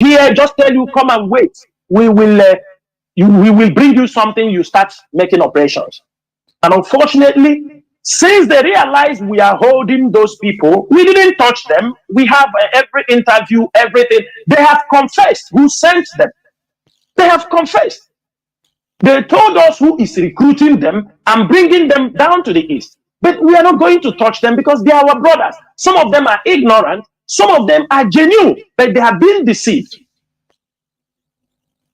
here, just tell you, come and wait. We will bring you something, you start making operations. And unfortunately, since they realized we are holding those people, we didn't touch them. We have every interview, everything. They have confessed who sent them. They have confessed. They told us who is recruiting them and bringing them down to the east. But we are not going to touch them because they are our brothers. Some of them are ignorant. Some of them are genuine, but they have been deceived.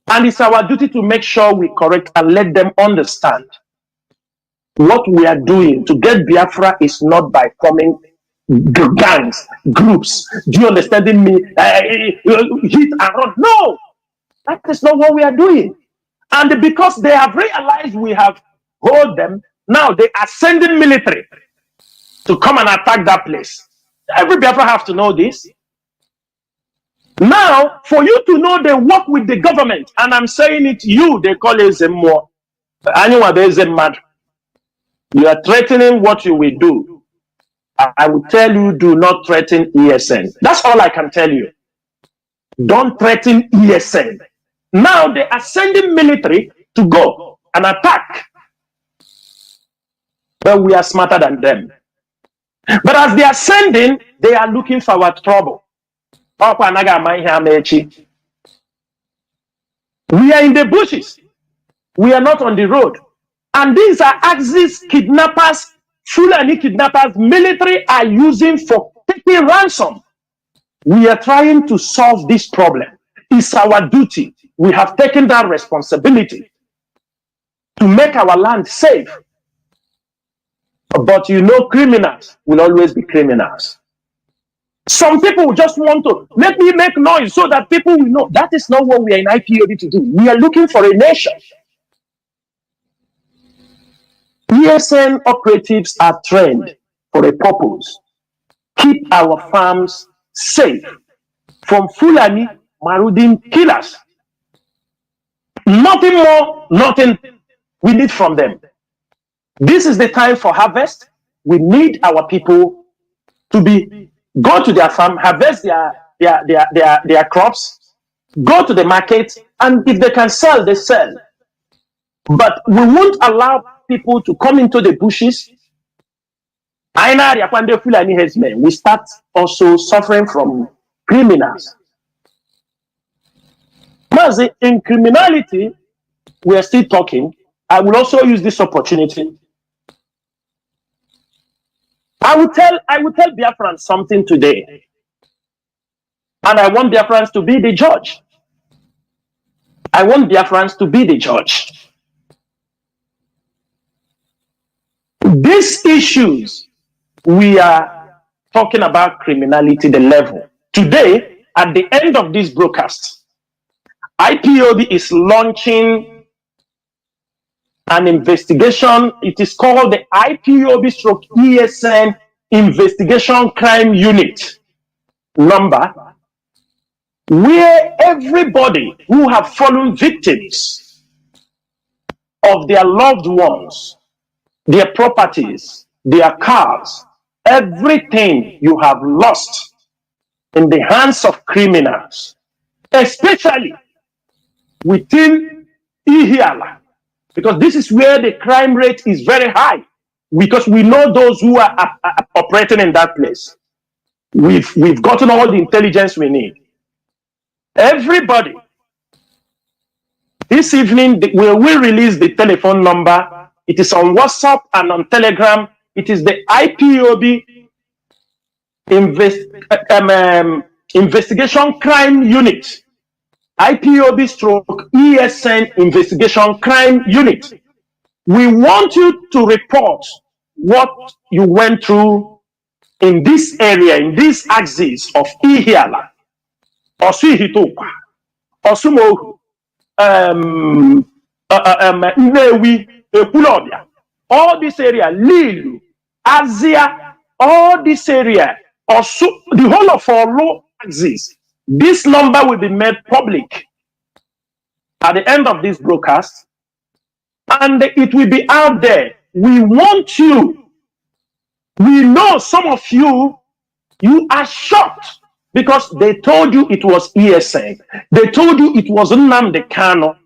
And it's our duty to make sure we correct and let them understand what we are doing to get Biafra is not by forming gangs, groups. Do you understand me? Hit and run. No, that is not what we are doing. And because they have realized we have hold them, now they are sending military to come and attack that place. Every Biafra have to know this. Now, for you to know they work with the government, and I'm saying it, they call it Zemmo. You are threatening what you will do. I will tell you, do not threaten ESN. That's all I can tell you. Don't threaten ESN. Now they are sending military to go and attack. But we are smarter than them. But as they are sending, they are looking for our trouble. We are in the bushes. We are not on the road. And these are Axis kidnappers, Fulani kidnappers, military are using for taking ransom. We are trying to solve this problem. It's our duty. We have taken that responsibility to make our land safe. But you know, criminals will always be criminals. Some people just want to let me make noise so that people will know. That is not what we are in IPOB to do. We are looking for a nation. ESN operatives are trained for a purpose. Keep our farms safe from Fulani Marudin killers. Nothing more, nothing we need from them. This is the time for harvest. We need our people to go to their farm, harvest their crops, go to the market, and if they can sell, they sell. But we won't allow people to come into the bushes. We start also suffering from criminals. MAZI, in criminality, we are still talking. I will also use this opportunity. I will tell Biafrans something today. And I want Biafrans to be the judge. I want Biafrans to be the judge. These issues, we are talking about criminality, the level. Today, at the end of this broadcast, IPOB is launching an investigation. It is called the IPOB/ESN Investigation Crime Unit number, where everybody who have fallen victims of their loved ones, their properties, their cars, everything you have lost in the hands of criminals, especially within Ihiala, because this is where the crime rate is very high, because we know those who are operating in that place. We've gotten all the intelligence we need. Everybody, this evening we will release the telephone number. It is on WhatsApp and on Telegram. It is the IPOB Investigation Crime Unit. IPOB/ESN Investigation Crime Unit. We want you to report what you went through in this area, in this axis of Ihiala, Osuhitopa, Osumohu, Newi, Epulobia, all this area, Lilu, Azia, all this area, the whole of our low axis. This number will be made public at the end of this broadcast, and it will be out there. We want you. We know some of you, you are shocked because they told you it was ESN. They told you it was Nnamdi Kanu.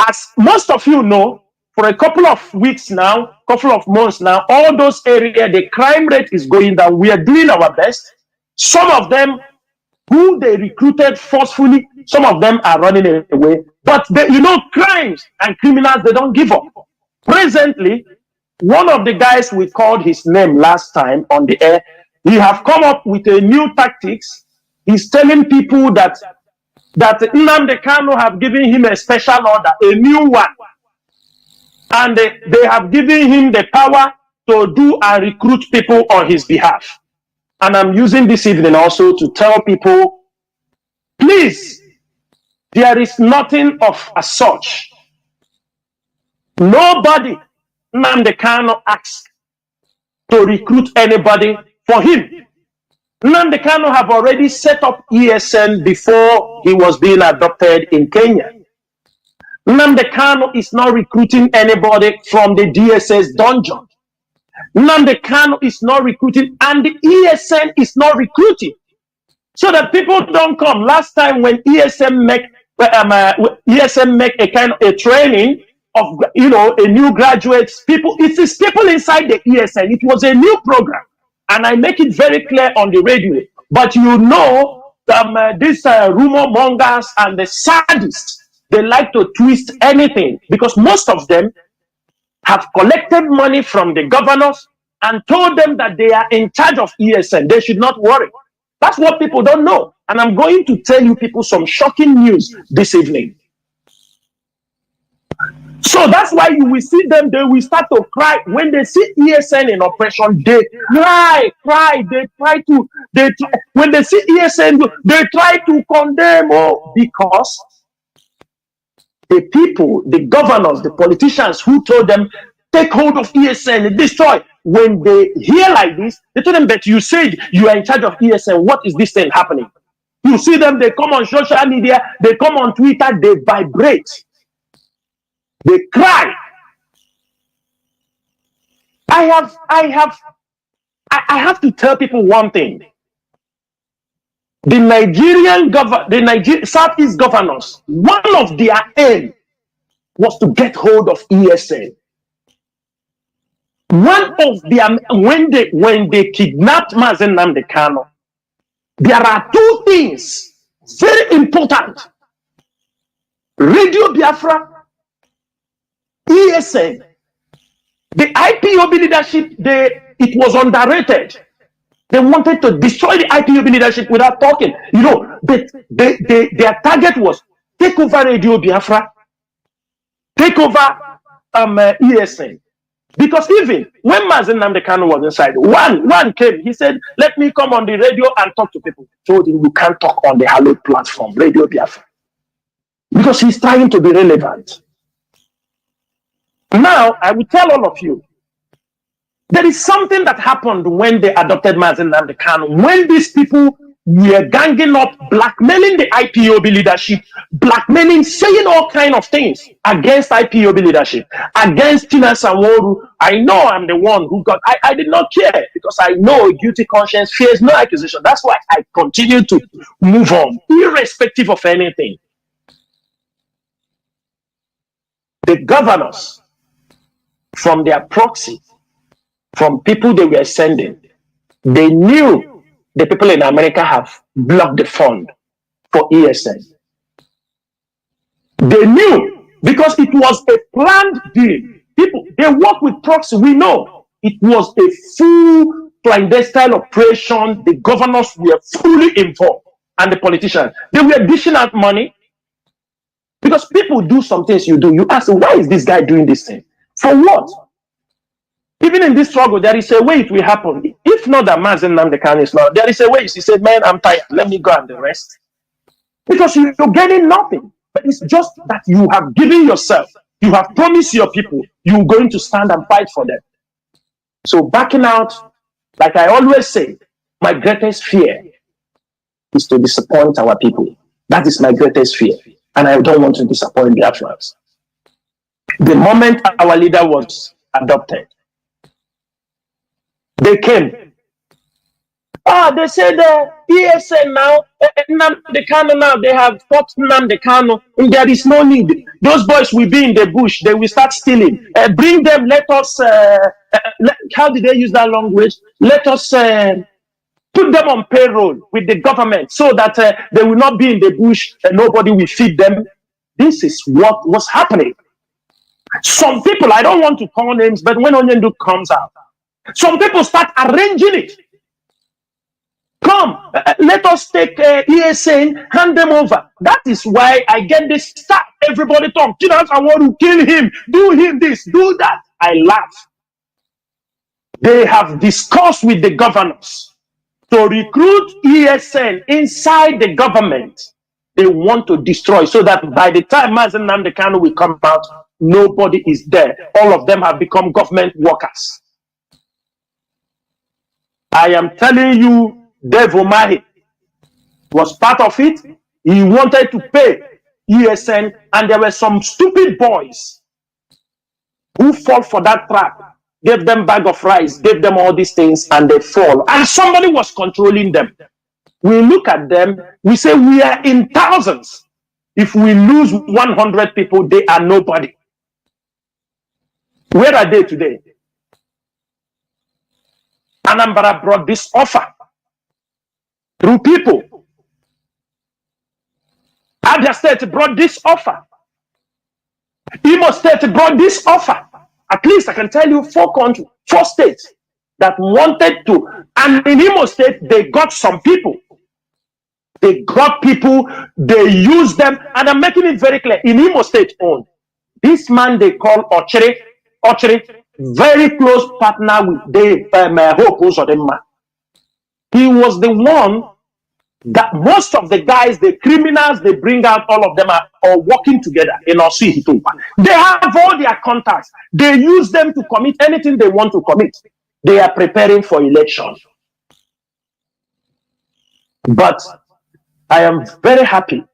As most of you know, for a couple of weeks now, couple of months now, all those areas, the crime rate is going down. We are doing our best. Some of them who they recruited forcefully, some of them are running away. But crimes and criminals, they don't give up. Presently, one of the guys, we called his name last time on the air, he have come up with a new tactics. He's telling people that Nnamdi Kanu have given him a special order, a new one. And they have given him the power to do and recruit people on his behalf. And I'm using this evening also to tell people, please, there is nothing of as such. Nobody, Nnamdi Kanu, asked to recruit anybody for him. Nnamdi Kanu have already set up ESN before he was being adopted in Kenya. Nnamdi Kanu is not recruiting anybody from the DSS dungeon. Nnamdi Kanu is not recruiting, and the ESN is not recruiting. So that people don't come. Last time when ESN make a kind of a training of a new graduates, it is people inside the ESN. It was a new program, and I make it very clear on the radio. But these rumor mongers and the sadists, they like to twist anything, because most of them have collected money from the governors and told them that they are in charge of ESN. They should not worry. That's what people don't know. And I'm going to tell you people some shocking news this evening. So that's why you will see them, they will start to cry. When they see ESN in operation, they cry. When they see ESN, they try to condemn, because the people, the governors, the politicians who told them, take hold of ESN and destroy. When they hear like this, they told them that you said you are in charge of ESN. What is this thing happening? You see them, they come on social media, they come on Twitter, they vibrate. They cry. I have to tell people one thing. The Nigerian Southeast governors, one of their aim was to get hold of ESN. One of their, when they kidnapped MAZI Nnamdi Kanu, there are two things very important. Radio Biafra, ESN, the IPOB leadership, it was underrated. They wanted to destroy the IPOB leadership without talking. Their target was take over Radio Biafra, take over ESN. Because even when MAZI Nnamdi Kanu was inside, one came, he said, let me come on the radio and talk to people. Told him, you can't talk on the hallowed platform, Radio Biafra. Because he's trying to be relevant. Now, I will tell all of you, there is something that happened when they adopted MAZI Nnamdi Kanu. When these people were ganging up, blackmailing the IPOB leadership, blackmailing, saying all kinds of things against IPOB leadership, against Chinasa Nworu. I know I'm the one who got, I did not care, because I know a guilty conscience fears no accusation. That's why I continue to move on, irrespective of anything. The governors, from their proxy, from people they were sending, they knew the people in America have blocked the fund for ESN. They knew, because it was a planned deal. People, they work with proxy. We know it was a full clandestine operation. The governors were fully involved, and the politicians, they were dishing out money. Because people do some things you do. You ask, why is this guy doing this thing? For what? Even in this struggle, there is a way it will happen. If not that MAZI Nnamdi Kanu is not, there is a way. He said, man, I'm tired. Let me go and the rest. Because you're getting nothing. But it's just that you have given yourself. You have promised your people you're going to stand and fight for them. So backing out, like I always say, my greatest fear is to disappoint our people. That is my greatest fear. And I don't want to disappoint the Biafrans. The moment our leader was adopted, they came. They said ESN now, Nnamdi Kanu now, they have fought Nnamdi Kanu. There is no need. Those boys will be in the bush. They will start stealing. Bring them, let us, how did they use that language? Let us put them on payroll with the government so that they will not be in the bush and nobody will feed them. This is what was happening. Some people, I don't want to call names, but when Onyendu comes out, some people start arranging it. Come, let us take ESN, hand them over. That is why I get this start. Everybody talk. Chinasa Nworu, kill him, do him this, do that. I laugh. They have discussed with the governors to recruit ESN inside the government. They want to destroy so that by the time MAZI Nnamdi Kanu will come out, nobody is there. All of them have become government workers. I am telling you, Dave Umahi was part of it. He wanted to pay ESN, and there were some stupid boys who fall for that trap, gave them bag of rice, gave them all these things, and they fall. And somebody was controlling them. We look at them, we say we are in thousands. If we lose 100 people, they are nobody. Where are they today? Anambra brought this offer through people. Abia State brought this offer. Imo State brought this offer. At least I can tell you 4 states that wanted to. And in Imo State, they got some people. They got people, they used them. And I'm making it very clear. In Imo State owned, this man they call Ochiri, very close partner with Dave Hope Uzodimma. He was the one that most of the guys, the criminals, they bring out, all of them are all working together in Osi Hitupa. They have all their contacts. They use them to commit anything they want to commit. They are preparing for election. But I am very happy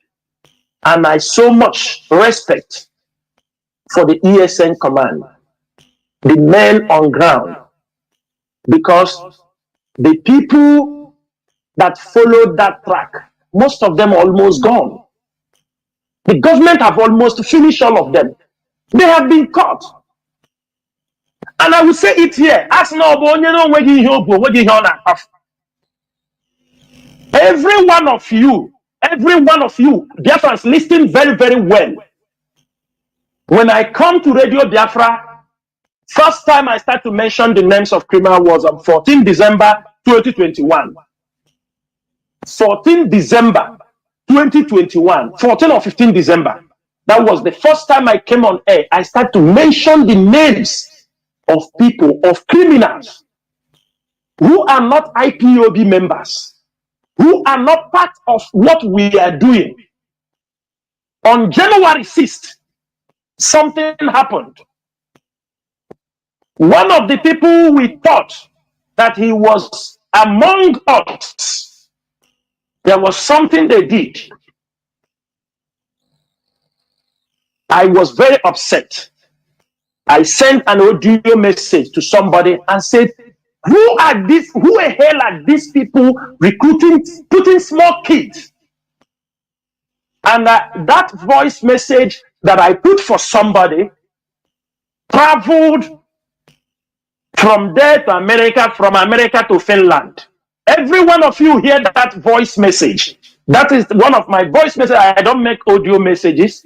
and I so much respect for the ESN command, the men on ground, because the people that followed that track, most of them are almost gone. The government have almost finished all of them. They have been caught. And I will say it here. Every one of you, Biafrans, listen very, very well. When I come to Radio Biafra, first time I start to mention the names of criminals was on 14 December 2021. 14 December 2021, 14 or 15 December. That was the first time I came on air. I started to mention the names of people, of criminals who are not IPOB members, who are not part of what we are doing. On January 6th, something happened. One of the people we thought that he was among us, there was something they did. I was very upset. I sent an audio message to somebody and said, who the hell are these people recruiting, putting small kids? And that voice message that I put for somebody traveled from there to America, from America to Finland. Every one of you hear that voice message. That is one of my voice messages. I don't make audio messages,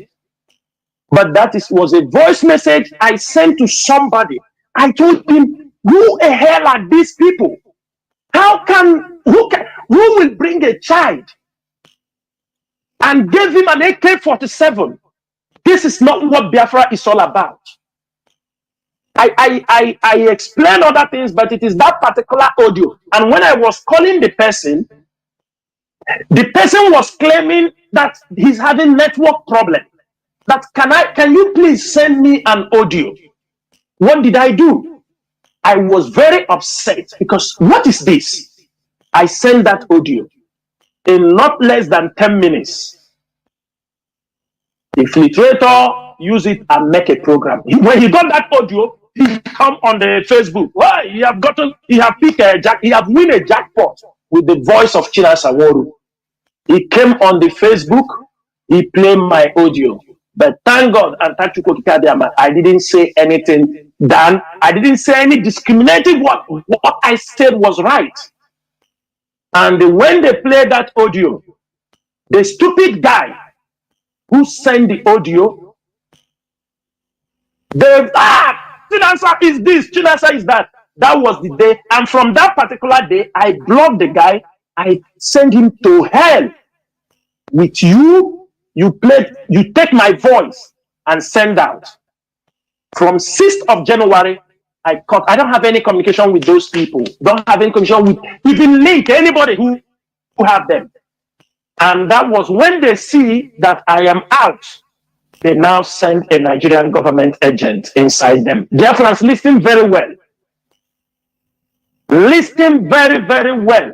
but that was a voice message I sent to somebody. I told him, who the hell are these people? Who will bring a child and give him an AK-47? This is not what Biafra is all about. I explain other things, but it is that particular audio. And when I was calling the person was claiming that he's having network problem. That can you please send me an audio? What did I do? I was very upset because what is this? I sent that audio in not less than 10 minutes. The filtrator use it and make a program. When he got that audio, he come on the Facebook. Why? He have picked a he have win a jackpot with the voice of Chinasa Nworu. He came on the Facebook, he played my audio. But thank God, and thank you, I didn't say anything, Dan. I didn't say any discriminative word. What I said was right. And when they played that audio, the stupid guy who sent the audio, they, Chinasa is this, Chinasa is that. That was the day. And from that particular day, I blocked the guy. I sent him to hell. With you, you take my voice and send out. From 6th of January, I don't have any communication with those people. Don't have any communication with even Link, anybody who have them. And that was when they see that I am out, they now send a Nigerian government agent inside them. Therefore, listen very well. Listen very, very well.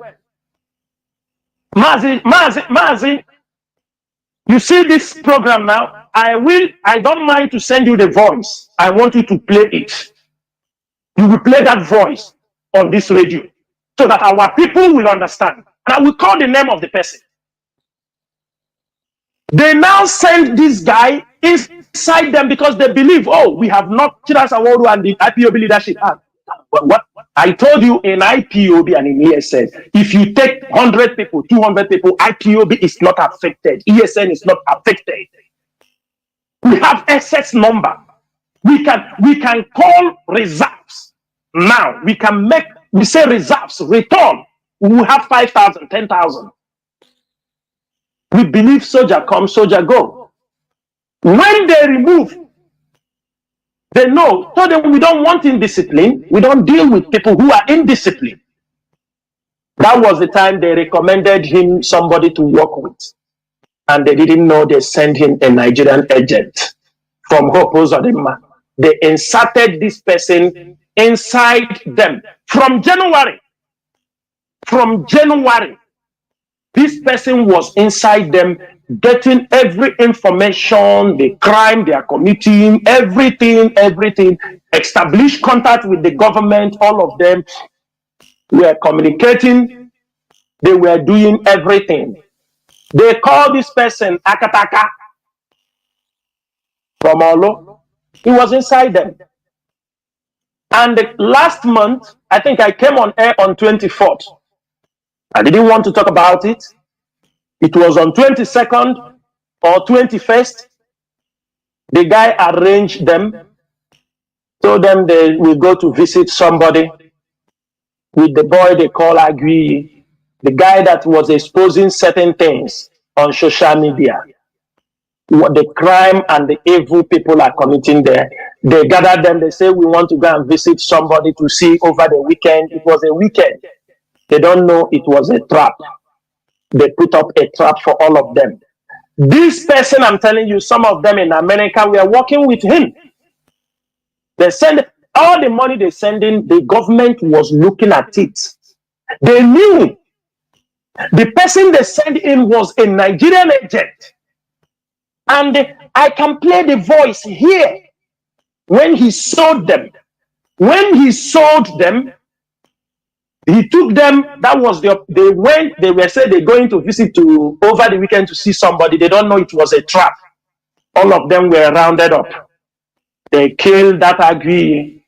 MAZI, you see this program now, I don't mind to send you the voice. I want you to play it. You will play that voice on this radio so that our people will understand. And I will call the name of the person. They now send this guy inside them because they believe, oh, we have not Chinasa Nworu and the IPOB leadership. What I told you in IPOB and in ESN, if you take 100 people, 200 people, IPOB is not affected. ESN is not affected. We have excess number. We can call reserves. Now we say reserves, return. We will have 5,000, 10,000. We believe soldier come, soldier go. When they remove, they know. So then we don't want indiscipline. We don't deal with people who are indisciplined. That was the time they recommended him somebody to work with. And they didn't know they sent him a Nigerian agent from Hope Uzodinma. They inserted this person inside them. From January, this person was inside them, getting every information, the crime they are committing, everything, established contact with the government, all of them were communicating, they were doing everything. They call this person Akataka from Olo. He was inside them. And the last month, I think I came on air on 24th. I didn't want to talk about it. It was on 22nd or 21st. The guy arranged them, told them they will go to visit somebody with the boy they call Agui, the guy that was exposing certain things on social media, what the crime and the evil people are committing there. They gathered them, they say, we want to go and visit somebody to see over the weekend. It was a weekend. They don't know it was a trap. They put up a trap for all of them. This person, I'm telling you, some of them in America, we are working with him. They send all the money they send in, the government was looking at it. They knew the person they sent in was a Nigerian agent. And I can play the voice here when he sold them. When he sold them, he took them, that was they were saying they're going to visit over the weekend to see somebody. They don't know it was a trap. All of them were rounded up. They killed that Agui,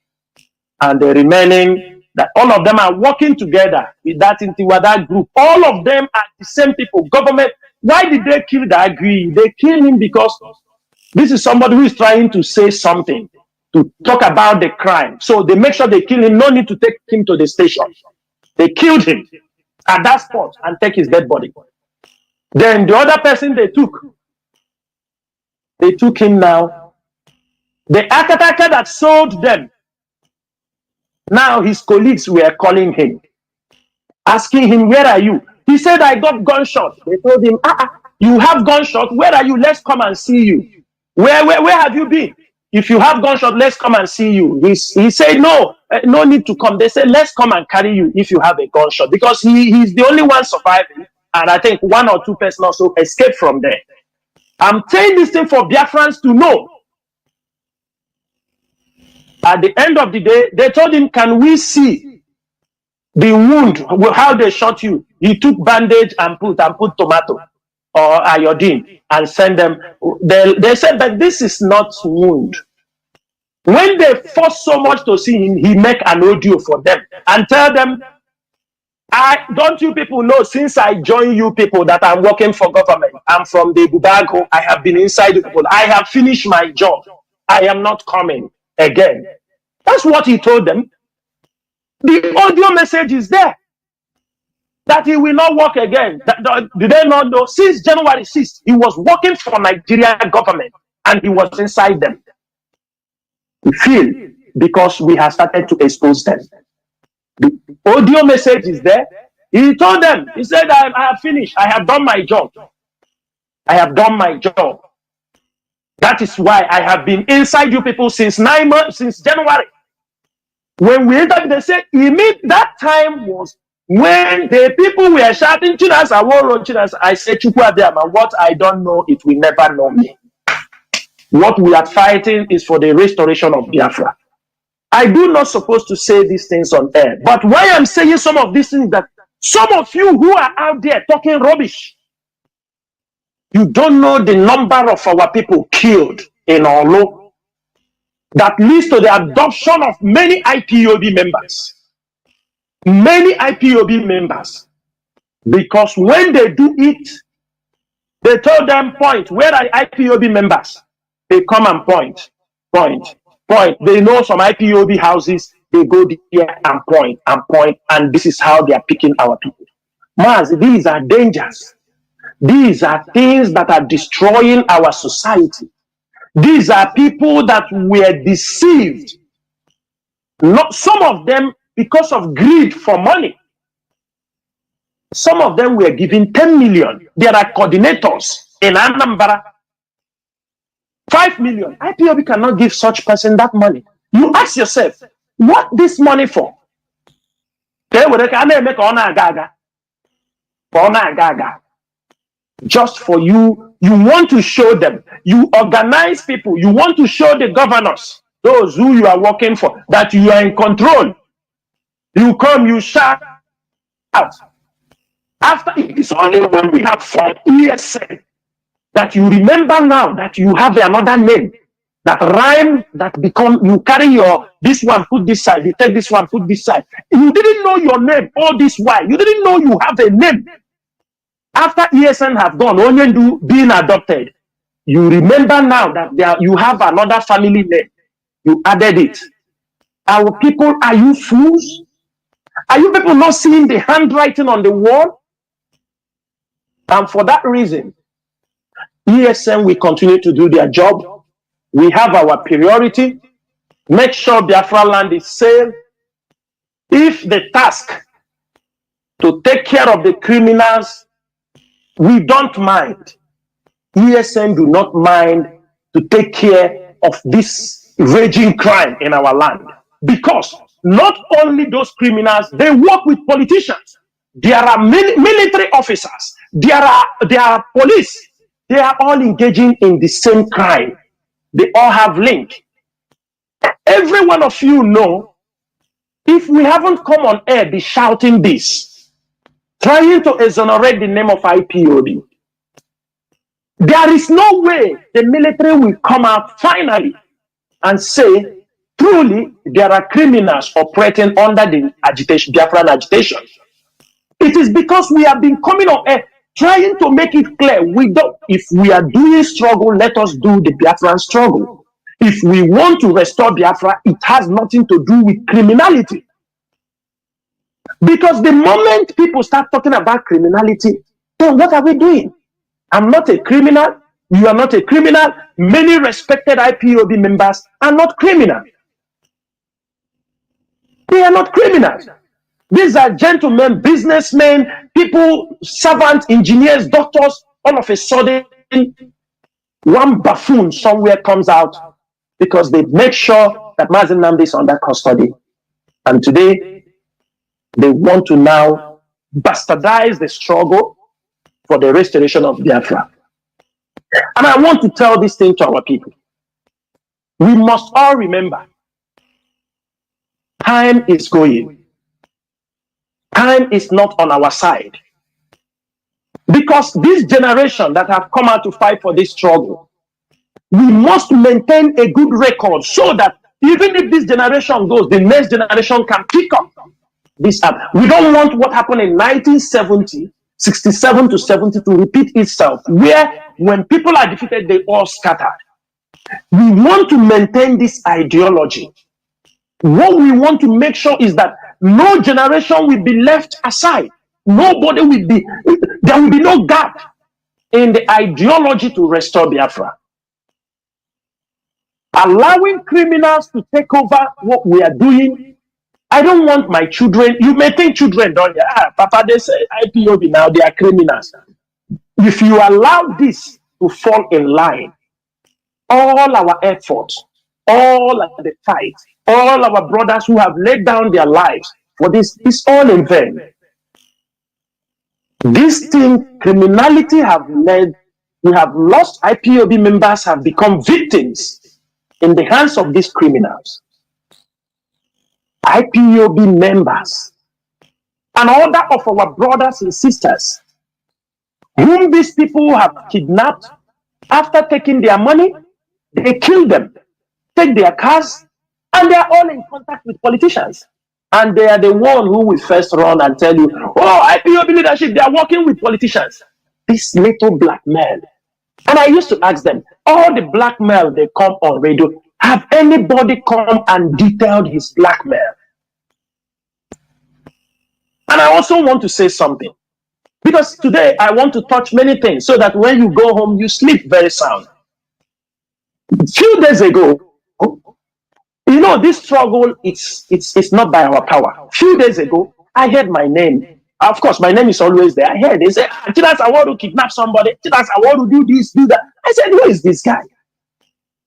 and the remaining, that all of them are working together with that Intiwada group. All of them are the same people, government. Why did they kill the Agui? They killed him because this is somebody who is trying to say something, to talk about the crime. So they make sure they kill him, no need to take him to the station. They killed him at that spot and take his dead body. Then the other person they took him now. The Akataka that sold them, now his colleagues were calling him, asking him, where are you? He said, I got gunshot. They told him, you have gunshot? Where are you? Let's come and see you. Where have you been? If you have gunshot, let's come and see you. He said, no need to come. They said, let's come and carry you if you have a gunshot. Because he's the only one surviving. And I think 1 or 2 persons also escaped from there. I'm saying this thing for Biafrans to know. At the end of the day, they told him, can we see The wound, how they shot you, he took bandage and put tomato or iodine and send them. They said that this is not wound. When they force so much to see him, he make an audio for them and tell them, don't you people know, since I joined you people that I'm working for government, I'm from the Bubago, I have been inside the people, I have finished my job, I am not coming again. That's what he told them. The audio message is there that he will not work again. Did they not know? Since January 6th, he was working for Nigeria government and he was inside them. We feel because we have started to expose them. The audio message is there. He told them, he said, I have finished. I have done my job. I have done my job. That is why I have been inside you people since 9 months, since January. When we entered, they said, that time was when the people were shouting, Chinasa Nworu, Chinasa. I said, what I don't know, it will never know me. What we are fighting is for the restoration of Biafra. I do not supposed to say these things on air, but why I'm saying some of these things, that some of you who are out there talking rubbish, you don't know the number of our people killed in Olo that leads to the adoption of many IPOB members. Many IPOB members. Because when they do it, they tell them, point, where are IPOB members? They come and point. They know some IPOB houses, they go there and point, and this is how they are picking our people. MAZI, these are dangers. These are things that are destroying our society. These are people that were deceived. Not some of them because of greed for money. Some of them were given 10 million. There are coordinators in Anambra. 5 million. IPOB cannot give such person that money. You ask yourself, what this money for? Just for you. You want to show them. You organize people. You want to show the governors, those who you are working for, that you are in control. You come, you shout out. After it is only when we have 4 years that you remember now that you have another name that rhyme, that become, you carry your, this one put this side, you take this one put this side. You didn't know your name all this while. You didn't know you have a name. After ESN have gone, only being adopted, you remember now that you have another family name. You added it. Our people, are you fools? Are you people not seeing the handwriting on the wall? And for that reason, ESN will continue to do their job. We have our priority. Make sure Biafra land is safe. If the task to take care of the criminals, we don't mind. ESN do not mind to take care of this raging crime in our land. Because not only those criminals, they work with politicians. There are military officers. There are police. They are all engaging in the same crime. They all have link. Every one of you know, if we haven't come on air, be shouting this, trying to exonerate the name of IPOB. There is no way the military will come out finally and say, truly, there are criminals operating under the agitation, Biafran agitation. It is because we have been coming on air trying to make it clear. If we are doing struggle, let us do the Biafran struggle. If we want to restore Biafra, it has nothing to do with criminality. Because the moment people start talking about criminality, then what are we doing? I'm not a criminal. You are not a criminal. Many respected IPOB members are not criminal. They are not criminals. These are gentlemen, businessmen, people, servants, engineers, doctors. All of a sudden, one buffoon somewhere comes out because they make sure that MAZI Nnamdi is under custody. And today, they want to now bastardize the struggle for the restoration of Biafra. And I want to tell this thing to our people. We must all remember, time is going. Time is not on our side. Because this generation that have come out to fight for this struggle, we must maintain a good record so that even if this generation goes, the next generation can pick up this up. We don't want what happened in 1970, 67 to 70 to repeat itself, where when people are defeated, they all scattered. We want to maintain this ideology. What we want to make sure is that no generation will be left aside. Nobody will be, there will be no gap in the ideology to restore Biafra. Allowing criminals to take over what we are doing. I don't want my children, you may think children, don't you? Papa, they say IPOB now, they are criminals. If you allow this to fall in line, all our efforts, all the fight, all our brothers who have laid down their lives for this is all in vain. This thing, criminality have led, we have lost IPOB members, have become victims in the hands of these criminals. IPOB members and other of our brothers and sisters whom these people have kidnapped, after taking their money, they kill them, take their cars, and they are all in contact with politicians. And they are the one who will first run and tell you, oh, IPOB leadership, they are working with politicians. This little black man. And I used to ask them, all the blackmail they come on radio, have anybody come and detailed his blackmail? And I also want to say something. Because today I want to touch many things so that when you go home, you sleep very sound. A few days ago, you know, this struggle, it's not by our power. A few days ago, I heard my name. Of course, my name is always there. I heard they say, Chinasa Nworu kidnap somebody. Chinasa Nworu do this, do that. I said, who is this guy?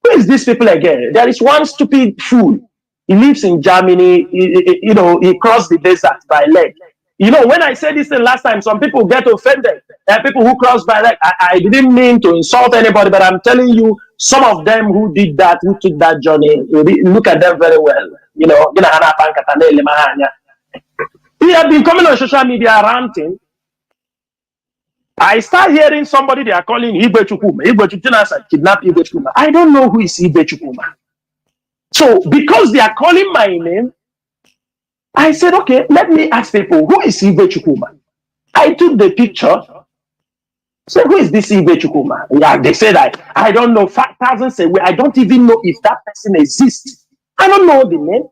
Who is these people again? There is one stupid fool. He lives in Germany. You know, he crossed the desert by leg. You know, when I said this thing last time, some people get offended. There are people who cross by leg. I didn't mean to insult anybody, but I'm telling you, some of them who did that, who took that journey, look at them very well. You know, he had been coming on social media ranting. I start hearing somebody they are calling Igwe Chukwuma. Igwe Chukwuma kidnap Igwe Chukwuma. I don't know who is Igwe Chukwuma. So because they are calling my name, I said, okay, let me ask people, who is Igwe Chukwuma? I took the picture. So who is this Igwe Chukwuma? Yeah, they said I don't know. 5,000 say, well, I don't even know if that person exists. I don't know the name.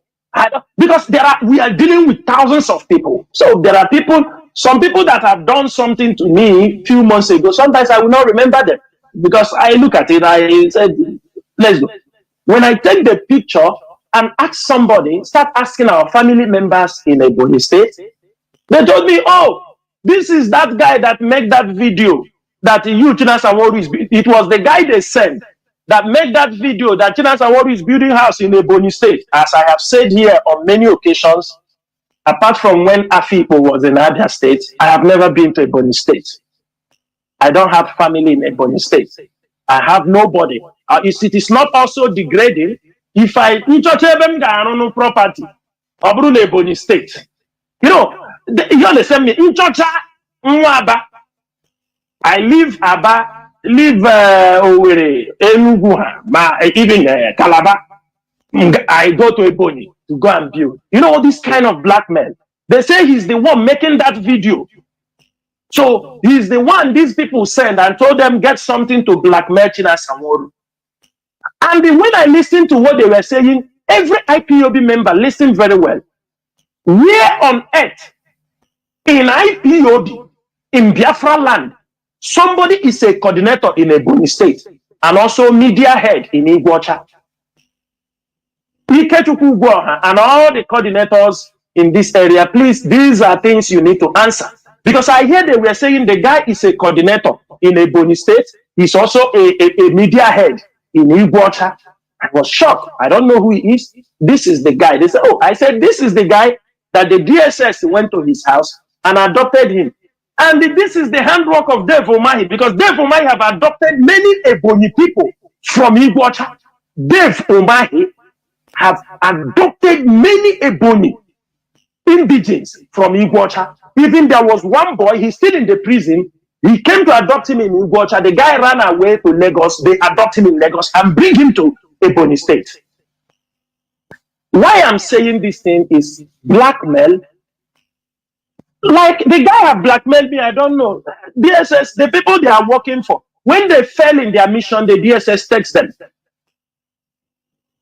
Because we are dealing with thousands of people. So there are people, some people that have done something to me a few months ago. Sometimes I will not remember them because I look at it. I said, let's go. When I take the picture and ask somebody, start asking our family members in Ebonyi State, they told me, oh, this is that guy that made that video that you, Chinasa Nworu, is. It was the guy they sent that made that video that Chinasa Nworu is building house in Ebonyi State. As I have said here on many occasions, apart from when Afipo was in Abia State, I have never been to Ebonyi State. I don't have family in Ebonyi State. I have nobody. It is not also degrading if I property of Ebonyi State. You know, you understand me? I live Aba, live Owerri, Enugu, even Calabar. I go to Ebonyi to go and build. You know, this kind of black man. They say he's the one making that video. So he's the one these people sent and told them get something to blackmail Chinasa Nworu. And when I listened to what they were saying, every IPOB member listened very well. Where on earth in IPOB, in Biafra land, somebody is a coordinator in Ebonyi State and also media head in Iguacha. And all the coordinators in this area, please, these are things you need to answer. Because I hear they were saying the guy is a coordinator in Ebonyi State. He's also a media head in Iguacha. I was shocked. I don't know who he is. This is the guy. They said, oh, I said, this is the guy that the DSS went to his house and adopted him. And this is the handwork of Dave Umahi, because Dave Umahi have adopted many Ebonyi people from Iguacha. Dave Umahi have adopted many Ebonyi. indigenes from Iguacha. Even there was one boy, he's still in the prison. He came to adopt him in Iguacha. The guy ran away to Lagos. They adopt him in Lagos and bring him to Ebonyi State. Why I'm saying this thing is blackmail. Like the guy have blackmailed me, I don't know. DSS, the people they are working for, when they fail in their mission, the DSS takes them.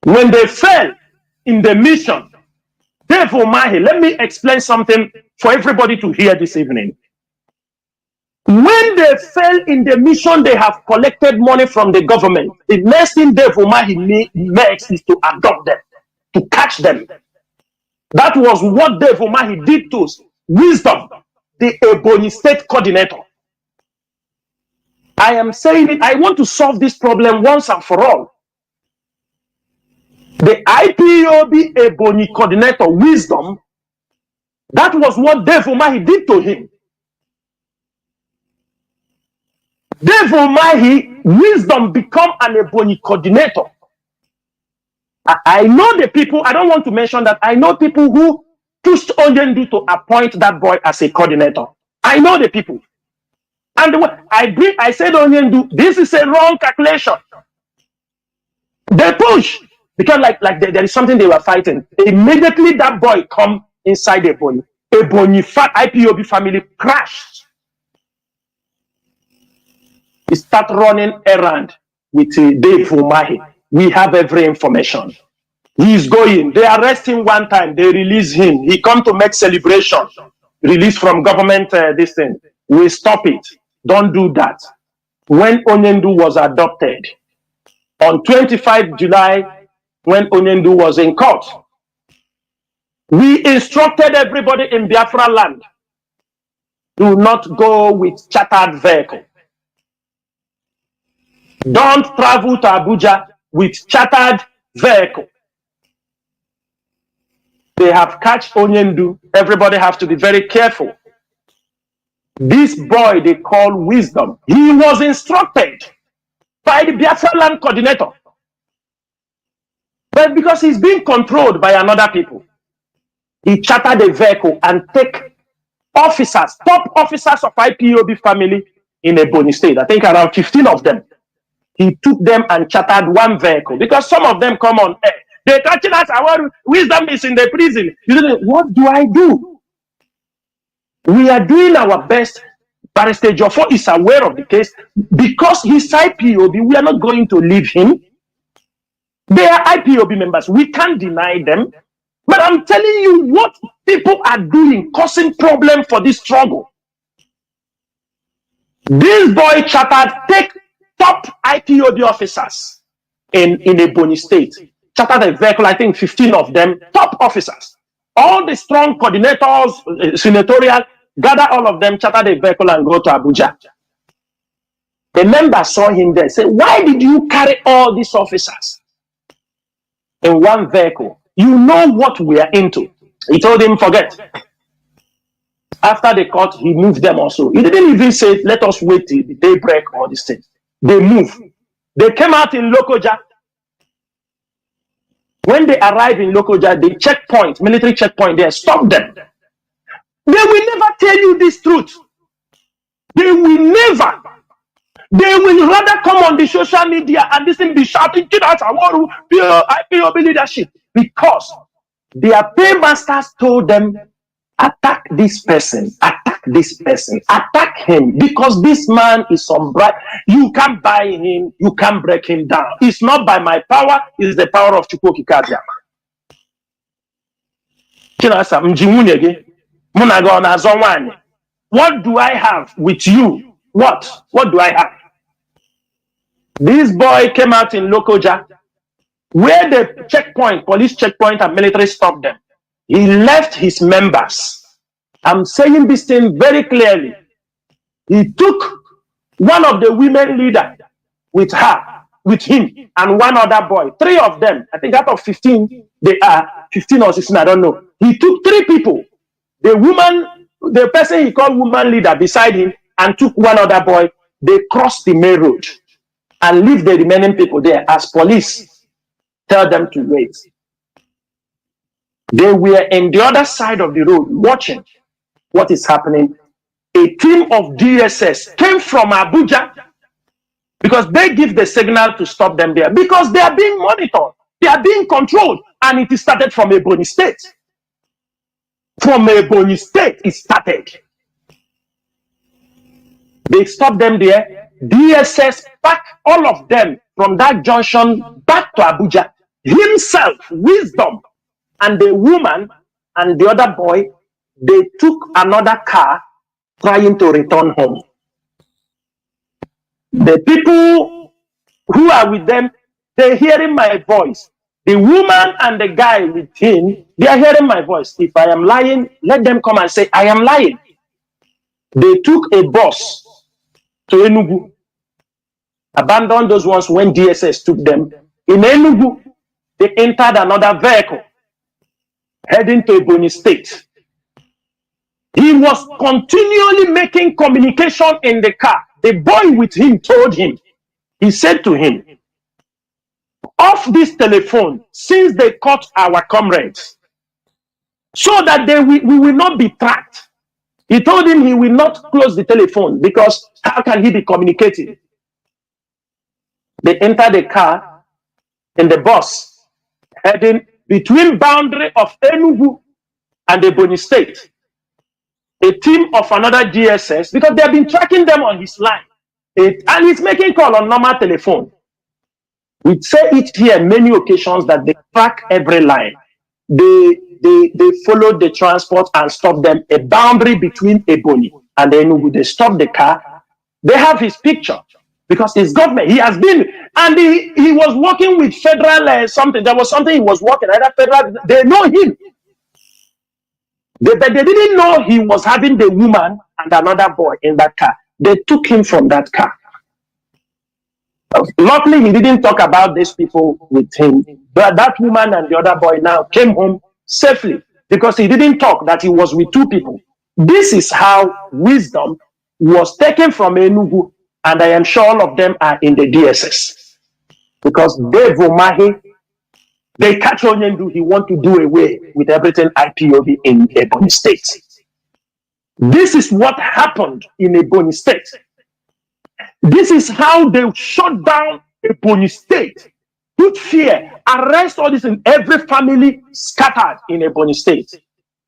When they fail in the mission, therefore, Mahi, let me explain something for everybody to hear this evening. When they fail in the mission, they have collected money from the government. The next thing Dave Umahi makes is to adopt them, to catch them. That was what Dave Umahi did to Wisdom, the Ebonyi State coordinator. I am saying it, I want to solve this problem once and for all. The IPOB Ebonyi coordinator, Wisdom, that was what Dave Umahi did to him. Dave Umahi, Wisdom, become an Ebonyi coordinator. I know the people, I don't want to mention that, I know people who pushed Onyendu to appoint that boy as a coordinator. I know the people. And I said Onyendu, this is a wrong calculation. They push. Because there is something they were fighting. Immediately that boy come inside Ebonyi. Ebonyi IPOB family crashed. He start running errand with Dave Umahi. We have every information. He's going. They arrest him one time. They release him. He come to make celebration. Release from government this thing. We stop it. Don't do that. When Onyendu was adopted, on 25 July, when Onyendu was in court, we instructed everybody in Biafra land, do not go with chartered vehicle. Don't travel to Abuja with chartered vehicle. They have catch Onyendu. Everybody have to be very careful. This boy they call Wisdom, he was instructed by the Biafra land coordinator. But because he's being controlled by another people, he chartered a vehicle and take officers, top officers of IPOB family in Ebonyi State. I think around 15 of them. He took them and chartered one vehicle because some of them come on air. They're touching us. Our Wisdom is in the prison. What do I do? We are doing our best. Barrister Jofo is aware of the case because he's IPOB. We are not going to leave him. They are IPOB members. We can't deny them. But I'm telling you what people are doing, causing problem for this struggle. This boy chartered take top IPOB officers in Ebonyi State. Chartered a vehicle, I think 15 of them, top officers. All the strong coordinators, senatorial, gather all of them, chartered a vehicle and go to Abuja. The member saw him there, said, why did you carry all these officers in one vehicle? You know what we are into. He told him, forget. After the court, he moved them also. He didn't even say, let us wait till the daybreak or this thing. They moved. They came out in Lokoja. When they arrived in Lokoja, the checkpoint, military checkpoint, they stopped them. They will never tell you this truth. They will never. They will rather come on the social media and this thing be shouting, Chinasa Nworu IPOB leadership, because their paymasters told them, attack this person, attack him, because this man is some bright. You can't buy him, you can't break him down. It's not by my power, it's the power of Chukwu Kikabia. Chinasa Nworu what do I have with you? What do I have? This boy came out in Lokoja, where the checkpoint, police checkpoint and military stopped them. He left his members. I'm saying this thing very clearly. He took one of the women leader with him, and one other boy. 3 of them, I think out of 15, they are 15 or 16, I don't know. He took 3 people. The woman, the person he called woman leader beside him, and took one other boy. They crossed the main road and leave the remaining people there as police tell them to wait. They were in the other side of the road watching what is happening. A team of DSS came from Abuja because they give the signal to stop them there because they are being monitored, they are being controlled, and it started from Ebonyi State. From Ebonyi State, it started. They stopped them there. DSS packed all of them from that junction back to Abuja. Himself, Wisdom, and the woman and the other boy, they took another car trying to return home. The people who are with them, they're hearing my voice. The woman and the guy with him, they are hearing my voice. If I am lying, let them come and say, I am lying. They took a bus to Enugu, abandoned those ones when DSS took them. In Enugu, they entered another vehicle, heading to Ebonyi State. He was continually making communication in the car. The boy with him told him, he said to him, off this telephone, since they caught our comrades, so that we will not be tracked. He told him he will not close the telephone because how can he be communicating? They entered the car in the bus, heading between boundary of Enugu and Ebonyi State. A team of another DSS, because they have been tracking them on his line. And he's making call on normal telephone. We say it here many occasions that they track every line. They followed the transport and stopped them. A boundary between Ebonyi and Enugu. They stopped the car. They have his picture because his government, he has been, and he was working with federal something. There was something he was working, either federal, they know him. But they didn't know he was having the woman and another boy in that car. They took him from that car. Luckily, he didn't talk about these people with him. But that woman and the other boy now came home safely because he didn't talk that he was with two people. This is how Wisdom was taken from Enugu, and I am sure all of them are in the DSS. Because Dave Omahi, they catch Onyendu, he want to do away with everything IPOB in Ebonyi State. This is what happened in Ebonyi State. This is how they shut down Ebonyi State, put fear, arrest all this in every family scattered in Ebonyi State.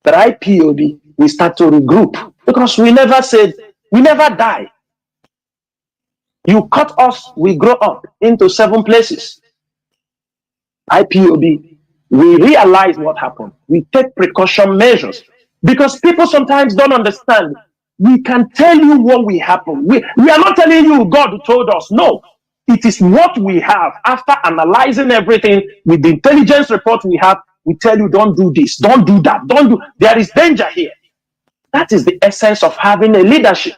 But IPOB, we start to regroup because we never said, we never die. You cut us, we grow up into 7 places. IPOB, we realize what happened. We take precaution measures because people sometimes don't understand. We can tell you what will happen. We are not telling you God told us. No, it is what we have. After analyzing everything with the intelligence report we have, we tell you don't do this, don't do that, don't do. There is danger here. That is the essence of having a leadership.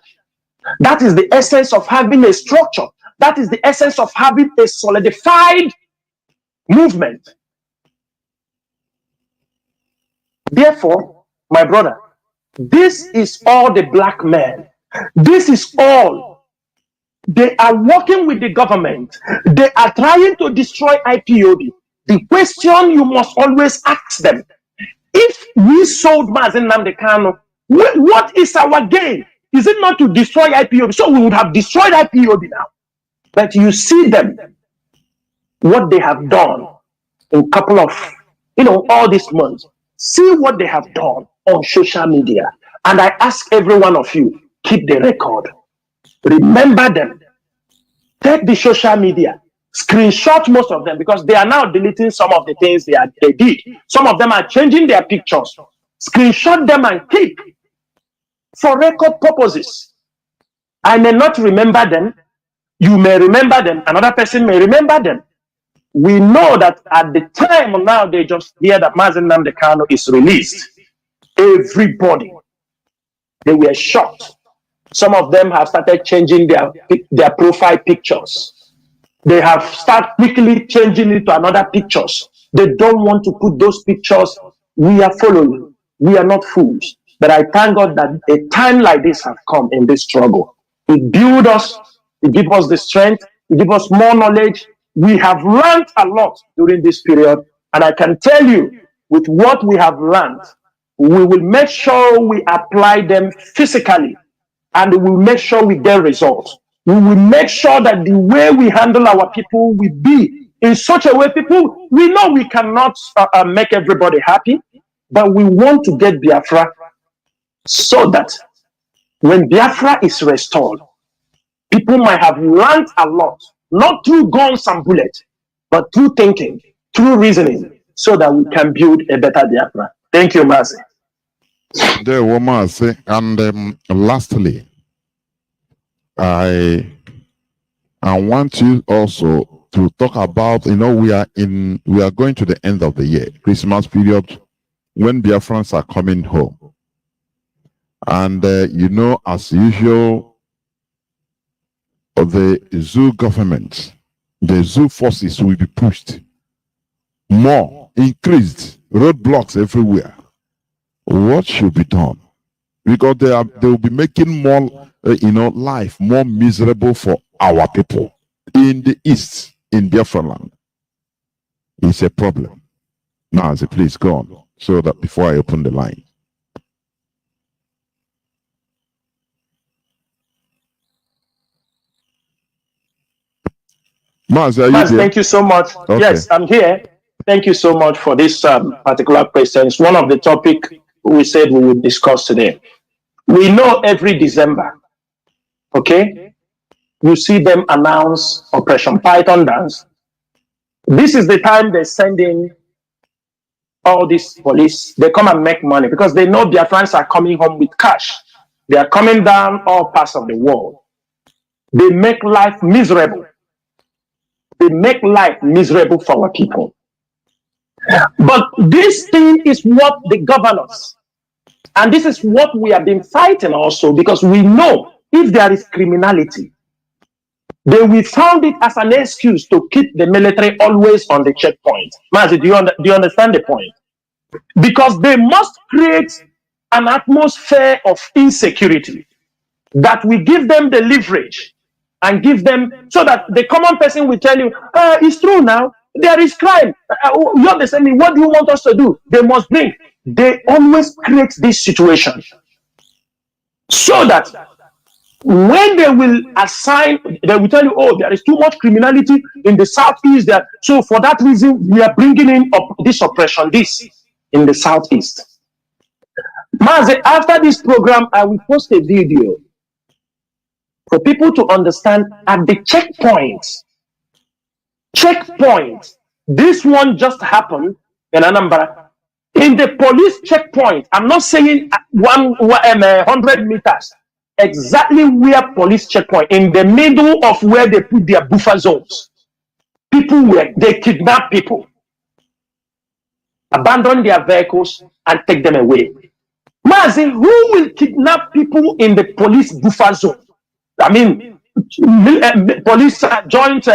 That is the essence of having a structure. That is the essence of having a solidified movement. Therefore, my brother, this is all the black men. This is all. They are working with the government. They are trying to destroy IPOB. The question you must always ask them, if we sold MAZI Nnamdi Kanu, what is our gain? Is it not to destroy IPOB? So we would have destroyed IPOB now. But you see them, what they have done in a couple of, all these months. See what they have done on social media. And I ask every one of you, keep the record. Remember them. Take the social media. Screenshot most of them because they are now deleting some of the things they did. Some of them are changing their pictures. Screenshot them and keep for record purposes. I may not remember them. You may remember them. Another person may remember them. We know that at the time now they just hear that MAZI Nnamdi Kanu is released. Everybody, they were shocked. Some of them have started changing their profile pictures. They have started quickly changing it to another pictures. They don't want to put those pictures. We are following. We are not fools. But I thank God that a time like this has come in this struggle. It builds us. It gives us the strength. It gives us more knowledge. We have learned a lot during this period. And I can tell you with what we have learned, we will make sure we apply them physically, and we will make sure we get results. We will make sure that the way we handle our people will be in such a way, people, we know we cannot make everybody happy, but we want to get Biafra so that when Biafra is restored, people might have learned a lot, not through guns and bullets, but through thinking, through reasoning, so that we can build a better Biafra. Thank you, MAZI. There, MAZI. And lastly, I want you also to talk about, we are going to the end of the year, Christmas period, when Biafrans are coming home. And as usual, the zoo government, the zoo forces will be pushed more, increased, roadblocks everywhere. What should be done? Because they will be making more, life more miserable for our people in the east, in Biafra land. It's a problem. MAZI, please go on, so that before I open the line. MAZI, thank you so much. Okay. Yes, I'm here. Thank you so much for this particular question. It's one of the topics we said we would discuss today. We know every December, okay, you see them announce Operation Python Dance. This is the time they send in all these police. They come and make money because they know Biafrans are coming home with cash. They are coming down all parts of the world. They make life miserable. They make life miserable for our people. But this thing is what the governors, and this is what we have been fighting also, because we know if there is criminality, they will found it as an excuse to keep the military always on the checkpoint. MAZI, do you understand the point? Because they must create an atmosphere of insecurity that will give them the leverage and give them, so that the common person will tell you, it's true now, there is crime. You understand me? What do you want us to do? They must bring. They always create this situation so that when they will assign, they will tell you, oh, there is too much criminality in the southeast. There. So for that reason, we are bringing in this oppression, this in the southeast. MAZI, after this program, I will post a video for people to understand at the checkpoints. This one just happened in Anambra. In the police checkpoint, I'm not saying 100 meters, exactly where police checkpoint, in the middle of where they put their buffer zones. They kidnap people, abandon their vehicles, and take them away. MAZI, who will kidnap people in the police buffer zone? I mean, police joint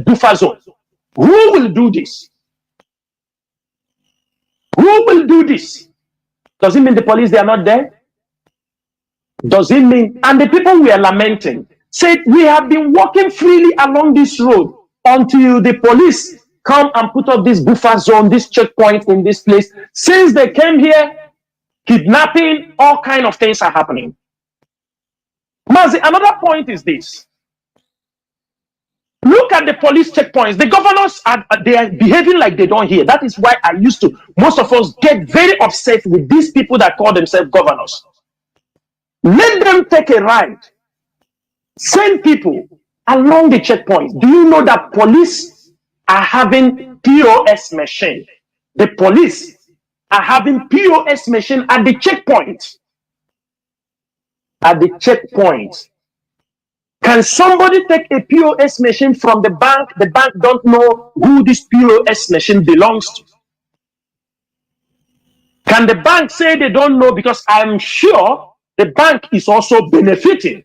buffer zone. Who will do this? Who will do this? Does it mean the police, they are not there? Does it mean, and the people we are lamenting said, we have been walking freely along this road until the police come and put up this buffer zone, this checkpoint in this place. Since they came here, kidnapping, all kind of things are happening. MAZI, another point is this. Look at the police checkpoints. The governors they are behaving like they don't hear. That is why most of us get very upset with these people that call themselves governors. Let them take a ride. Send people along the checkpoints. Do you know that police are having POS machine? The police are having POS machine at the checkpoint. At the checkpoint. Can somebody take a POS machine from the bank? The bank don't know who this POS machine belongs to. Can the bank say they don't know? Because I'm sure the bank is also benefiting.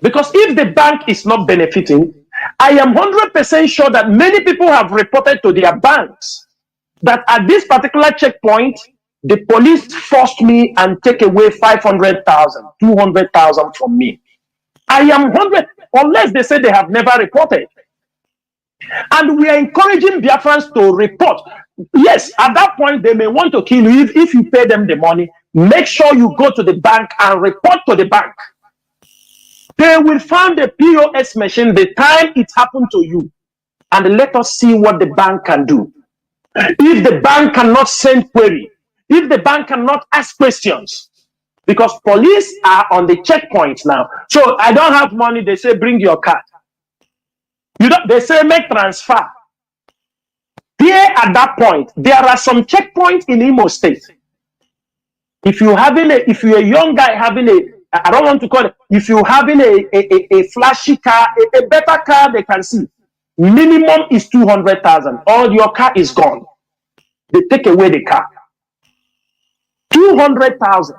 Because if the bank is not benefiting, I am 100% sure that many people have reported to their banks that at this particular checkpoint, the police forced me and take away 500,000, 200,000 from me. I am 100, unless they say they have never reported. And we are encouraging Biafrans to report. Yes, at that point, they may want to kill you if you pay them the money. Make sure you go to the bank and report to the bank. They will find the POS machine the time it happened to you, and let us see what the bank can do. If the bank cannot send query, if the bank cannot ask questions, because police are on the checkpoint now. So I don't have money. They say bring your card. You don't. They say make transfer. There at that point, there are some checkpoints in Imo State. If you're a young guy having I don't want to call it, if you're having a flashy car, a better car they can see, minimum is 200,000. All your car is gone. They take away the car. 200,000.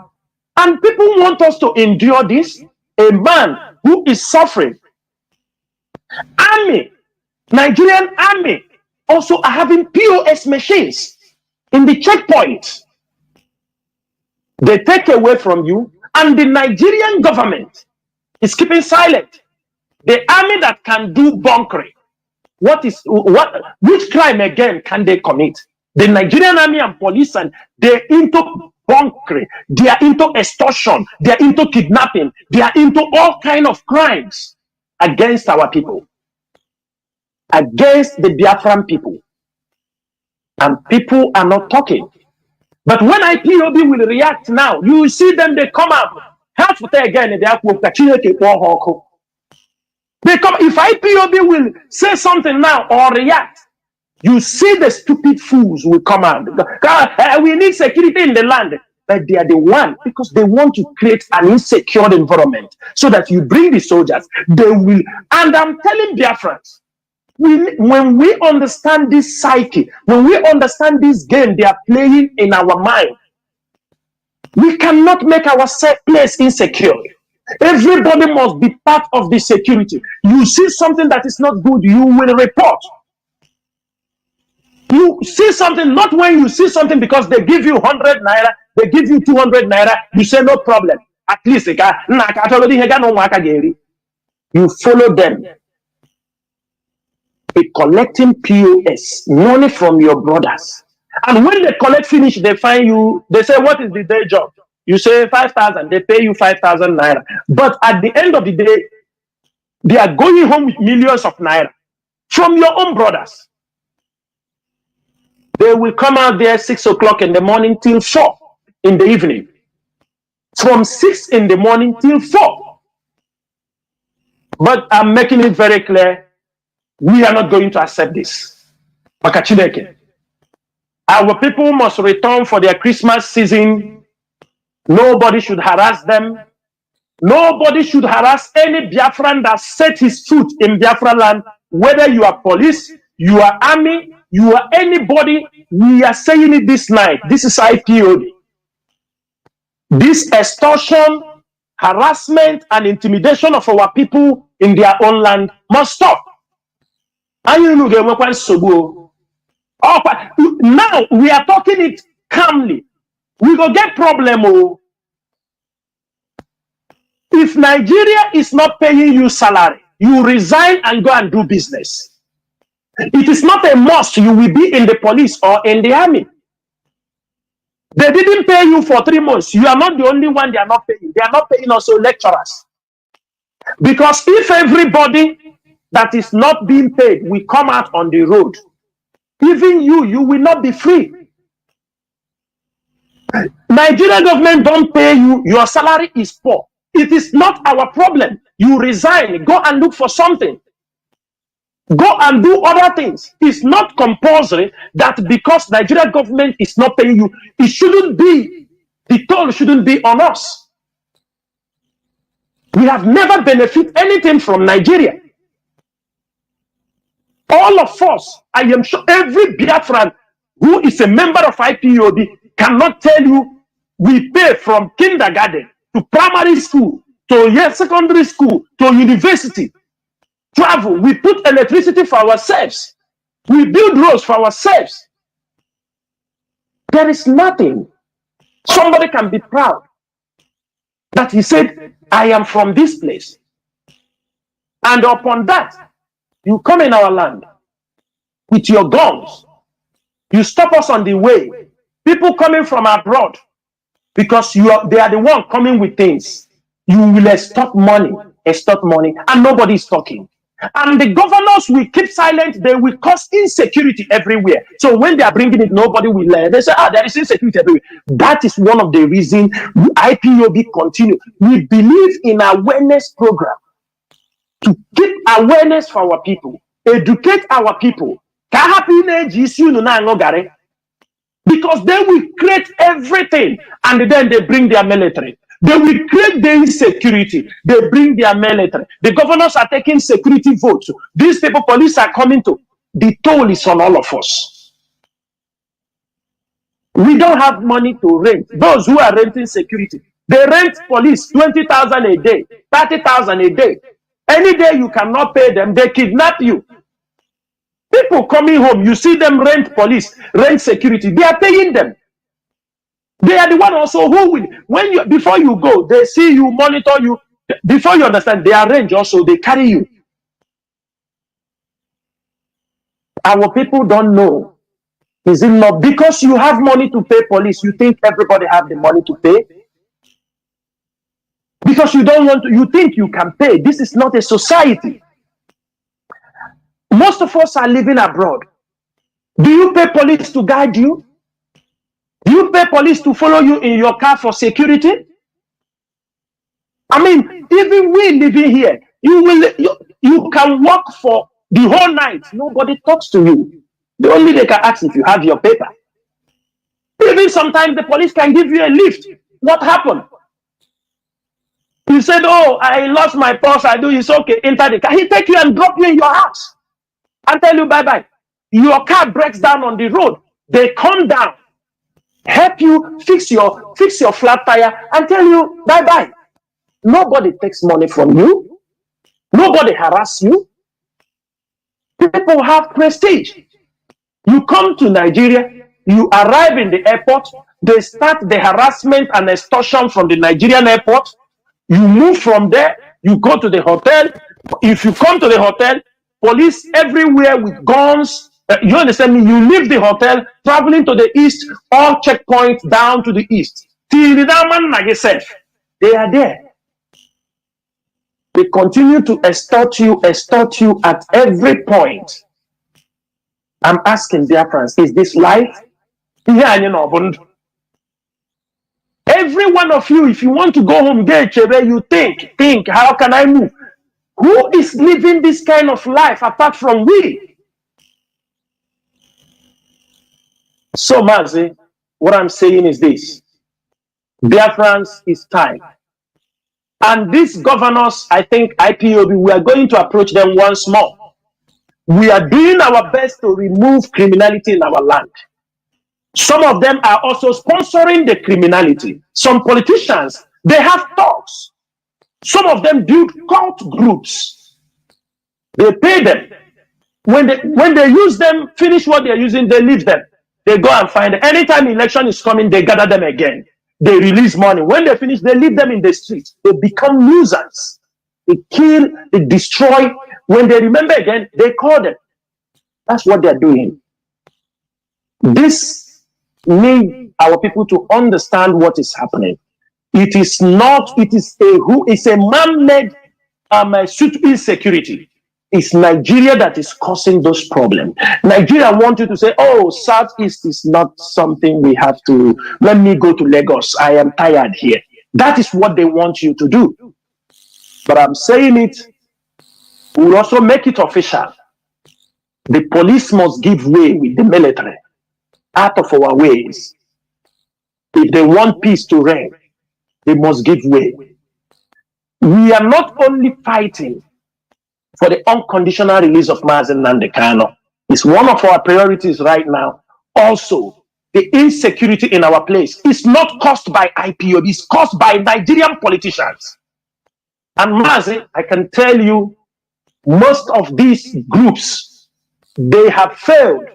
And people want us to endure this. A man who is suffering. Army, Nigerian army, also are having POS machines in the checkpoint. They take away from you, and the Nigerian government is keeping silent. The army that can do bunkering, which crime again can they commit? The Nigerian army and police, and they're into bunkering, they are into extortion, they are into kidnapping, they are into all kinds of crimes against our people, against the Biafran people. And people are not talking. But when IPOB will react now, you will see them, they come up. Half of them again, they come. If IPOB will say something now or react, you see the stupid fools will come out. We need security in the land. But they are the one, because they want to create an insecure environment so that you bring the soldiers. They will, and I'm telling Biafrans, when we understand this psyche, when we understand this game they are playing in our mind, we cannot make our place insecure. Everybody must be part of the security. You see something that is not good, you will report. You see something, not when you see something because they give you 100 naira, they give you 200 naira, you say no problem. At least you follow them. Be collecting POS, money from your brothers. And when they collect finish, they find you, they say, what is the day job? You say 5,000, they pay you 5,000 naira. But at the end of the day, they are going home with millions of naira from your own brothers. They will come out there 6 o'clock in the morning till 4 in the evening. From 6 in the morning till 4. But I'm making it very clear, we are not going to accept this. Our people must return for their Christmas season. Nobody should harass them. Nobody should harass any Biafran that set his foot in Biafra land. Whether you are police, you are army, you are anybody, we are saying it this night. This is IPOD. This extortion, harassment, and intimidation of our people in their own land must stop. Now we are talking it calmly. We go get problem. If Nigeria is not paying you salary, you resign and go and do business. It is not a must you will be in the police or in the army. They didn't pay you for 3 months. You are not the only one they are not paying. They are not paying also lecturers. Because if everybody that is not being paid will come out on the road, even you will not be free. Nigerian government don't pay you, your salary is poor. It is not our problem. You resign, go and look for something. Go and do other things. It's not compulsory that because Nigerian government is not paying you, it shouldn't be, the toll shouldn't be on us. We have never benefited anything from Nigeria. All of us, I am sure every Biafran who is a member of IPOB cannot tell you we pay from kindergarten to primary school to secondary school to university. Travel, we put electricity for ourselves. We build roads for ourselves. There is nothing. Somebody can be proud that he said, I am from this place. And upon that, you come in our land with your guns, You stop us on the way. People coming from abroad, because they are the one coming with things. You will extort money, and nobody is talking. And the governors will keep silent. They will cause insecurity everywhere. So when they are bringing it, nobody will learn. They say, there is insecurity everywhere. That is one of the reasons IPOB continue. We believe in awareness program to keep awareness for our people, educate our people. Because they will create everything, and then they bring their military. They will create the insecurity. They bring their military. The governors are taking security votes. These people, police are coming to. The toll is on all of us. We don't have money to rent. Those who are renting security, they rent police 20,000 a day, 30,000 a day. Any day you cannot pay them, they kidnap you. People coming home, you see them rent police, rent security. They are paying them. They are the one also who will, before you go, they see you, monitor you. Before you understand, they arrange also, they carry you. Our people don't know. Is it not because you have money to pay police, you think everybody have the money to pay? Because you don't want to, you think you can pay. This is not a society. Most of us are living abroad. Do you pay police to guide you? Do you pay police to follow you in your car for security? I mean, even we living here, you can work for the whole night. Nobody talks to you. The only they can ask if you have your paper. Even sometimes the police can give you a lift. What happened? You said, oh, I lost my purse. It's okay. Enter the car. He take you and drop you in your house and tell you bye-bye. Your car breaks down on the road. They come down, help you fix your flat tire and tell you bye-bye. Nobody takes money from you. Nobody harass you. People have prestige. You come to Nigeria, you arrive in the airport, they start the harassment and extortion from the Nigerian airport. You move from there, you go to the hotel. If you come to the hotel, police everywhere with guns. You understand me? You leave the hotel, traveling to the east, all checkpoints down to the east. Till the man like yourself, they are there. They continue to extort you at every point. I'm asking dear friends, is this life? Every one of you, if you want to go home, you think, how can I move? Who is living this kind of life apart from we? So, MAZI, what I'm saying is this. Dear friends, it's time. And these governors, I think IPOB, we are going to approach them once more. We are doing our best to remove criminality in our land. Some of them are also sponsoring the criminality. Some politicians, they have talks. Some of them build cult groups. They pay them. When they use them, finish what they're using, they leave them. They go and find them. Anytime election is coming, they gather them again. They release money. When they finish, they leave them in the streets. They become nuisance. They kill, they destroy. When they remember again, they call them. That's what they're doing. This needs our people to understand what is happening. It is a man-made insecurity. It's Nigeria that is causing those problems. Nigeria wants you to say, oh, Southeast is not something we have to, let me go to Lagos. I am tired here. That is what they want you to do. But I'm saying it, we'll also make it official. The police must give way with the military out of our ways. If they want peace to reign, they must give way. We are not only fighting for the unconditional release of MAZI Nnamdi Kanu. It's one of our priorities right now. Also, the insecurity in our place is not caused by IPOB, it's caused by Nigerian politicians. And MAZI, I can tell you, most of these groups, they have failed.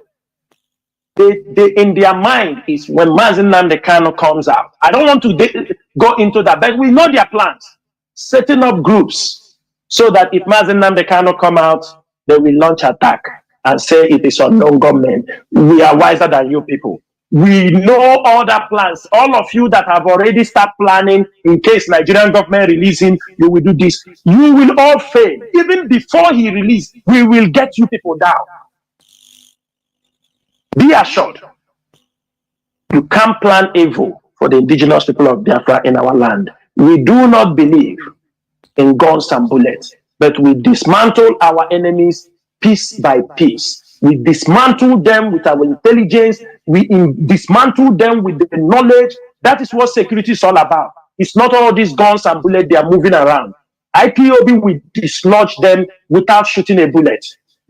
They in their mind is when MAZI Nnamdi Kanu comes out. I don't want to go into that, but we know their plans. Setting up groups so that if MAZI Nnamdi Kanu come out, they will launch attack. and say it is unknown government. We are wiser than you people. We know all that plans. All of you that have already started planning in case Nigerian government release him, you will do this. You will all fail. Even before he release, we will get you people down. Be assured. You can't plan evil for the indigenous people of Biafra in our land. We do not believe in guns and bullets, but we dismantle our enemies piece by piece. We dismantle them with our intelligence. We dismantle them with the knowledge. That is what security is all about. It's not all these guns and bullets they are moving around. IPOB will dislodge them without shooting a bullet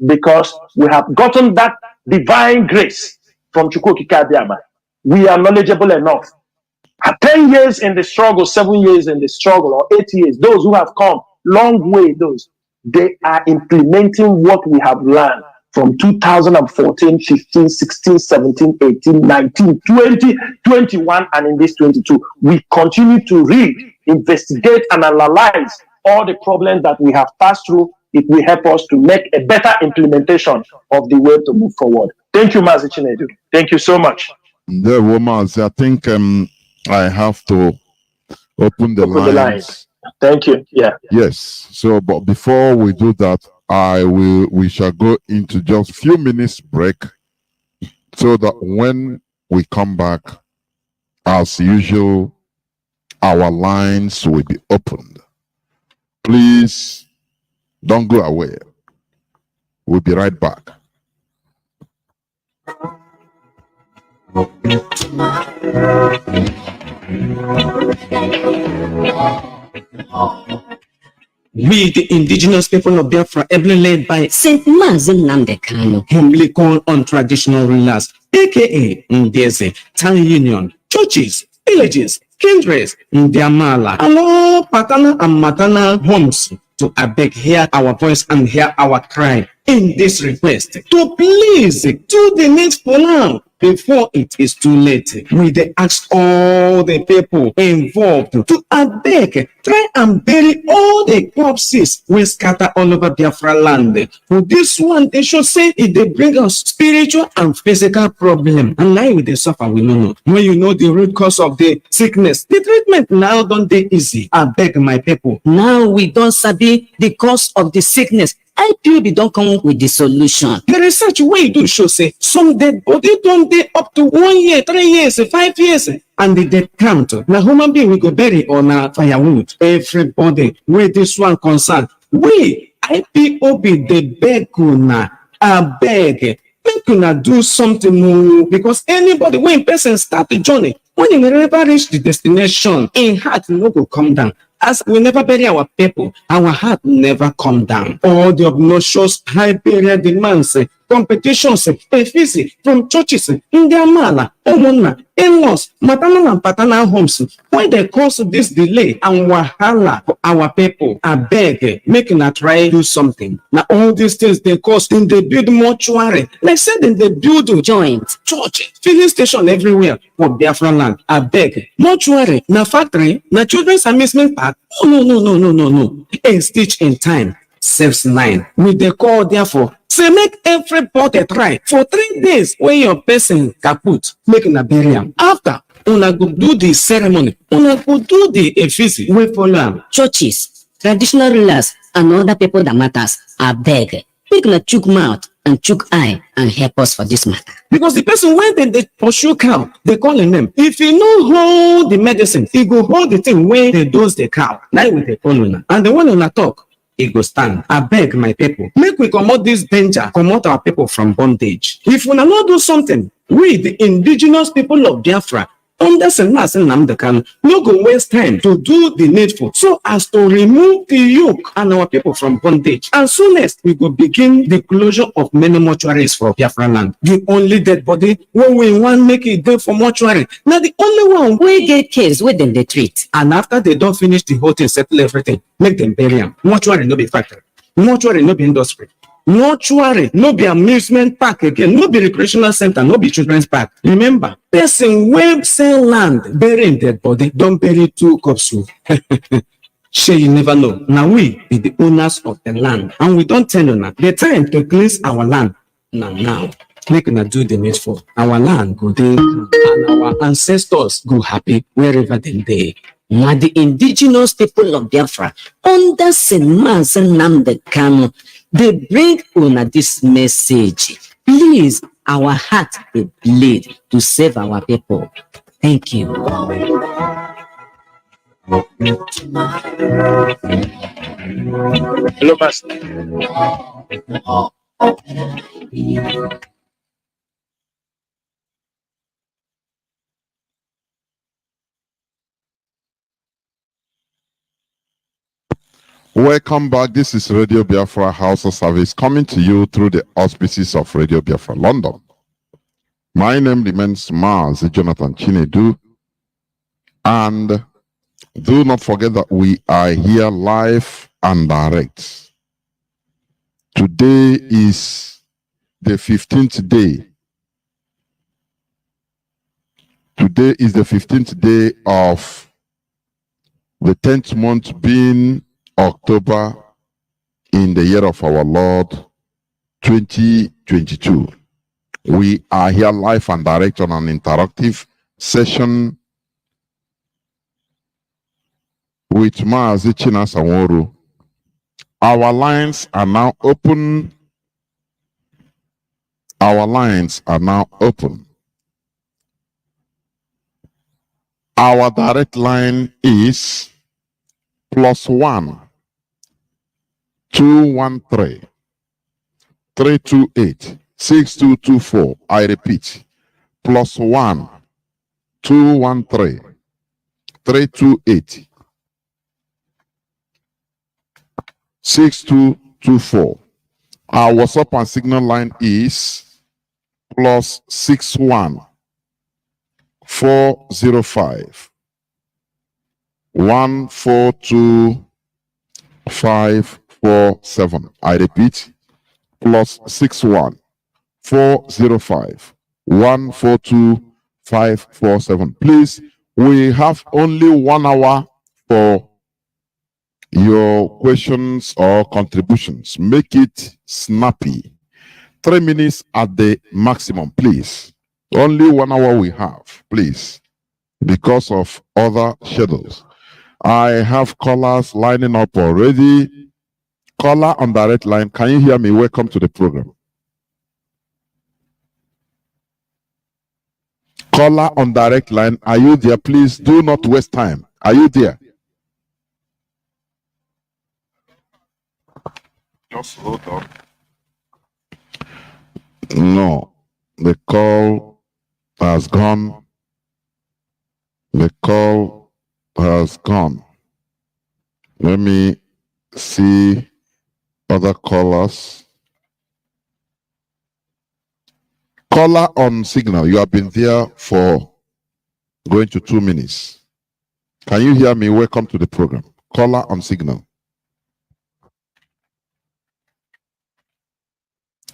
because we have gotten that divine grace from Chukwuokike Abiyama. We are knowledgeable enough. 10 years in the struggle, 7 years in the struggle, or 8 years, those who have come long way, they are implementing what we have learned from 2014, 15, 16, 17, 18, 19, 20, 21, and in this 22. We continue to read, investigate, and analyze all the problems that we have passed through. It will help us to make a better implementation of the way to move forward. Thank you, MAZI Chinedu. Thank you so much. The woman, I think I have to open the lines. Thank you. Yeah. Yes. So, but before we do that, we shall go into just a few minutes break so that when we come back, as usual, our lines will be opened. Please don't go away. We'll be right back. We, the indigenous people of Biafra, ably led by Saint MAZI Nnamdi Kanu, humbly call on traditional rulers, aka Ndeze, town union, churches, villages, kindreds, Ndiamala, and all paternal and maternal homes to abeg hear our voice and hear our cry in this request to please do the needful now before it is too late. We ask all the people involved to abeg, try and bury all the corpses we scatter all over Biafra land. For this one, they should say it they bring us spiritual and physical problem. And now we they suffer, we know. When you know the root cause of the sickness, the treatment now don't dey easy. I beg my people. now we don't sabi the cause of the sickness. IPOB don't come with the solution. The research we do show say some dead body don't dey up to 1 year, 3 years, 5 years, and the dead count. Now human being we go bury on a firewood. Everybody where this one concern, we IPOB the beg una, beg, make una do something more, because anybody when person start the journey, when he never reach the destination, in heart no go come down. As we never bury our people, our heart never come down. All the obnoxious high burial demands, competitions, effigy from churches, in their manner, in-laws, maternal and paternal homes, when they cause this delay and wahala for our people, I beg, making a try do something. Now all these things they cause, then they build mortuary, like said in they build Joint, church, filling station everywhere for Biafra land. I beg, mortuary, na factory, na children's amusement park. Oh, no. A stitch in time saves 9. With the call, therefore, say make everybody try for 3 days when your person kaput, make una bury am. After, una go do the ceremony, una go do the effigy, we follow am. churches, traditional rulers, and other people that matters, I beg, make una chook mouth and chook eye and help us for this matter. Because the person when they pursue cow, they call him name. If he no hold the medicine, he go hold the thing when they dose the cow. Now with the call una. And the one una talk, he go stand. I beg my people, make we comot this danger, comot our people from bondage. If we not do something, we the indigenous people of Biafra, under Chinasa Nworu Q A, no go waste time to do the needful so as to remove the yoke and our people from bondage. And soonest we go begin the closure of many mortuaries for Biafra land. The only dead body when we want make it there for mortuary. Now the only one We get case with them they treat. and after they don't finish the whole thing, settle everything, make them bury them. Mortuary no be factory. Mortuary no be industry. Mortuary no be amusement park again. No be recreational center. No be children's park. Remember, person wey sell land burying dead body don't bury 2 cups. Sure, you never know. Now we be the owners of the land, and we don't tell you now the time to cleanse our land Now, make una do the needful. Our land go dey and our ancestors go happy wherever they dey. Now, the indigenous people of Biafra, under St. Mazi Nnamdi Kanu, they bring una this message. Please, our heart dey bleed to save our people. Thank you. Hello, Master. Welcome back. This is Radio Biafra House of Service coming to you through the auspices of Radio Biafra London. My name remains MAZI Jonathan Chinedu. And do not forget that we are here live and direct. Today is the 15th day. Today is the 15th day of the 10th month, being October in the year of our Lord 2022. We are here live and direct on an interactive session with MAZI Chinasa Nworu. Our lines are now open. Our lines are now open. Our direct line is +1 213 328 6224. I repeat, +1 213 328 6224. Our WhatsApp and Signal line is +61 405 142 547. I repeat, +61 405 142 547. Please, we have only 1 hour for your questions or contributions. Make it snappy. 3 minutes at the maximum, please. Only 1 hour we have, please, because of other schedules. I have callers lining up already. Caller on direct line, can you hear me? Welcome to the program. Caller on direct line, are you there? Please do not waste time. Are you there? Just hold on. No, the call has gone. The call has gone. Let me see other callers. Caller on Signal, you have been there for going to 2 minutes. Can you hear me? Welcome to the program. Caller on Signal.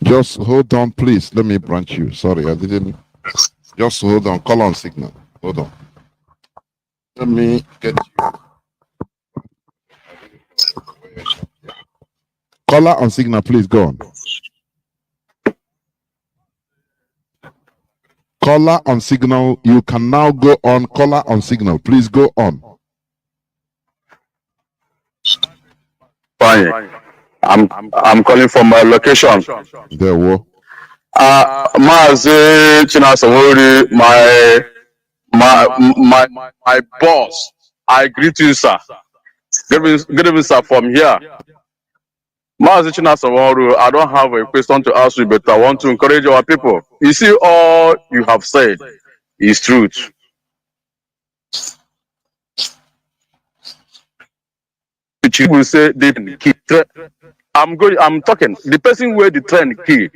Just hold on, please. Let me branch you. Sorry, I didn't. Just hold on. Call on Signal. Hold on. Let me get you. Caller on Signal, please go on. Caller on Signal, you can now go on. Caller on Signal, please go on. Fine. I'm calling from my location. There we go. MAZI Chinasa Nworu, my boss. I greet you, sir. Good evening, sir, from here. MAZI Chinasa Nworu, I don't have a question to ask you, but I want to encourage our people. You see, all you have said is truth. Will say I'm talking. The person where the trend key,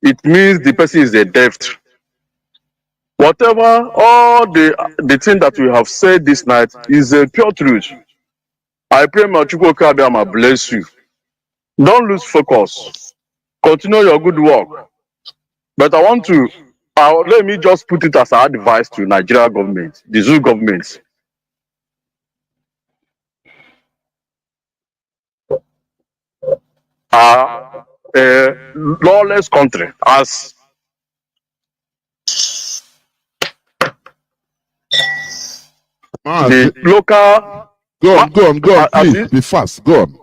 it means the person is a deft. Whatever, all the thing that we have said this night is a pure truth. I pray my Chukwu Kabiyama bless you. Don't lose focus. Continue your good work. But I want to, let me just put it as an advice to Nigeria government, the zoo government. a lawless country as the local. Go on, as please. Be fast. Go on.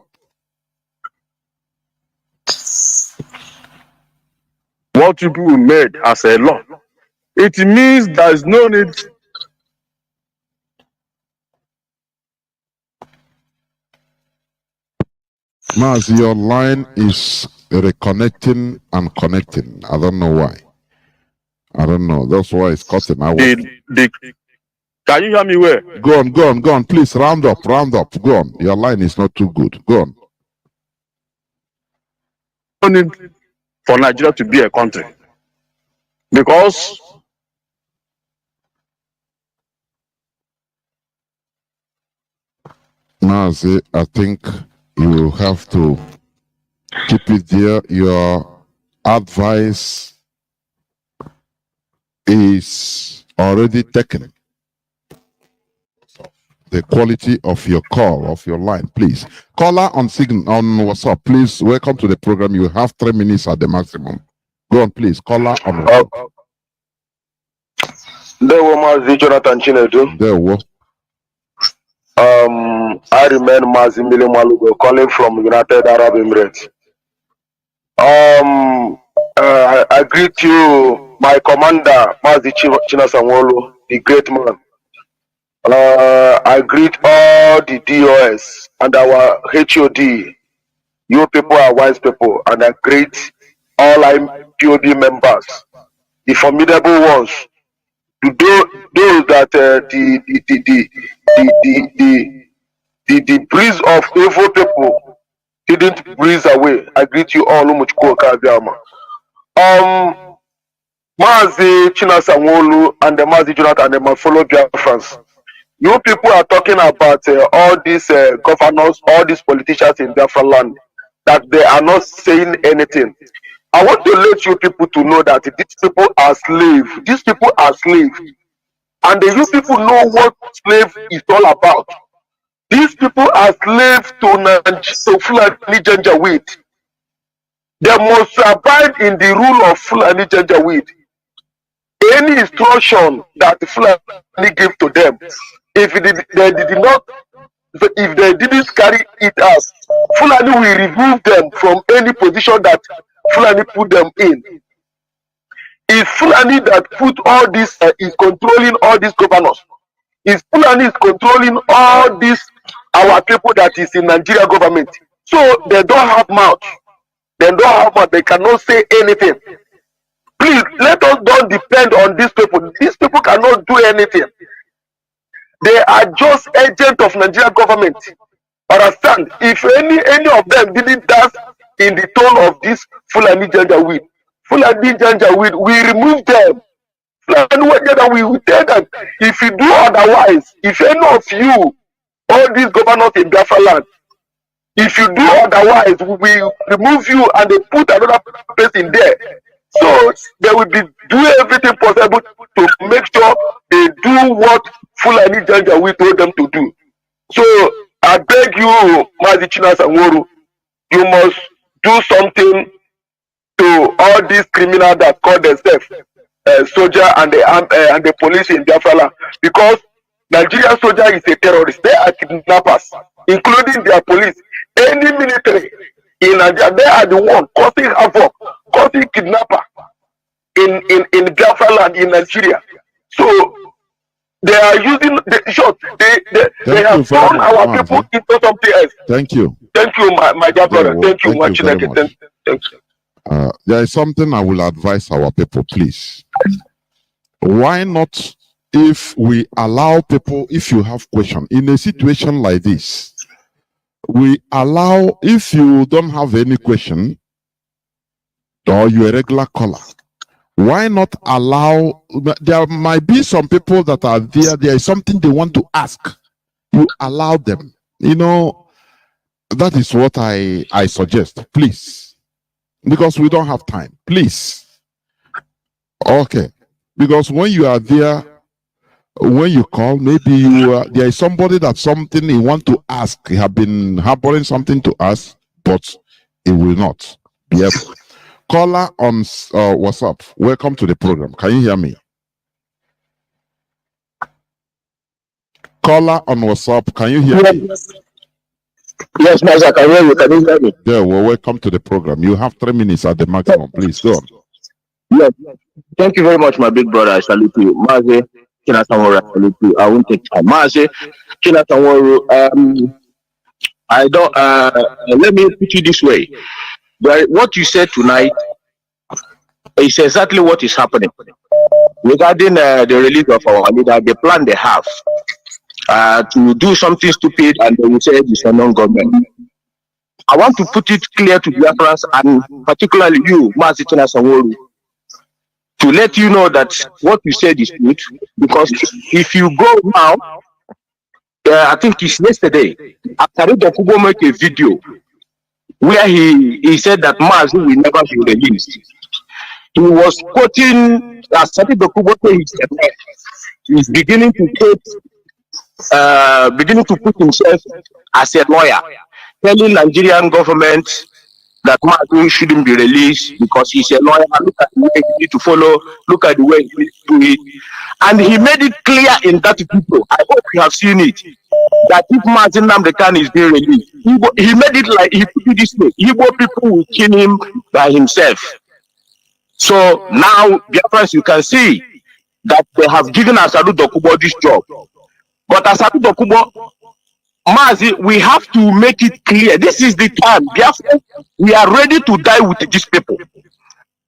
What you people made as a law, it means there is no need. Maz, your line is reconnecting and connecting. I don't know why. I don't know. That's why it's cutting. Can you hear me well? Go on. Please round up. Go on. Your line is not too good. Go on. No need for Nigeria to be a country because Mazi, I think you have to keep it there. Your advice is already taken. The quality of your call, of your line, please. Caller on Signal on WhatsApp, please. Welcome to the program. You have 3 minutes at the maximum. Go on, please. Caller on WhatsApp. There were MAZI Jonathan Chinedu. There were. I remain MAZI Milimalugo calling from United Arab Emirates. I greet you, my commander, MAZI Chinasa Nworu, the great man. I greet all the DOS and our HOD. You people are wise people, and I greet all IPOB members, the formidable ones. To those that the breeze of evil people didn't breeze away. I greet you all. MAZI Chinasa Nworu and the MAZI Jonathan and my fellow Biafrans. You people are talking about all these governors, all these politicians in Biafra land, that they are not saying anything. I want to let you people to know that these people are slaves. These people are slaves. And you people know what slave is all about. These people are slaves to Fulani Janjaweed. They must abide in the rule of Fulani Janjaweed. Any instruction that Fulani give to them, if they didn't carry it out, Fulani will remove them from any position that Fulani put them in. It's Fulani that put all this, is controlling all these governors. It's Fulani is controlling all these our people that is in Nigeria government. So they don't have mouth. They don't have mouth. They cannot say anything. Please let us don't depend on these people. These people cannot do anything. They are just agents of Nigeria government. Understand? If any of them didn't dance in the tone of this Fulani Janjaweed, we remove them. We will tell them, if you do otherwise, if any of you, all these governors in Biafra land, if you do otherwise, we will remove you and they put another person there. So they will be doing everything possible to make sure they do what Fulani Janjaweed told them to do. So I beg you, MAZI Chinasa Nworu, you must do something to all these criminals that call themselves soldier and the police in Biafra land, because Nigerian soldier is a terrorist. They are kidnappers, including their police. Any military in Nigeria, they are the one causing havoc, causing kidnapper in Biafra land in Nigeria. So they are using the shot. They have turned our people into something else. Thank you. Thank you, my dear brother. Thank you, thank you very much. Thank you. There is something I will advise our people, please. Why not, if we allow people, if you have question in a situation like this, we allow, if you don't have any question or you're a regular caller, why not allow, there might be some people that are there is something they want to ask, you allow them. You know, that is what I suggest, please. Because we don't have time, please. Okay, because when you are there, when you call, maybe there is somebody that something he want to ask, he have been harboring something to ask, but he will not. Yep. Caller on WhatsApp. Welcome to the program. Can you hear me? Caller on WhatsApp. Can you hear me? Yes, Mazi, I can hear you. Can you hear me? There, well, welcome to the program. You have 3 minutes at the maximum. Please go on. Yes. Thank you very much, my big brother. I salute you. Mazi, Chinasa Nworu, I salute you. I won't take time. Mazi, Chinasa Nworu, I don't, let me put it this way. What you said tonight is exactly what is happening. Regarding the release of our leader, the plan they have to do something stupid and they will say it's a non-government. I want to put it clear to Biafrans and particularly you, Mazi Chinasa Nworu, to let you know that what you said is good. Because if you go now, I think it's yesterday, After Kubo make a video where he said that MAZI will never be released. He was quoting Asari Dokubo, he's beginning to put himself as a lawyer, telling Nigerian government that MAZI shouldn't be released because he's a lawyer. Look at the way he need to follow, look at the way he needs to do it. And he made it clear in that video. I hope you have seen it. That if MAZI Nnamdi Kanu is being released, he made it like he put it this way: Igbo people will kill him by himself. So now, Biafrans, you can see that they have given Asari Dokubo this job. But Asari Dokubo, MAZI, we have to make it clear. This is the time. Biafrans, we are ready to die with these people.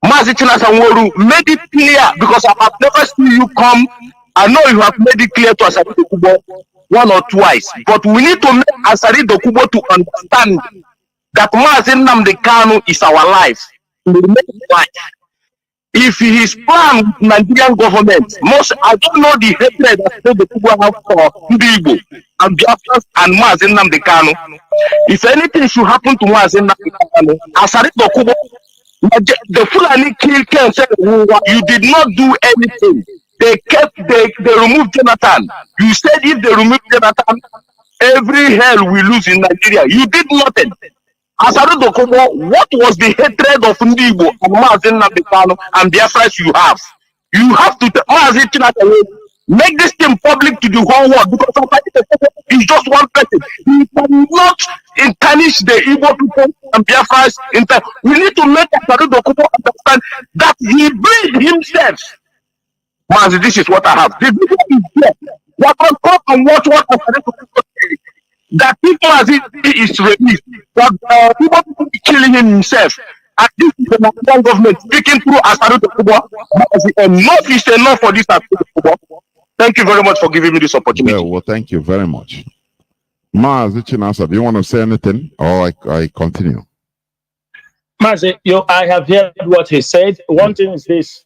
MAZI Chinasa Nworu made it clear, because I have never seen you come. I know you have made it clear to Asari Dokubo one or twice, but we need to make Asari Dokubo to understand that MAZI Nnamdi Kanu is our life. If his plan with Nigerian government, I don't know the hatred that the people have for Igbo and Biafrans and MAZI Nnamdi Kanu. If anything should happen to MAZI Nnamdi Kanu, Asari Dokubo, the Fulani came said, you did not do anything. They removed Jonathan. You said if they remove Jonathan, every hell we lose in Nigeria. You did nothing. Asari Dokubo, what was the hatred of Igbo and MAZI Nnamdi Kanu and Biafrans you have? You have to MAZI Chinasa make this thing public to the whole world, because Asari is just one person. He cannot tarnish the Igbo people and Biafrans. We need to make Asari Dokubo understand that he brings himself. MAZI, this is what I have. The video is there. You can come and watch what Asari Dokubo says. That if MAZI is released, that people will be killing him himself. And this is the Nigerian government speaking through Asari Dokubo. Enough is enough for this Asari Dokubo. Thank you very much for giving me this opportunity. Yeah, well, thank you very much. MAZI Chinasa, do you want to say anything, or I continue? MAZI, I have heard what he said. One thing is this: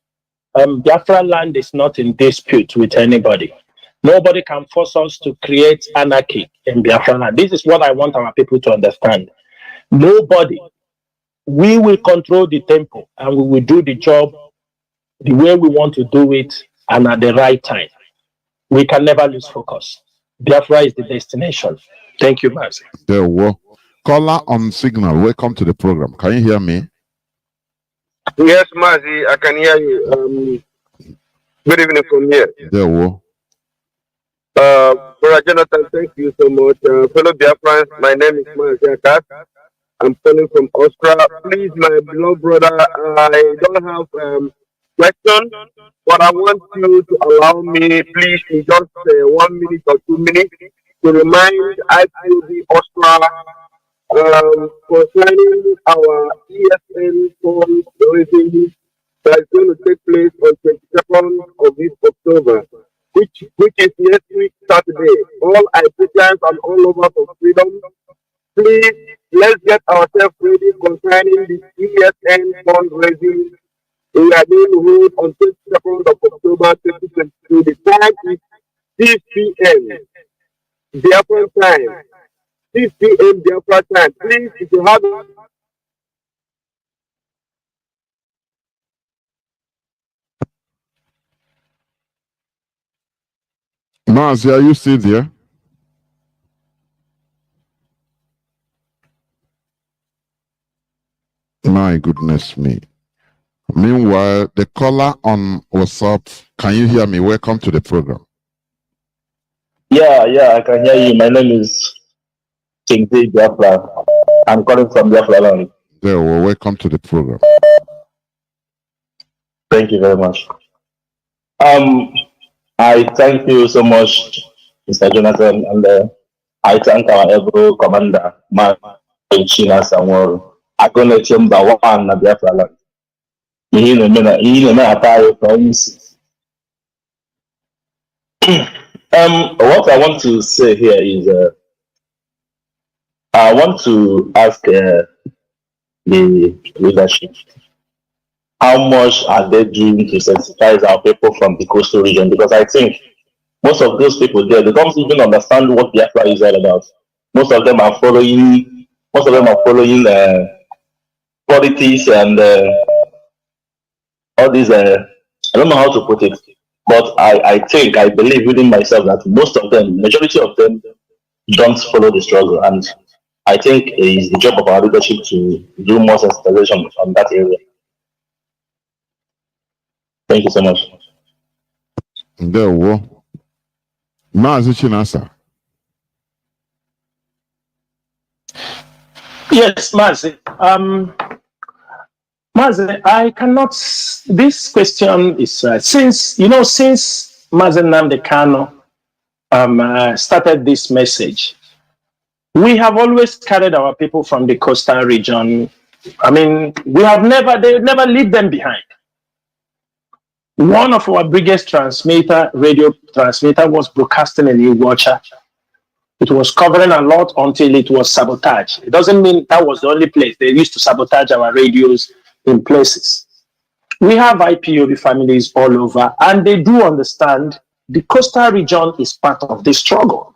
Biafra land is not in dispute with anybody. Nobody can force us to create anarchy in Biafra land. This is what I want our people to understand. Nobody. We will control the tempo and we will do the job the way we want to do it and at the right time. We can never lose focus. Biafra is the destination. Thank you, MAZI. There, well, caller on signal. Welcome to the program. Can you hear me? Yes, MAZI, I can hear you. Good evening from here. There, well. Brother Jonathan, thank you so much. Fellow Biafrans, my name is MAZI Akas. I'm calling from Austria. Please, my beloved brother, I don't have question, but I want you to allow me, please, in just 1 minute or 2 minutes, to remind IPOB Austria concerning our ESN fundraising that is going to take place on 22nd of this October, which is next week Saturday. All Africans and all over for freedom, please, let's get ourselves ready concerning the ESN fundraising. We are going to hold on 22nd of October 2022. The time is 6 p.m. Biafra time. 6 p.m. Biafra time. Please, if you have MAZI, are you still there? My goodness me. Meanwhile, the caller on WhatsApp, can you hear me? Welcome to the program. Yeah, I can hear you. My name is Chingzi Biafra. I'm calling from Biafra land. There, well, welcome to the program. Thank you very much. I thank you so much, Mr. Jonathan, and I thank our Ebro commander, Chinasa Nworu Q A na Biafra land. Ihe na-eme ata anyị ka onye isi. What I want to say here is I want to ask the leadership, how much are they doing to sensitize our people from the coastal region? Because I think most of those people there, they don't even understand what Biafra is all about. Most of them are following politics and all these. I don't know how to put it, but I believe within myself that most of them, majority of them, don't follow the struggle, and I think it is the job of our leadership to do more sensitization on that area. Thank you so much. There, well, MAZI Chinasa. Yes, MAZI. MAZI, I cannot. This question is since MAZI Nnamdi Kanu started this message, we have always carried our people from the coastal region. I mean, they never leave them behind. One of our biggest radio transmitter was broadcasting in Iwacha. It was covering a lot until it was sabotaged. It doesn't mean that was the only place. They used to sabotage our radios in places. We have IPOB families all over, and they do understand the coastal region is part of the struggle.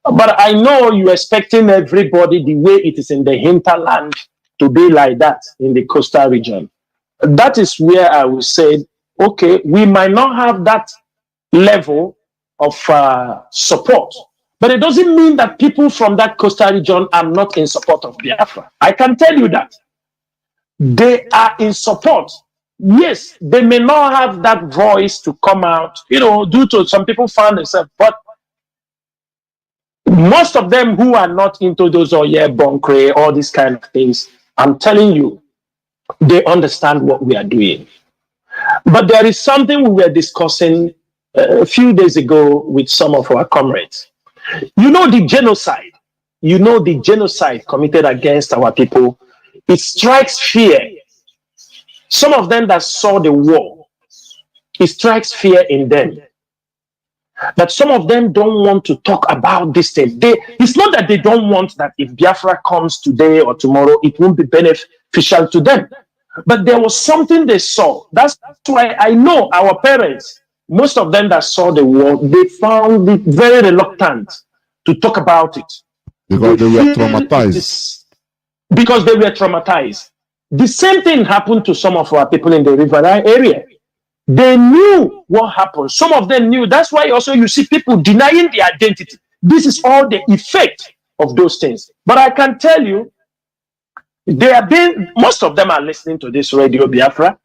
But I know you're expecting everybody the way it is in the hinterland to be like that in the coastal region. That is where I will say, okay, we might not have that level of support, but it doesn't mean that people from that coastal region are not in support of Biafra. I can tell you that they are in support. Yes, they may not have that voice to come out, due to some people found themselves, but most of them who are not into those bonkre, all these kind of things, I'm telling you, they understand what we are doing. But there is something we were discussing a few days ago with some of our comrades. The genocide committed against our people, it strikes fear. Some of them that saw the war, it strikes fear in them. That some of them don't want to talk about this thing. It's not that they don't want that if Biafra comes today or tomorrow, it won't be beneficial to them. But there was something they saw. That's why I know our parents, most of them that saw the war, they found it very reluctant to talk about it. Because they were traumatized. Because they were traumatized. The same thing happened to some of our people in the River area. They knew what happened. Some of them knew. That's why also you see people denying their identity. This is all the effect of those things. But I can tell you, most of them are listening to this radio Biafra.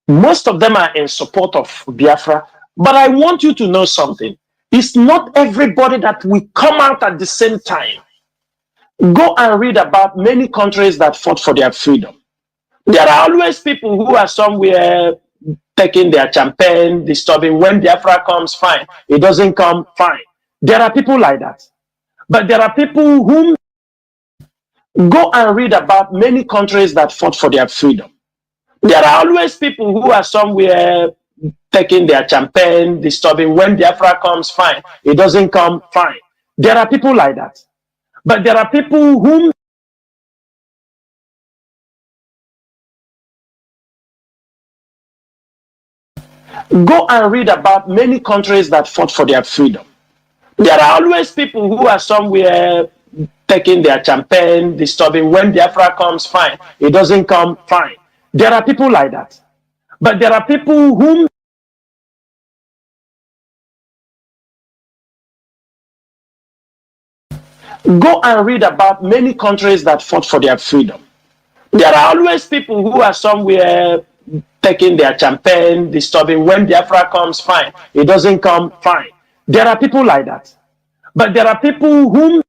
Most of them are in support of Biafra. But I want you to know something. It's not everybody that will come out at the same time. Go and read about many countries that fought for their freedom. There are always people who are somewhere taking their champagne, disturbing. When Biafra comes, fine. It doesn't come, fine. There are people like that. But there are people whom go and read about many countries that fought for their freedom. There are always people who are somewhere taking their champagne, disturbing. When Biafra comes, fine. It doesn't come, fine. There are people like that. But there are people whom go and read about many countries that fought for their freedom. There are always people who are somewhere taking their champagne, disturbing. When Biafra comes, fine. It doesn't come, fine. There are people like that. But there are people whom go and read about many countries that fought for their freedom. There are always people who are somewhere taking their champagne, disturbing. When Biafra comes, fine. It doesn't come, fine. There are people like that. But there are people whom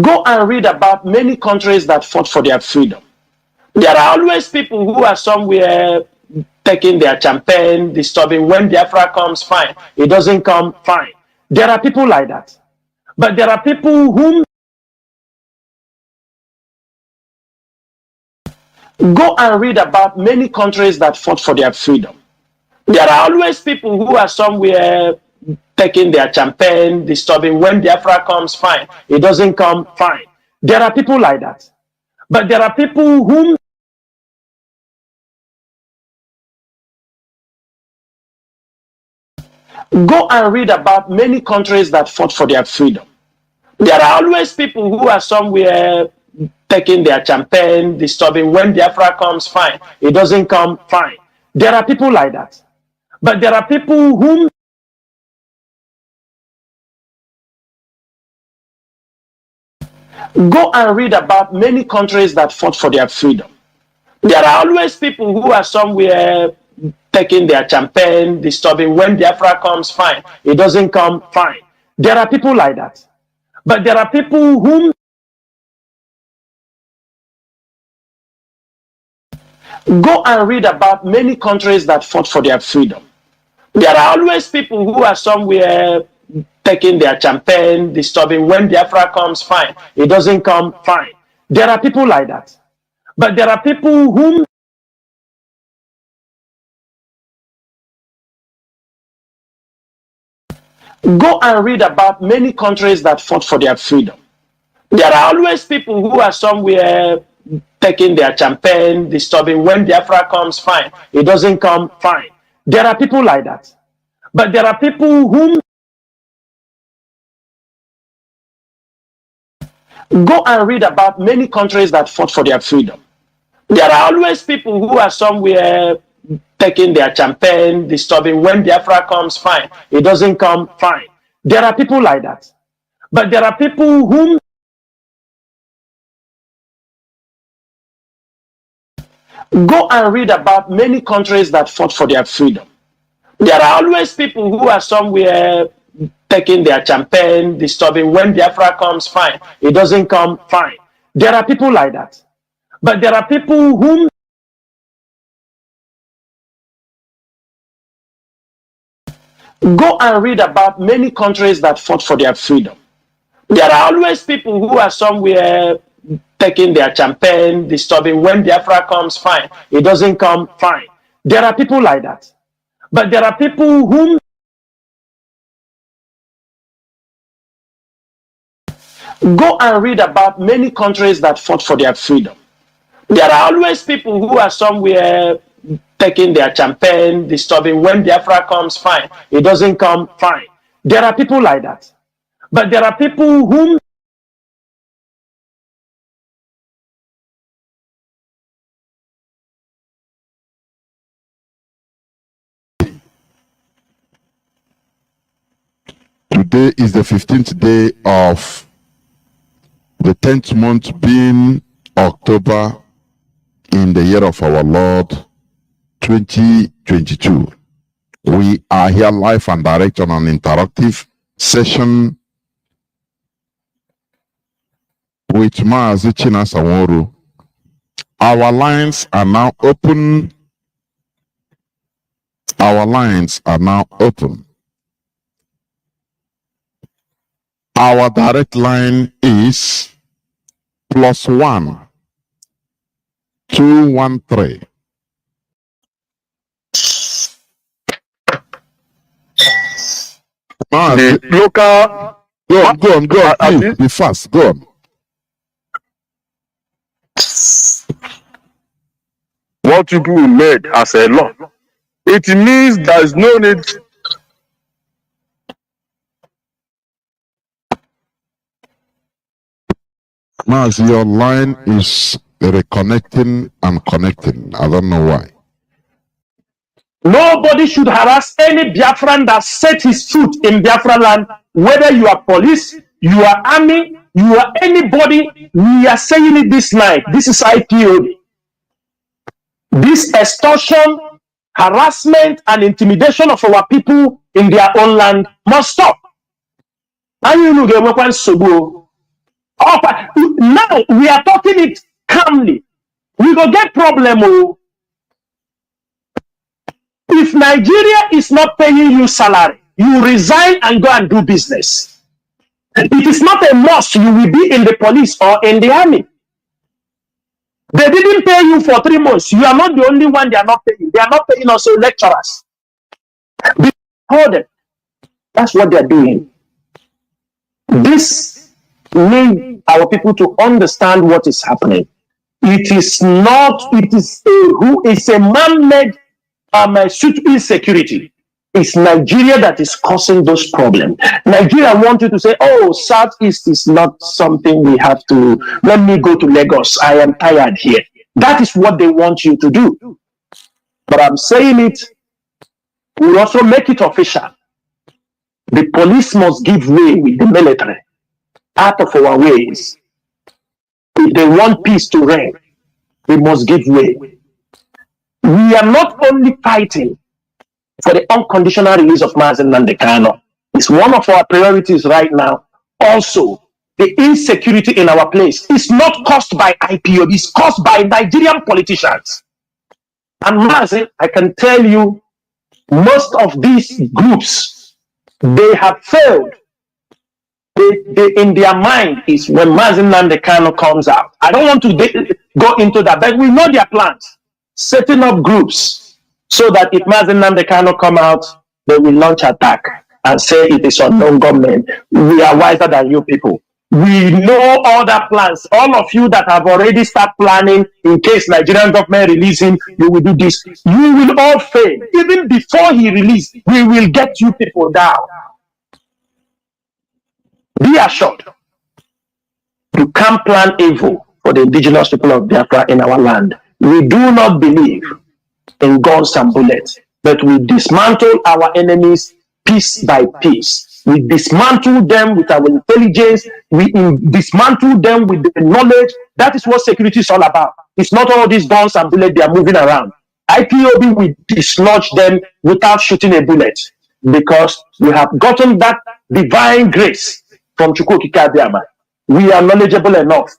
go and read about many countries that fought for their freedom. There are always people who are somewhere taking their champagne, disturbing. When Biafra comes, fine. It doesn't come, fine. There are people like that. But there are people whom go and read about many countries that fought for their freedom. There are always people who are somewhere taking their champagne, disturbing. When Biafra comes, fine. It doesn't come, fine. There are people like that. But there are people whom go and read about many countries that fought for their freedom. There are always people who are somewhere taking their champagne, disturbing. When Biafra comes, fine. It doesn't come, fine. There are people like that. But there are people whom go and read about many countries that fought for their freedom. There are always people who are somewhere taking their champagne, disturbing. When Biafra comes, fine. It doesn't come, fine. There are people like that. But there are people whom go and read about many countries that fought for their freedom. There are always people who are somewhere taking their champagne, disturbing. When Biafra comes, fine. It doesn't come, fine. There are people like that. But there are people whom go and read about many countries that fought for their freedom. There are always people who are somewhere taking their champagne, disturbing. When Biafra comes, fine. It doesn't come, fine. There are people like that. But there are people whom go and read about many countries that fought for their freedom. There are always people who are somewhere taking their champagne, disturbing. When Biafra comes, fine. It doesn't come, fine. There are people like that. But there are people whom go and read about many countries that fought for their freedom. There are always people who are somewhere taking their champagne, disturbing. When Biafra comes, fine. It doesn't come, fine. There are people like that. But there are people whom go and read about many countries that fought for their freedom. There are always people who are somewhere taking their champagne, disturbing. When Biafra comes, fine. It doesn't come, fine. There are people like that. But there are people whom go and read about many countries that fought for their freedom. There are always people who are somewhere taking their champagne, disturbing. When Biafra comes, fine. It doesn't come, fine. There are people like that. But there are people whom Today is the 15th day of the 10th month, being October, in the year of our Lord 2022. We are here live and direct on an interactive session with MAZI Chinasa Nworu. Our lines are now open. Our lines are now open. Our direct line is +1 213. The local. Go on, please, be fast, go on. What people made as a law, it means there is no need. MAZI, your line is reconnecting and connecting. I don't know why. nobody should harass any Biafran that set his foot in Biafra land, whether you are police, you are army, you are anybody. We are saying it this night. This is IPOB. This extortion, harassment, and intimidation of our people in their own land must stop. And you know, now we are talking it calmly. We go get problem. If Nigeria is not paying you salary, you resign and go and do business. It is not a must you will be in the police or in the army. They didn't pay you for 3 months. You are not the only one they are not paying. They are not paying also lecturers. Hold it. That's what they are doing. This needs our people to understand what is happening. It is not, it is a man-made insecurity. It's Nigeria that is causing those problems. Nigeria wants you to say, oh, Southeast is not something we have to, let me go to Lagos. I am tired here. That is what they want you to do. But I'm saying it, we also make it official. The police must give way with the military out of our ways. If they want peace to reign, we must give way. We are not only fighting for the unconditional release of MAZI Nnamdi Kanu. It's one of our priorities right now. Also, the insecurity in our place is not caused by IPOB, it's caused by Nigerian politicians. And MAZI, I can tell you, most of these groups, they have failed. They in their mind is when MAZI Nnamdi Kanu comes out. I don't want to go into that, but we know their plans. Setting up groups so that if MAZI Nnamdi Kanu come out, they will launch attack and say it is unknown government. We are wiser than you people. We know all that plans. All of you that have already started planning in case Nigerian government release him, you will do this. You will all fail. Even before he released, we will get you people down. Be assured, you can't plan evil for the indigenous people of Biafra in our land. We do not believe in guns and bullets, but we dismantle our enemies piece by piece. We dismantle them with our intelligence. We dismantle them with the knowledge. That is what security is all about. It's not all these guns and bullets they are moving around. IPOB will dislodge them without shooting a bullet because we have gotten that divine grace from Chukwuokike Abịama. We are knowledgeable enough.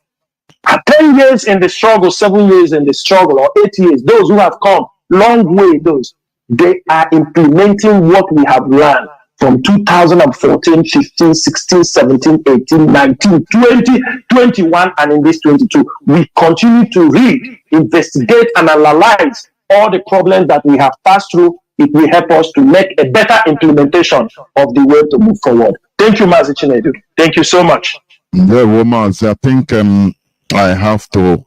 At 10 years in the struggle, 7 years in the struggle, or 8 years, those who have come long way, they are implementing what we have learned from 2014, 15, 16, 17, 18, 19, 20, 21, and in this 22. We continue to read, investigate, and analyze all the problems that we have passed through. It will help us to make a better implementation of the way to move forward. Thank you, MAZI Chinedu. Thank you so much. Yeah, well, MAZI, I think I have to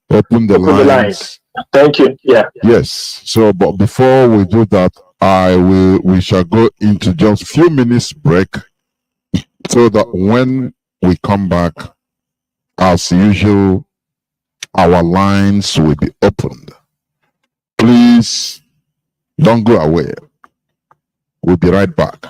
open the lines. Thank you. Yeah. Yes. So, but before we do that, we shall go into just a few minutes break so that when we come back, as usual, our lines will be opened. Please don't go away. We'll be right back.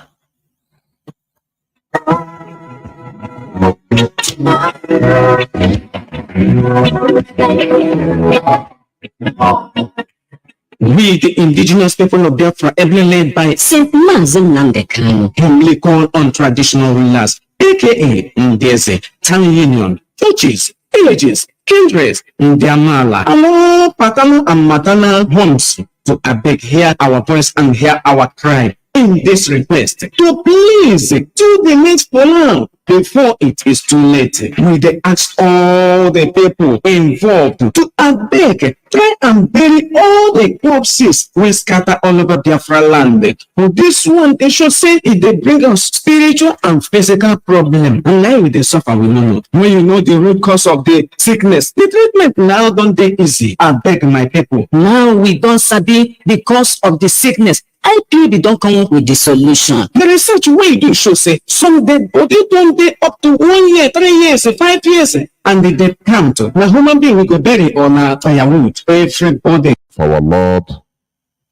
We, the indigenous people of Biafra, ably led by Saint MAZI Nnamdi Kanu, humbly call on traditional rulers, aka Ndeze, town union, churches, villages, kindreds, Ndiamala, all paternal and maternal homes to abeg hear our voice and hear our cry in this request to please do the needful now before it is too late. We dey ask all the people involved to abeg try and bury all the corpses we scatter all over Biafra land. For this one, they should say it dey bring us spiritual and physical problem. And now we dey suffer, we no know. When you know the root cause of the sickness, the treatment now don dey easy. Abeg my people. now we don sabi the cause of the sickness. IPOB don come up with the solution. The research wey do show say some dead body don dey up to 1 year, 3 years, 5 years, and the dead count na human being we go bury or na firewood. Everybody. For our Lord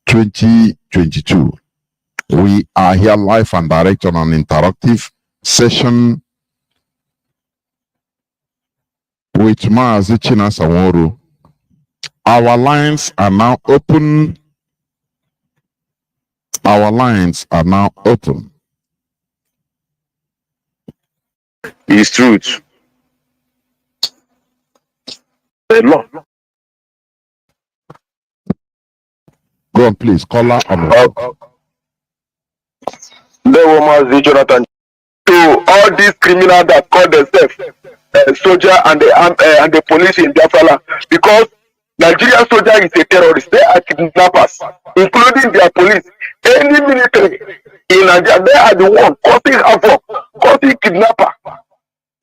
2022. We are here live and direct on an interactive session with MAZI Chinasa Nworu. Our lines are now open. Our lines are now open. It's truth. The law. Go on, please. Caller on. There was MAZI Jonathan. To all these criminals that call themselves soldier and the police in Biafra, because Nigerian soldier is a terrorist. They are kidnappers, including their police. Any military in Nigeria, they are the one causing havoc, causing kidnapper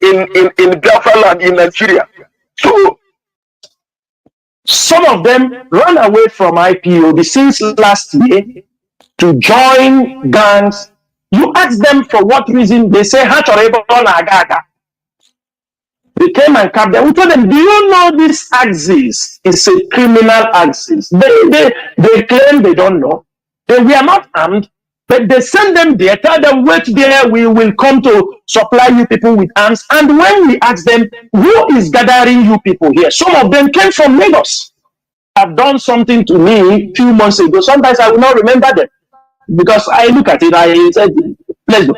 in Biafra land in Nigeria. So some of them ran away from IPOB since last year to join gangs. You ask them for what reason, they say, they came and capped them. We told them, do you know this axis is a criminal axis? They claim they don't know. They were not armed, but they send them there, tell them, wait there, we will come to supply you people with arms. And when we ask them, who is gathering you people here? Some of them came from Lagos. Have done something to me a few months ago. Sometimes I will not remember them because I look at it, I said, let's go.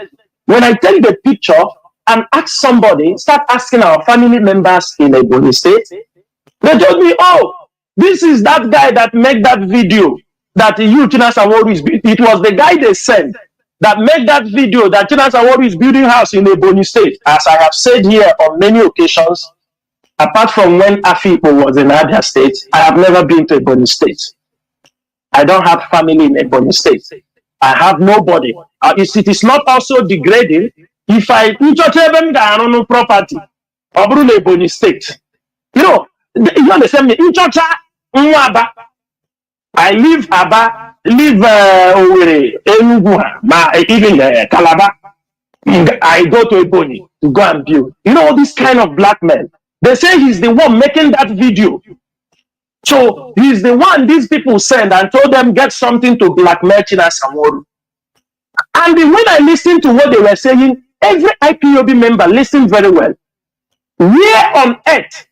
When I take the picture and ask somebody, start asking our family members in Ebonyi State, they told me, oh, this is that guy that made that video that you, Chinasa Nworu, is. It was the guy they sent that made that video that Chinasa Nworu is building house in Ebonyi State. As I have said here on many occasions, apart from when Afipo was in Abia State, I have never been to Ebonyi State. I don't have family in Ebonyi State. I have nobody. It is not also degrading if I no property or Ebonyi State. You understand me? I live Aba, live Owerri, Enugu, even Calabar. I go to Ebonyi to go and build. You know, this kind of black man. They say he's the one making that video. So he's the one these people sent and told them get something to blackmail Chinasa Nworu. And when I listened to what they were saying, every IPOB member listened very well. Where on earth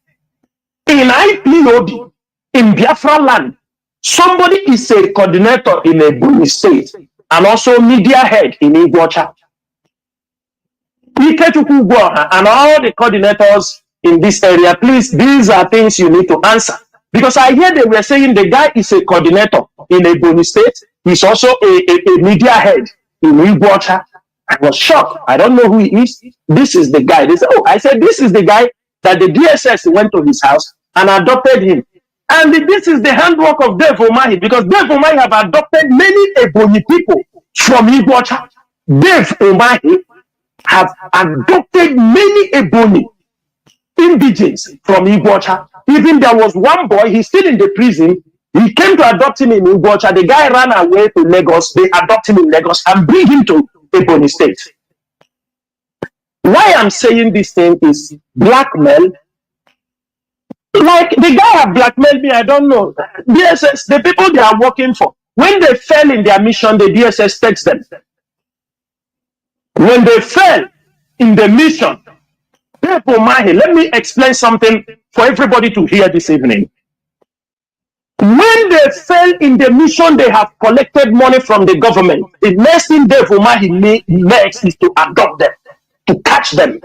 in IPOB, in Biafra land, somebody is a coordinator in Ebonyi State and also media head in Iguacha? And all the coordinators in this area, please, these are things you need to answer. Because I hear they were saying the guy is a coordinator in Ebonyi State. He's also a media head in Iguacha. I was shocked. I don't know who he is. This is the guy. They said, oh, I said, this is the guy that the DSS went to his house and adopted him. And this is the handwork of Dave Umahi, because Dave Umahi have adopted many Ebonyi people from Iguacha. Dave Umahi have adopted many Ebonyi indigenes from Iguacha. Even there was one boy, he's still in the prison. He came to adopt him in Iguacha. The guy ran away to Lagos. They adopt him in Lagos and bring him to Ebonyi State. Why I'm saying this thing is blackmail. Like the guy have blackmailed me, I don't know. DSS, the people they are working for, when they fail in their mission, the DSS takes them. When they fail in the mission, let me explain something for everybody to hear this evening. When they fail in the mission, they have collected money from the government. The next thing Dave Umahi makes is to adopt them, to catch them.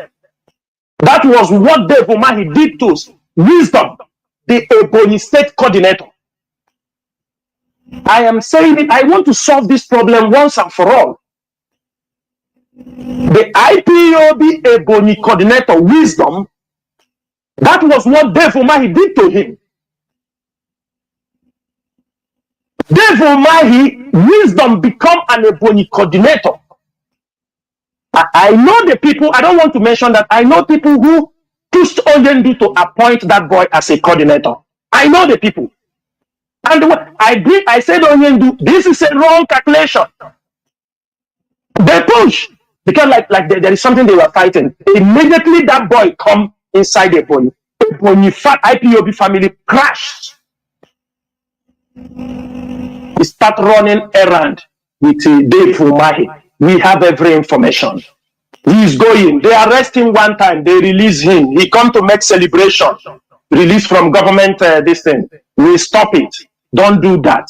That was what Dave Umahi did to Wisdom, the Ebonyi State coordinator. I am saying it, I want to solve this problem once and for all. The IPOB Ebonyi coordinator, Wisdom, that was what Dave Umahi did to him. Dave Umahi, Wisdom, become an Ebonyi coordinator. I know the people, I don't want to mention that, I know people who pushed Onyendu to appoint that boy as a coordinator. I know the people. And I said, Onyendu, this is a wrong calculation. They push. Because like there is something they were fighting. Immediately that boy come inside the Ebonyi. Ebonyi IPOB family crashed. He start running errand with Dave Umahi. We have every information. He's going. They arrest him one time. They release him. He come to make celebration. Release from government. This thing. We stop it. Don't do that.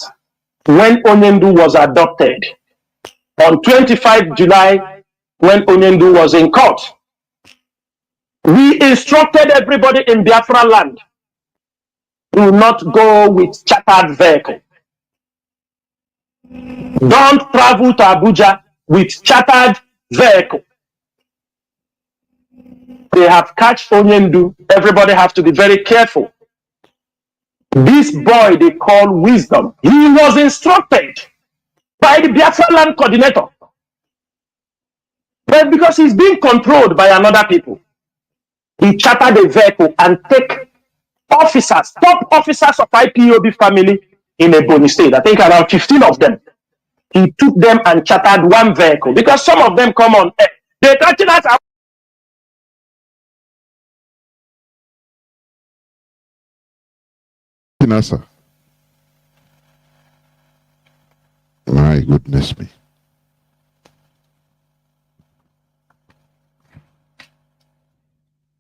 When Onyendu was adopted on 25 July, when Onyendu was in court, we instructed everybody in Biafra land to not go with chartered vehicle. Don't travel to Abuja with chartered vehicle. They have catch Onyendu. Everybody have to be very careful. This boy they call Wisdom. He was instructed by the Biafra land coordinator. But because he's being controlled by another people, he chartered a vehicle and take officers, top officers of IPOB family in Ebonyi State. I think around 15 of them. He took them and chartered one vehicle because some of them come on air. They're touching us. Chinasa. My goodness me.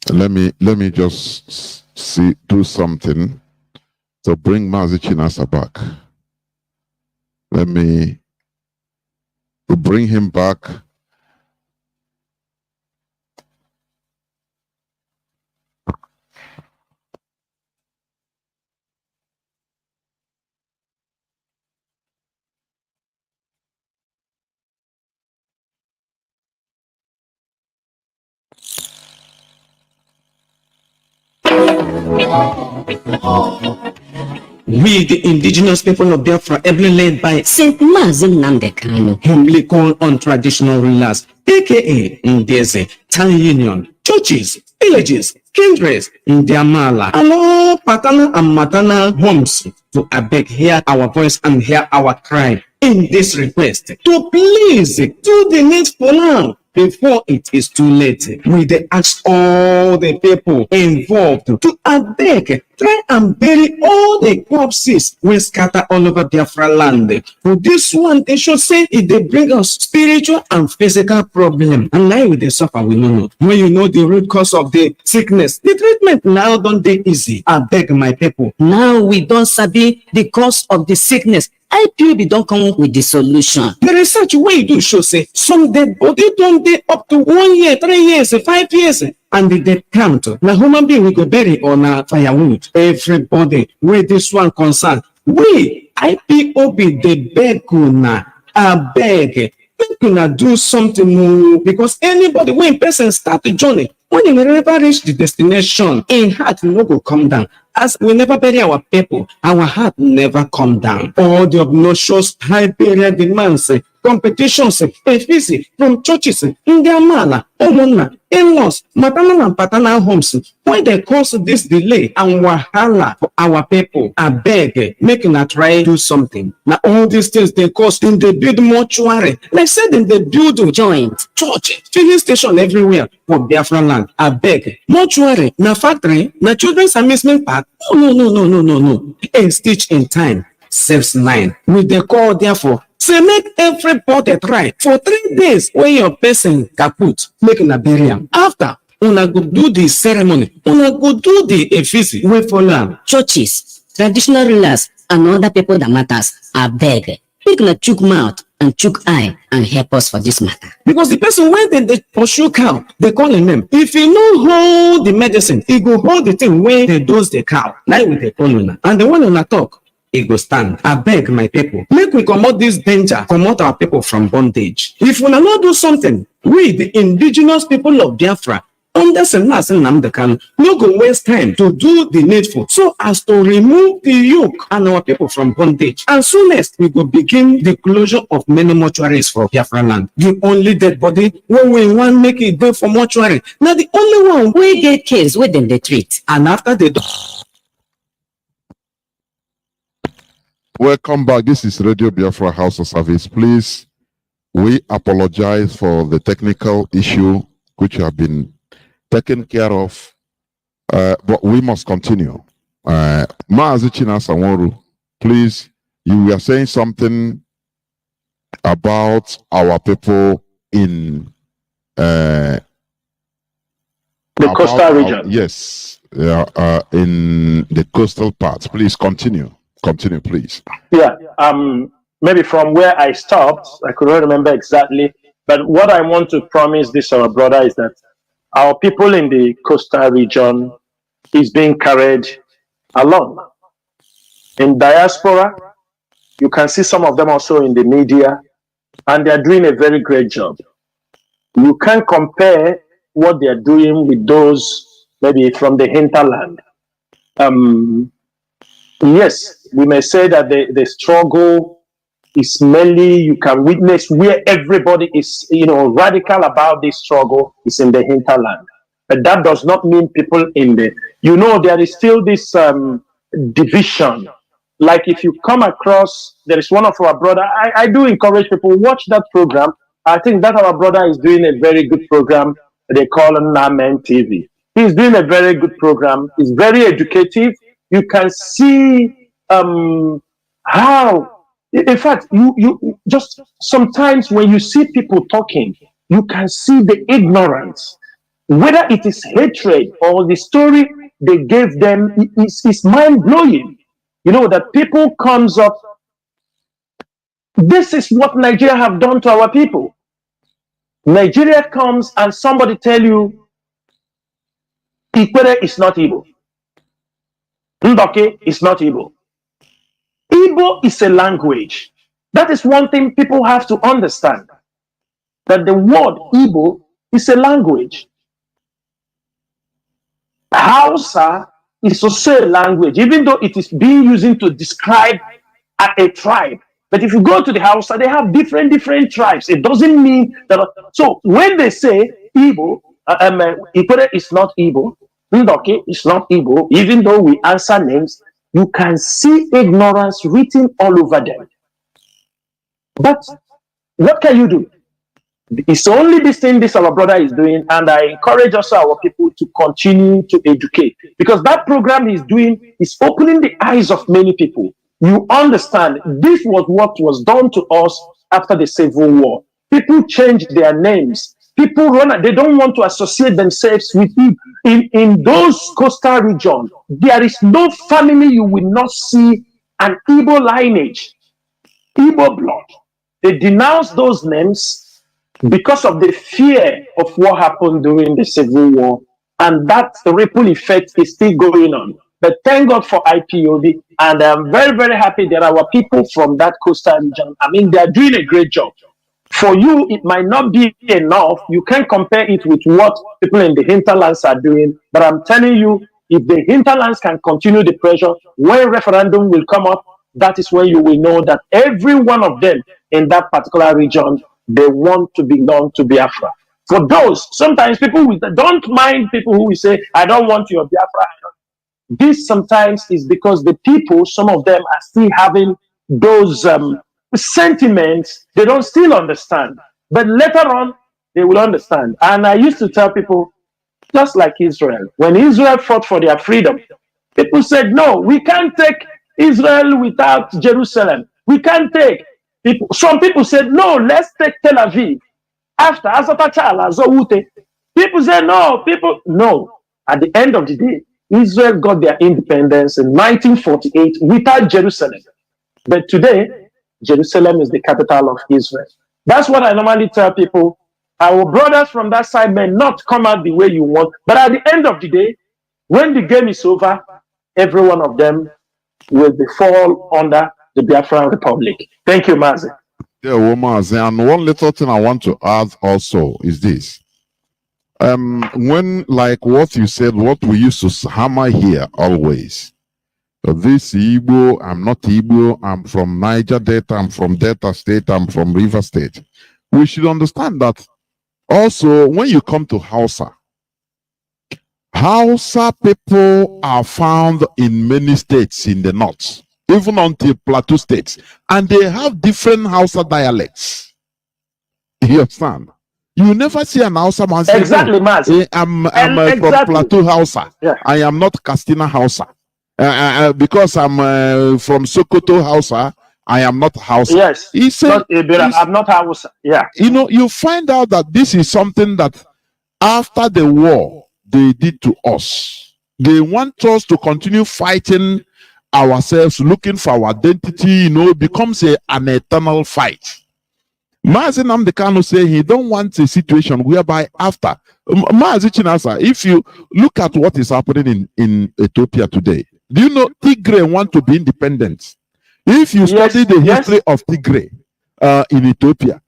Let me just do something to bring MAZI Chinasa back. Let me bring him back. We, the indigenous people of Biafra, ably led by Saint MAZI Nnamdi Kanu, humbly call on traditional rulers, aka Ndeze, town union, churches, villages, kindreds, Ndiamala, and all paternal and maternal homes to abeg hear our voice and hear our cry in this request to please do the needful now before it is too late. We dey ask all the people involved to abeg try and bury all the corpses wey scatter all over Biafra land. For this one, they should say it dey bring us spiritual and physical problem. And now we dey suffer, we no know. When you know the root cause of the sickness, the treatment now don dey easy. Abeg my people. now we don sabi the cause of the sickness. IPOB don come with the solution. The research wey you do show say some dead body don dey up to 1 year, 3 years, 5 years, and the dead count na human being we go bury or na firewood. Everybody wey this one concern, we IPOB dey beg una, abeg make una do something because anybody when person start the journey, when he never reach the destination, in heart no go come down. As we never bury our people, our heart never come down. All the obnoxious high burial demands, competitions, efficacy from churches, Ndiamala, Omona, in-laws, maternal and paternal homes, when they cause this delay and wahala for our people, I beg, make una try do something. Now all these things they cause in the build mortuary, like said in the build Joint. church, filling station everywhere for Biafra land. I beg, mortuary, na factory, na children's amusement park. No. A stitch in time saves 9. With the call, therefore, say make everybody try for 3 days when your person kaput, make una bury am. After, una go do the ceremony, una go do the effigy wey follow am. Churches, traditional rulers, and other people that matters, abeg, make una chook mouth and chook eye and help us for this matter. Because the person when they pursue cow, they call him name. If you no hold the medicine, he go hold the thing when they dose the cow. Now with the call una. And the one una talk, he go stand. I beg my people, make we comot this danger, comot our people from bondage. If we not do something, we the indigenous people of Biafra, under Chinasa Nworu Q A, no go waste time to do the needful so as to remove the yoke and our people from bondage. And soonest we go begin the closure of many mortuaries for Biafra land. The only dead body when we want make it go for mortuary. Now the only one We get case wey dem dey treat. and after they do. Welcome back. This is Radio Biafra House of Service. Please, we apologize for the technical issue which have been taken care of, but we must continue. MAZI Chinasa Nworu, please, you were saying something about our people in the about coastal region. yes, in the coastal parts. Please continue. Continue, please. Yeah. Maybe from where I stopped, I couldn't remember exactly. But what I want to promise this our brother is that our people in the coastal region is being carried along. In diaspora, you can see some of them also in the media, and they're doing a very great job. You can't compare what they're doing with those maybe from the hinterland. Yes, we may say that the struggle is mainly you can witness where everybody is, radical about this struggle is in the hinterland. But that does not mean people in the, there is still this division. Like if you come across, there is one of our brother, I do encourage people, watch that program. I think that our brother is doing a very good program. They call him Namen TV. He's doing a very good program. It's very educative. You can see how, in fact, you just sometimes when you see people talking, you can see the ignorance, whether it is hatred or the story they gave them is mind blowing. That people comes up. This is what Nigeria have done to our people. Nigeria comes and somebody tell you, Ikwere is not Igbo. Ndoke is not Igbo. Igbo is a language. That is one thing people have to understand. That the word Igbo is a language. Hausa is also a language, even though it is being used to describe a tribe. But if you go to the Hausa, they have different tribes. It doesn't mean that. So when they say Igbo, Ikwere is not Igbo, Ndoke is not Igbo, even though we answer names, you can see ignorance written all over them. But what can you do? It's only this thing this our brother is doing, and I encourage also our people to continue to educate, because that program he's doing is opening the eyes of many people. You understand, this was what was done to us after the Civil War. People changed their names. People they don't want to associate themselves with you. In those coastal regions, there is no family you will not see an Igbo lineage, Igbo blood. They denounce those names because of the fear of what happened during the Civil War, and that ripple effect is still going on. But thank God for IPOB, and I'm very, very happy that our people from that coastal region, they are doing a great job. For you, it might not be enough. You can't compare it with what people in the hinterlands are doing, but I'm telling you, if the hinterlands can continue the pressure, when referendum will come up, that is when you will know that every one of them in that particular region, they want to belong to Biafra. For those, sometimes people don't mind people who will say, I don't want your Biafra. This sometimes is because the people, some of them are still having those sentiments they don't still understand. But later on, they will understand. And I used to tell people, just like Israel, when Israel fought for their freedom, people said, no, we can't take Israel without Jerusalem. We can't take. Some people said, no, let's take Tel Aviv. After Azatachala, Zawute. People said, no. At the end of the day, Israel got their independence in 1948 without Jerusalem. But today, Jerusalem is the capital of Israel. That's what I normally tell people. Our brothers from that side may not come out the way you want, but at the end of the day, when the game is over, every one of them will be fall under the Biafran Republic. Thank you, MAZI. Yeah, MAZI. And one little thing I want to add also is this. When, like what you said, what we used to hammer here always, this Igbo, I'm not Igbo, I'm from Niger Delta, I'm from Delta State, I'm from River State. We should understand that also when you come to Hausa people are found in many states in the north, even until Plateau states, and they have different Hausa dialects. You understand? You never see an Hausa man say, exactly, no, I'm exactly. from Plateau Hausa. Yeah. I am not Castina Hausa. Because I'm from Sokoto Hausa, I am not Hausa. Yes. He said, Not Ebira, I'm not Hausa. Yeah. you know, you find out that this is something that after the war they did to us. They want us to continue fighting ourselves, looking for our identity. You know, it becomes an eternal fight. MAZI Nnamdi Kanu say he don't want a situation whereby after MAZI Chinasa, if you look at what is happening in Ethiopia today, do you know Tigray want to be independent? If you study the history of Tigray in Ethiopia,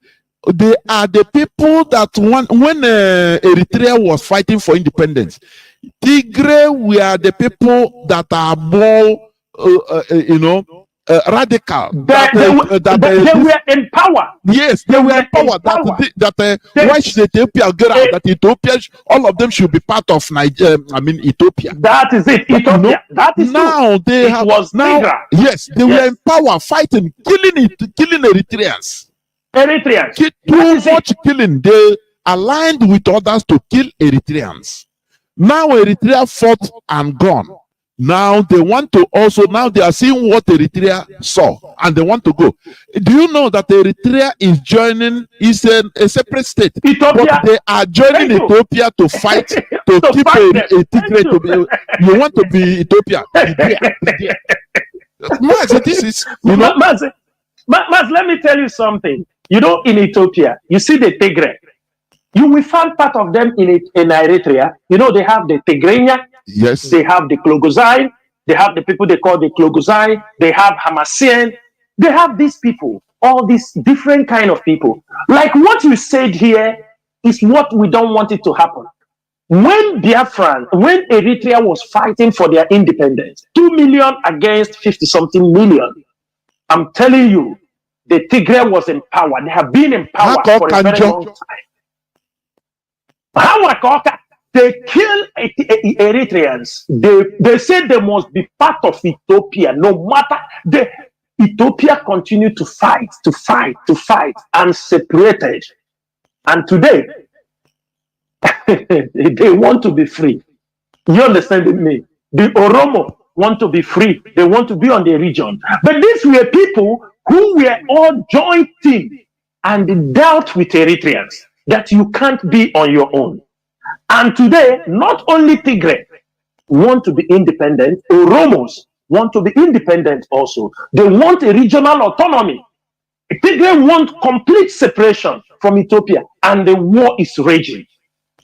they are the people that when Eritrea was fighting for independence, Tigray were the people that are more, radical. They were in power. Yes, they were in power. Why should Ethiopia get out? That Ethiopia, all of them should be part of Nigeria. I mean, Ethiopia. That is it. Ethiopia. You know, that is now true. they it have was now. Tigra. Yes, they were in power, fighting, killing Eritreans. Too much killing. They aligned with others to kill Eritreans. Now Eritrea fought and gone. Now they want to also, now they are seeing what Eritrea saw and they want to go. Do you know that Eritrea is joining, is a separate state? Ethiopia. But they are joining Ethiopia to fight, to keep Tigray to be, you want to be Ethiopia. Mazi, this is, you know. Mazi, let me tell you something. You know, in Ethiopia, you see the Tigray. You will find part of them in Eritrea. You know, they have the Tigrenya. Yes. They have the Klogozai. They have the people they call the Klogozai. They have Hamasien. They have these people, all these different kind of people. Like what you said here is what we don't want it to happen. When Eritrea was fighting for their independence, 2 million against 50-something million, I'm telling you, the Tigray was in power. They have been in power for a very long time. They kill Eritreans. They say they must be part of Ethiopia. No matter Ethiopia continue to fight, and separated. And today, they want to be free. You understand me? The Oromo want to be free. They want to be on the region. But these were people who were all joined team and dealt with Eritreans that you can't be on your own. And today, not only Tigray want to be independent, Oromos want to be independent also. They want a regional autonomy. Tigray want complete separation from Ethiopia, and the war is raging.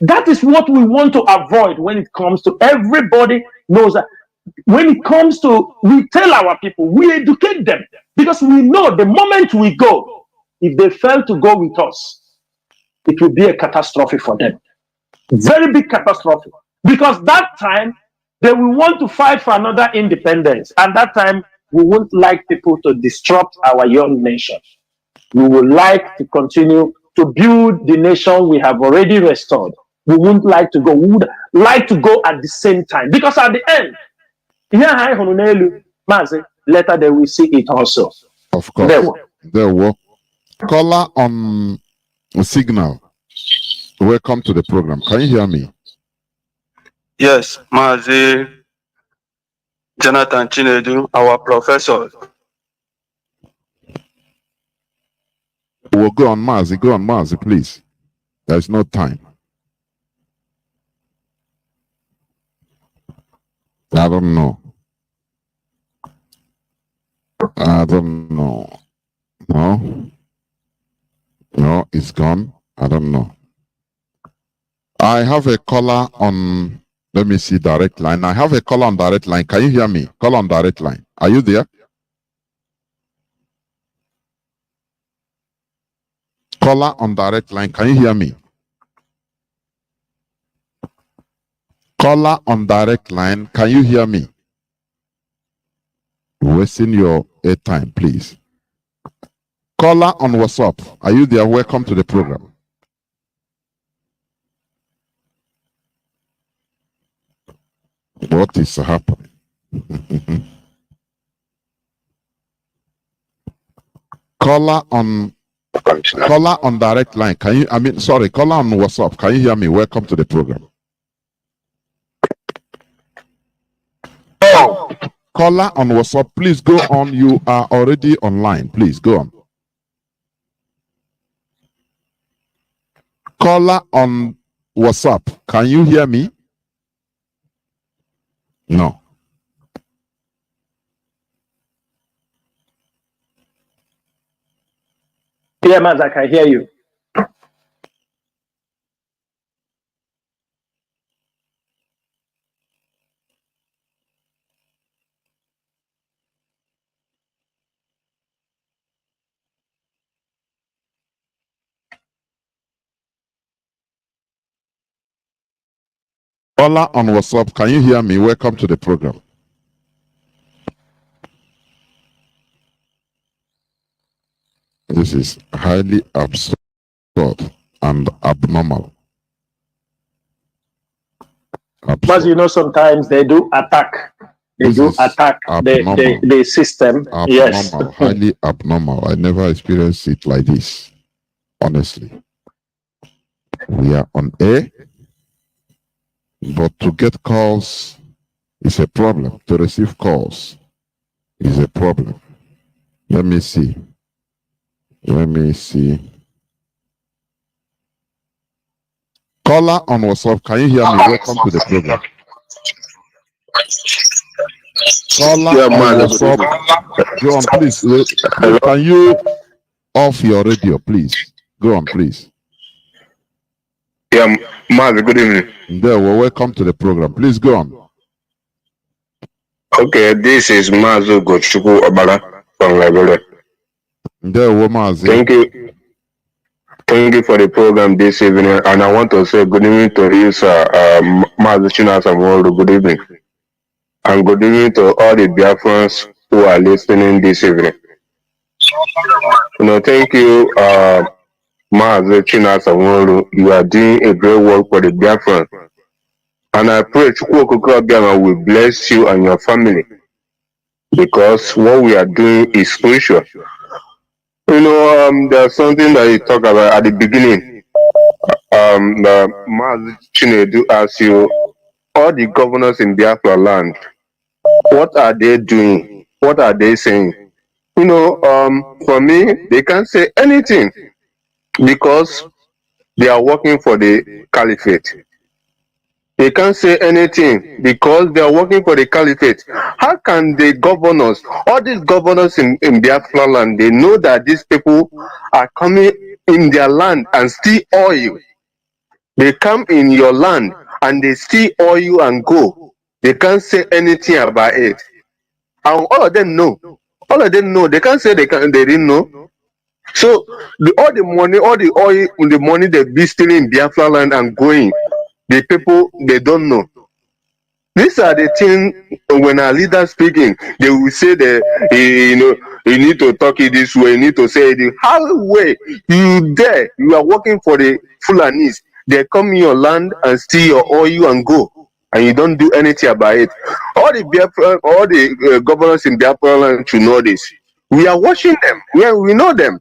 That is what we want to avoid when it comes to everybody knows that. When it comes to, we tell our people, we educate them, because we know the moment we go, if they fail to go with us, it will be a catastrophe for them. Very big catastrophe. Because that time, they will want to fight for another independence. And that time, we won't like people to disrupt our young nation. We would like to continue to build the nation we have already restored. We wouldn't like to go. We would like to go at the same time. Because at the end, later they will see it also. Of course. There were. Caller on signal. Welcome to the program. Can you hear me? Yes, MAZI, Jonathan Chinedu, our professor. We'll go on MAZI, please. There's no time. I don't know. No, it's gone. I don't know. I have a caller on, let me see, direct line. I have a caller on direct line. Can you hear me? Call on direct line. Are you there? Caller on direct line. Can you hear me? Caller on direct line. Can you hear me? Wasting your airtime, please. Caller on WhatsApp. Are you there? Welcome to the program. What is happening? Caller on direct line. Can you? Caller on WhatsApp. Can you hear me? Welcome to the program. Oh, Caller on WhatsApp, please go on. You are already online. Please go on. Caller on WhatsApp, can you hear me? No. Yeah, Maz, I can hear you. Caller on WhatsApp, can you hear me? Welcome to the program. This is highly absurd and abnormal. Maz, you know, sometimes they do attack. They This do is attack the system. Abnormal, Yes. highly abnormal. I never experienced it like this. Honestly. We are on air, but to get calls is a problem. To receive calls is a problem. Let me see. Caller on WhatsApp, can you hear me? Welcome to the program. Caller Yeah, on man, WhatsApp, go on, please. Please, can you off your radio, please? Go on, please. Yeah, Maz, good evening. There, well, welcome to the program. Please go on. Okay, this is Mazu Gochuku Obala from Liberia. There, well, MAZI. Thank you. Thank you for the program this evening. And I want to say good evening to you, sir, Mazu Chinasa Nworu. Good evening. And good evening to all the Biafrans who are listening this evening. Thank you, Mazu Chinasa Nworu. You are doing a great work for the Biafrans. And I pray Chukwu will bless you and your family, because what we are doing is spiritual. There's something that you talk about at the beginning. Mazi Chinedu asked you, all the governors in Biafra land, what are they doing? What are they saying? For me, they can't say anything because they are working for the caliphate. They can't say anything because they are working for the caliphate. How can the governors, all these governors in Biafra land, they know that these people are coming in their land and steal oil? They come in your land and they steal oil and go. They can't say anything about it. And all of them know. All of them know. They can't say they didn't know. So all the money, all the oil, the money they be stealing in Biafra land and going, the people they don't know. These are the things when our leaders speaking, they will say that you need to talk it this way, you need to say it. How way you are working for the Fulanis, they come in your land and steal your oil and go, and you don't do anything about it. All the governors in Biafra land should know this. We are watching them. We know them.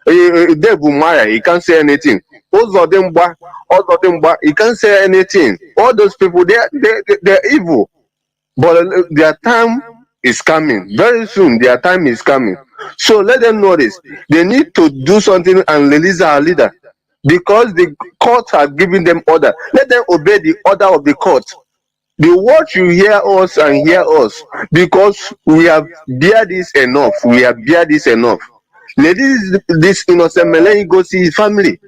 Maya, he can't say anything. All of them, he can't say anything. All those people, they're evil. But their time is coming. Very soon, their time is coming. So let them know this. They need to do something and release our leader. Because the courts are giving them order. Let them obey the order of the court. The word you hear us and hear us, because we have bear this enough. We have bear this enough. Let this innocent man go see his family.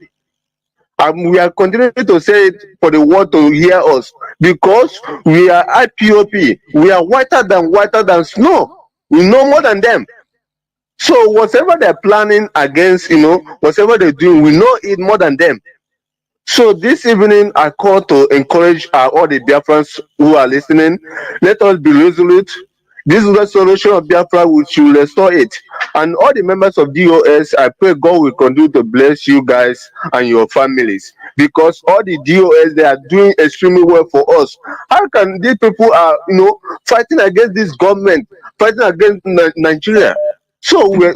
We are continuing to say it for the world to hear us, because we are IPOP. We are whiter than snow. We know more than them. So whatever they're planning against, whatever they're doing, we know it more than them. So this evening, I call to encourage all the Biafrans who are listening. Let us be resolute. This restoration of Biafra, we should restore it. And all the members of DOS, I pray God will continue to bless you guys and your families. Because all the DOS, they are doing extremely well for us. How can these people are, fighting against this government, fighting against Nigeria? So we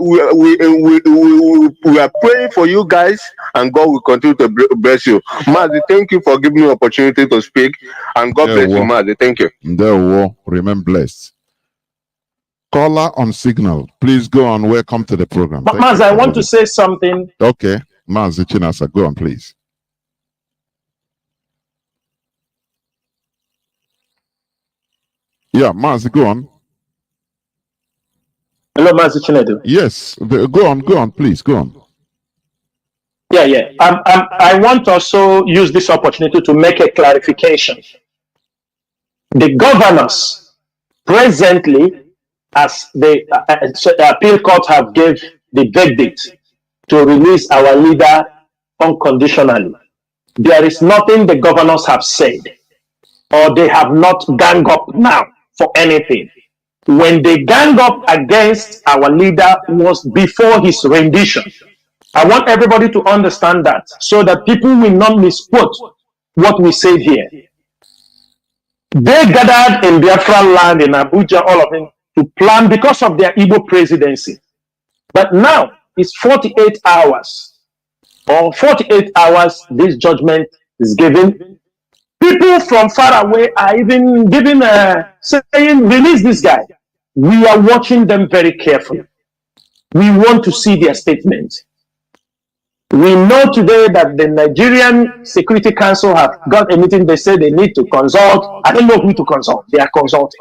are praying for you guys, and God will continue to bless you. MAZI, thank you for giving me the opportunity to speak, and God bless you, MAZI. Thank you. Remain blessed. Caller on signal. Please go on. Welcome to the program. But Maz, I want to say something. Okay. MAZI Chinasa, go on, please. Yeah, MAZI, go on. Hello, Mazi Chinedu. Yes, go on, please, go on. Yeah. I want to also use this opportunity to make a clarification. The governors presently, as the appeal court have gave the verdict to release our leader unconditionally, there is nothing the governors have said, or they have not gang up now for anything. When they gang up against our leader was before his rendition. I want everybody to understand that, so that people will not misquote what we said here. They gathered in Biafra land, in Abuja, all of them, to plan because of their Igbo presidency. But now it's 48 hours, or 48 hours this judgment is given. People from far away are even giving saying, release this guy. We are watching them very carefully. We want to see their statements. We know today that the Nigerian Security Council have got a meeting. They say they need to consult. I don't know who to consult. They are consulting.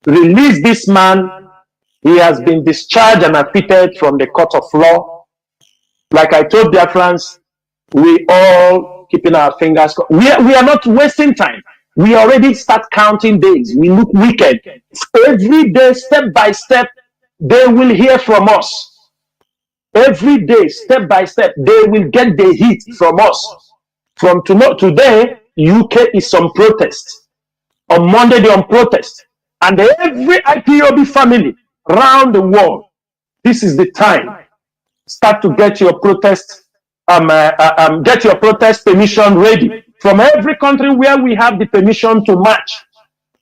Release this man. He has been discharged and acquitted from the court of law. Like I told their friends, we all keeping our fingers. We are not wasting time. We already start counting days. We look wicked. Every day, step by step, they will hear from us. Every day, step by step, they will get the heat from us. From tomorrow, today, UK is on protest. On Monday, they're on protest. And every IPOB family around the world, this is the time. Start to get your protest, permission ready. From every country where we have the permission to march,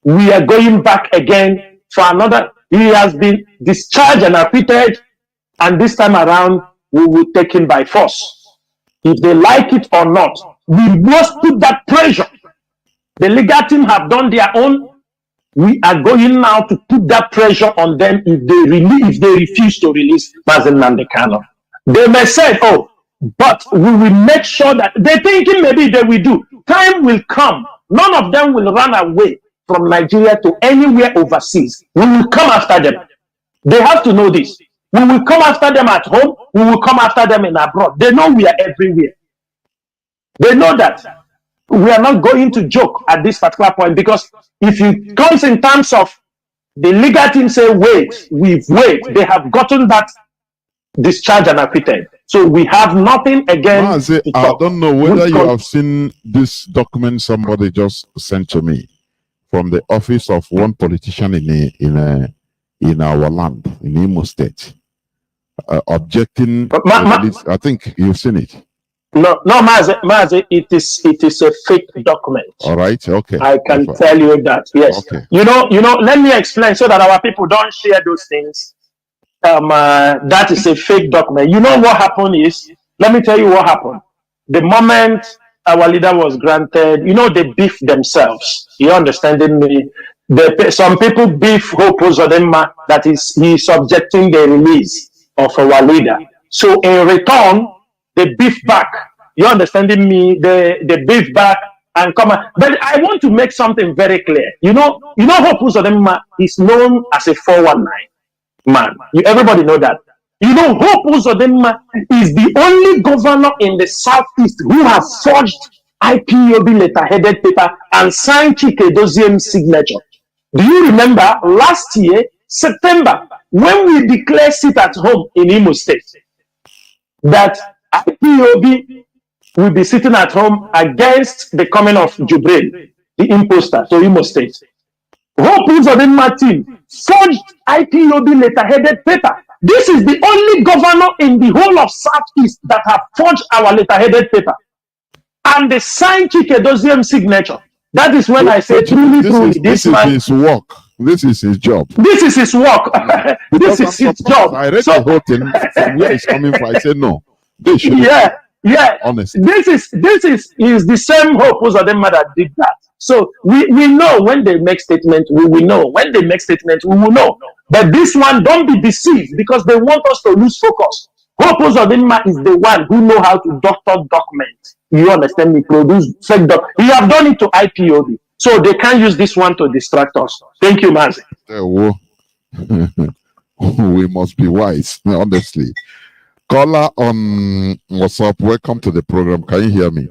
we are going back again for another. He has been discharged and acquitted, and this time around, we will take him by force. If they like it or not, we must put that pressure. The legal team have done their own. We are going now to put that pressure on them if they refuse to release MAZI Nnamdi Kanu. They may say, oh, but we will make sure that they're thinking maybe they will do. Time will come. None of them will run away from Nigeria to anywhere overseas. We will come after them. They have to know this. We will come after them at home. We will come after them in abroad. They know we are everywhere. They know that we are not going to joke at this particular point, because if it comes in terms of the legal team say, wait, they have gotten that discharged and acquitted. So we have nothing again. I don't know whether you have seen this document somebody just sent to me from the office of one politician in our land, in Imo State, objecting. I think you've seen it. No, Mazi, it is a fake document. All right, okay. I can tell you that. Yes. Okay. You know. Let me explain so that our people don't share those things. That is a fake document. You know what happened is, let me tell you what happened. The moment our leader was granted, they beef themselves. You understanding me? Some people beef Hope Uzodinma, that is, he subjecting the release of our leader. So in return, they beef back. You understanding me? They beef back and come on. But I want to make something very clear. Hope Uzodinma is known as a 419 man. Everybody know that. Hope Uzodinma is the only governor in the Southeast who has forged IPOB letterheaded paper and signed Chike Dozieme's signature. Do you remember last year, September, when we declared sit at home in Imo State, that IPOB will be sitting at home against the coming of Jubril, the imposter, to Imo State? Hope Uzodinma team forged IPOB letterheaded paper. This is the only governor in the whole of Southeast that have forged our letterheaded paper. And they signed Chike Dozieme's signature. That is when I say truly, this is his work. This is his job. This is his work. This is his job. I read the whole thing from where it's coming from. I said no. They should. Yeah. Honestly. This is the same Hope Uzodinma that did that. So we know when they make statement, we will know. When they make statement, we will know. But this one, don't be deceived because they want us to lose focus. Hope Uzodinma is the one who know how to doctor documents. You understand me? Produce fake doc. He have done it to IPOB. So they can't use this one to distract us. Thank you, Mazi. We must be wise, honestly. Caller on WhatsApp, welcome to the program. Can you hear me?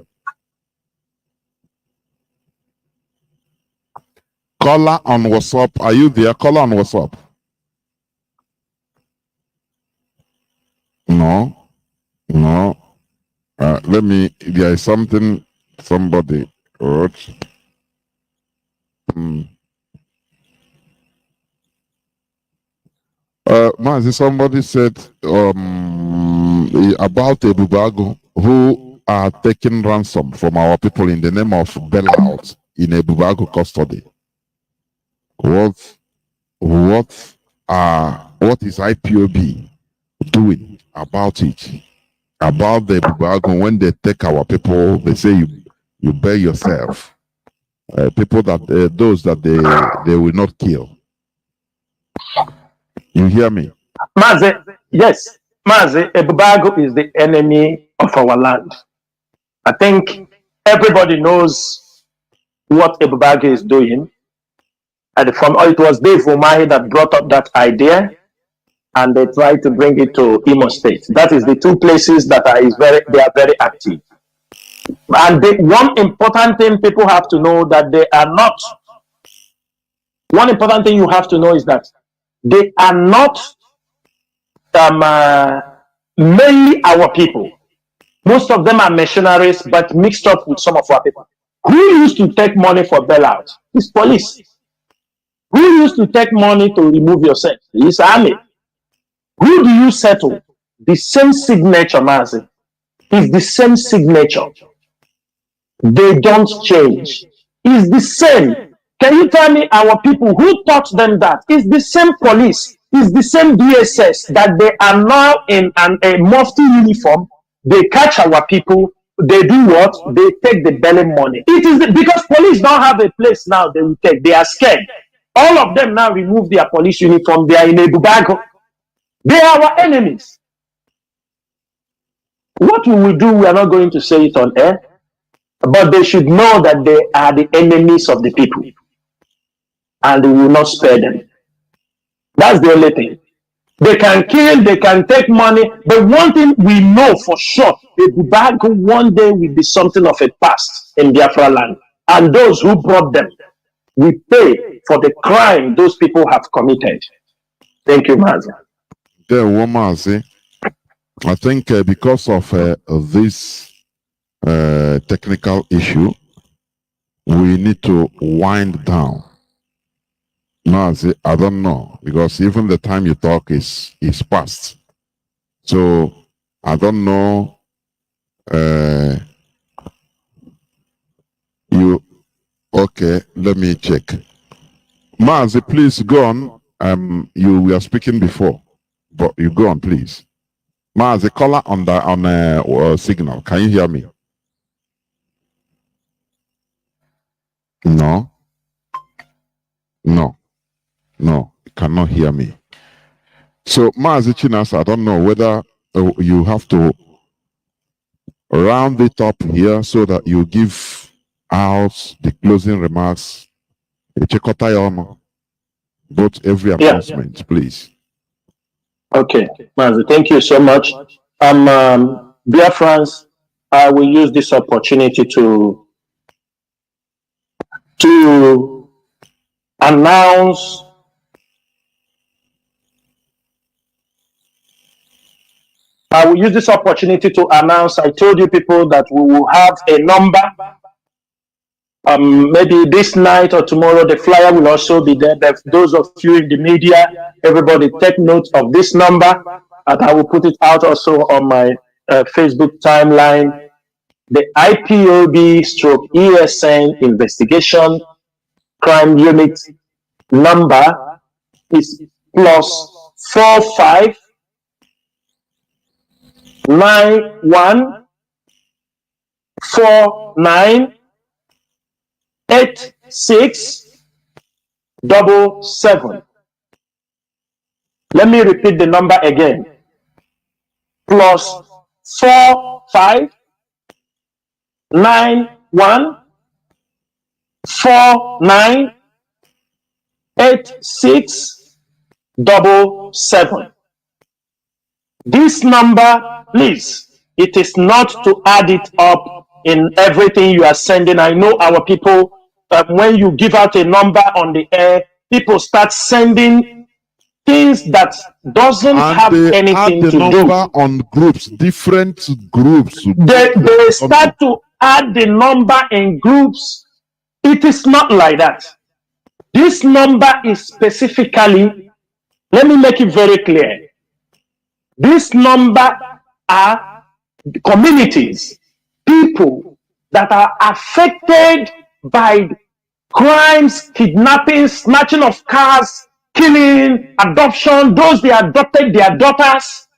Caller on WhatsApp, are you there? Caller on WhatsApp. No. Let me, there is something somebody wrote. Mazi, somebody said about Ebubago who are taking ransom from our people in the name of bailout in Ebubago custody. What is IPOB doing about it? About the Ebubago, when they take our people, they say you bear yourself. People that those that they will not kill. You hear me? Mazi, yes. Mazi, Ebubago is the enemy of our land. I think everybody knows what Ebubago is doing. And it was Dave Umahi that brought up that idea, and they tried to bring it to Imo State. That is the two places that they are very active. And one important thing people have to know that they are not. One important thing you have to know is that they are not mainly our people. Most of them are mercenaries, but mixed up with some of our people. Who used to take money for bailout? It's police. Who used to take money to remove yourself? It's army. Who do you settle? The same signature, Mazi. It's the same signature. They don't change. It's the same. Can you tell me our people who taught them that? It's the same police. It's the same DSS that they are now in a mufti uniform. They catch our people. They do what? They take the belly money. It is because police don't have a place now they will take. They are scared. All of them now remove their police uniform. They are in Ebubago. They are our enemies. What will we do? We are not going to say it on air. But they should know that they are the enemies of the people. And we will not spare them. That's the only thing. They can kill, they can take money. But one thing we know for sure, Ebubago one day will be something of a past in Biafra land. And those who brought them will pay for the crime those people have committed. Thank you, Mazi. There, Mazi. I think because of this technical issue, we need to wind down. Mazi, I don't know, because even the time you talk is past. So I don't know. Okay, let me check. Mazi, please go on. You were speaking before, but you go on, please. Mazi, caller on signal. Can you hear me? No, you cannot hear me. So, Mazi Chinasa, I don't know whether you have to round it up here so that you give out the closing remarks. Both every announcement, please. Okay, Mazi, thank you so much. Dear friends, I will use this opportunity to announce I told you people that we will have a number. Maybe this night or tomorrow, the flyer will also be there. Those of you in the media, everybody take note of this number. And I will put it out also on my Facebook timeline. The IPOB/ESN investigation crime unit number is +45 91 49 86 77. Let me repeat the number again. +459149867. This number, please, it is not to add it up in everything you are sending. I know our people, when you give out a number on the air, people start sending things that doesn't have And they add anything the to do. number on groups, different groups. They start to add the number in groups. It is not like that. This number is specifically, let me make it very clear. This number are communities, people that are affected by crimes, kidnapping, snatching of cars, killing, adoption, those they adopted their daughters,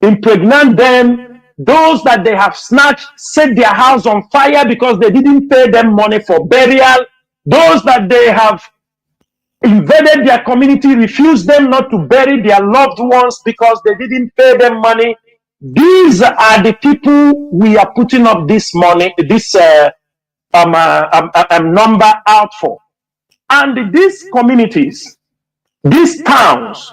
impregnate them, those that they have snatched, set their house on fire because they didn't pay them money for burial, those that they have invaded their community, refused them not to bury their loved ones because they didn't pay them money. These are the people we are putting up this money, this number out for. And these communities, these towns,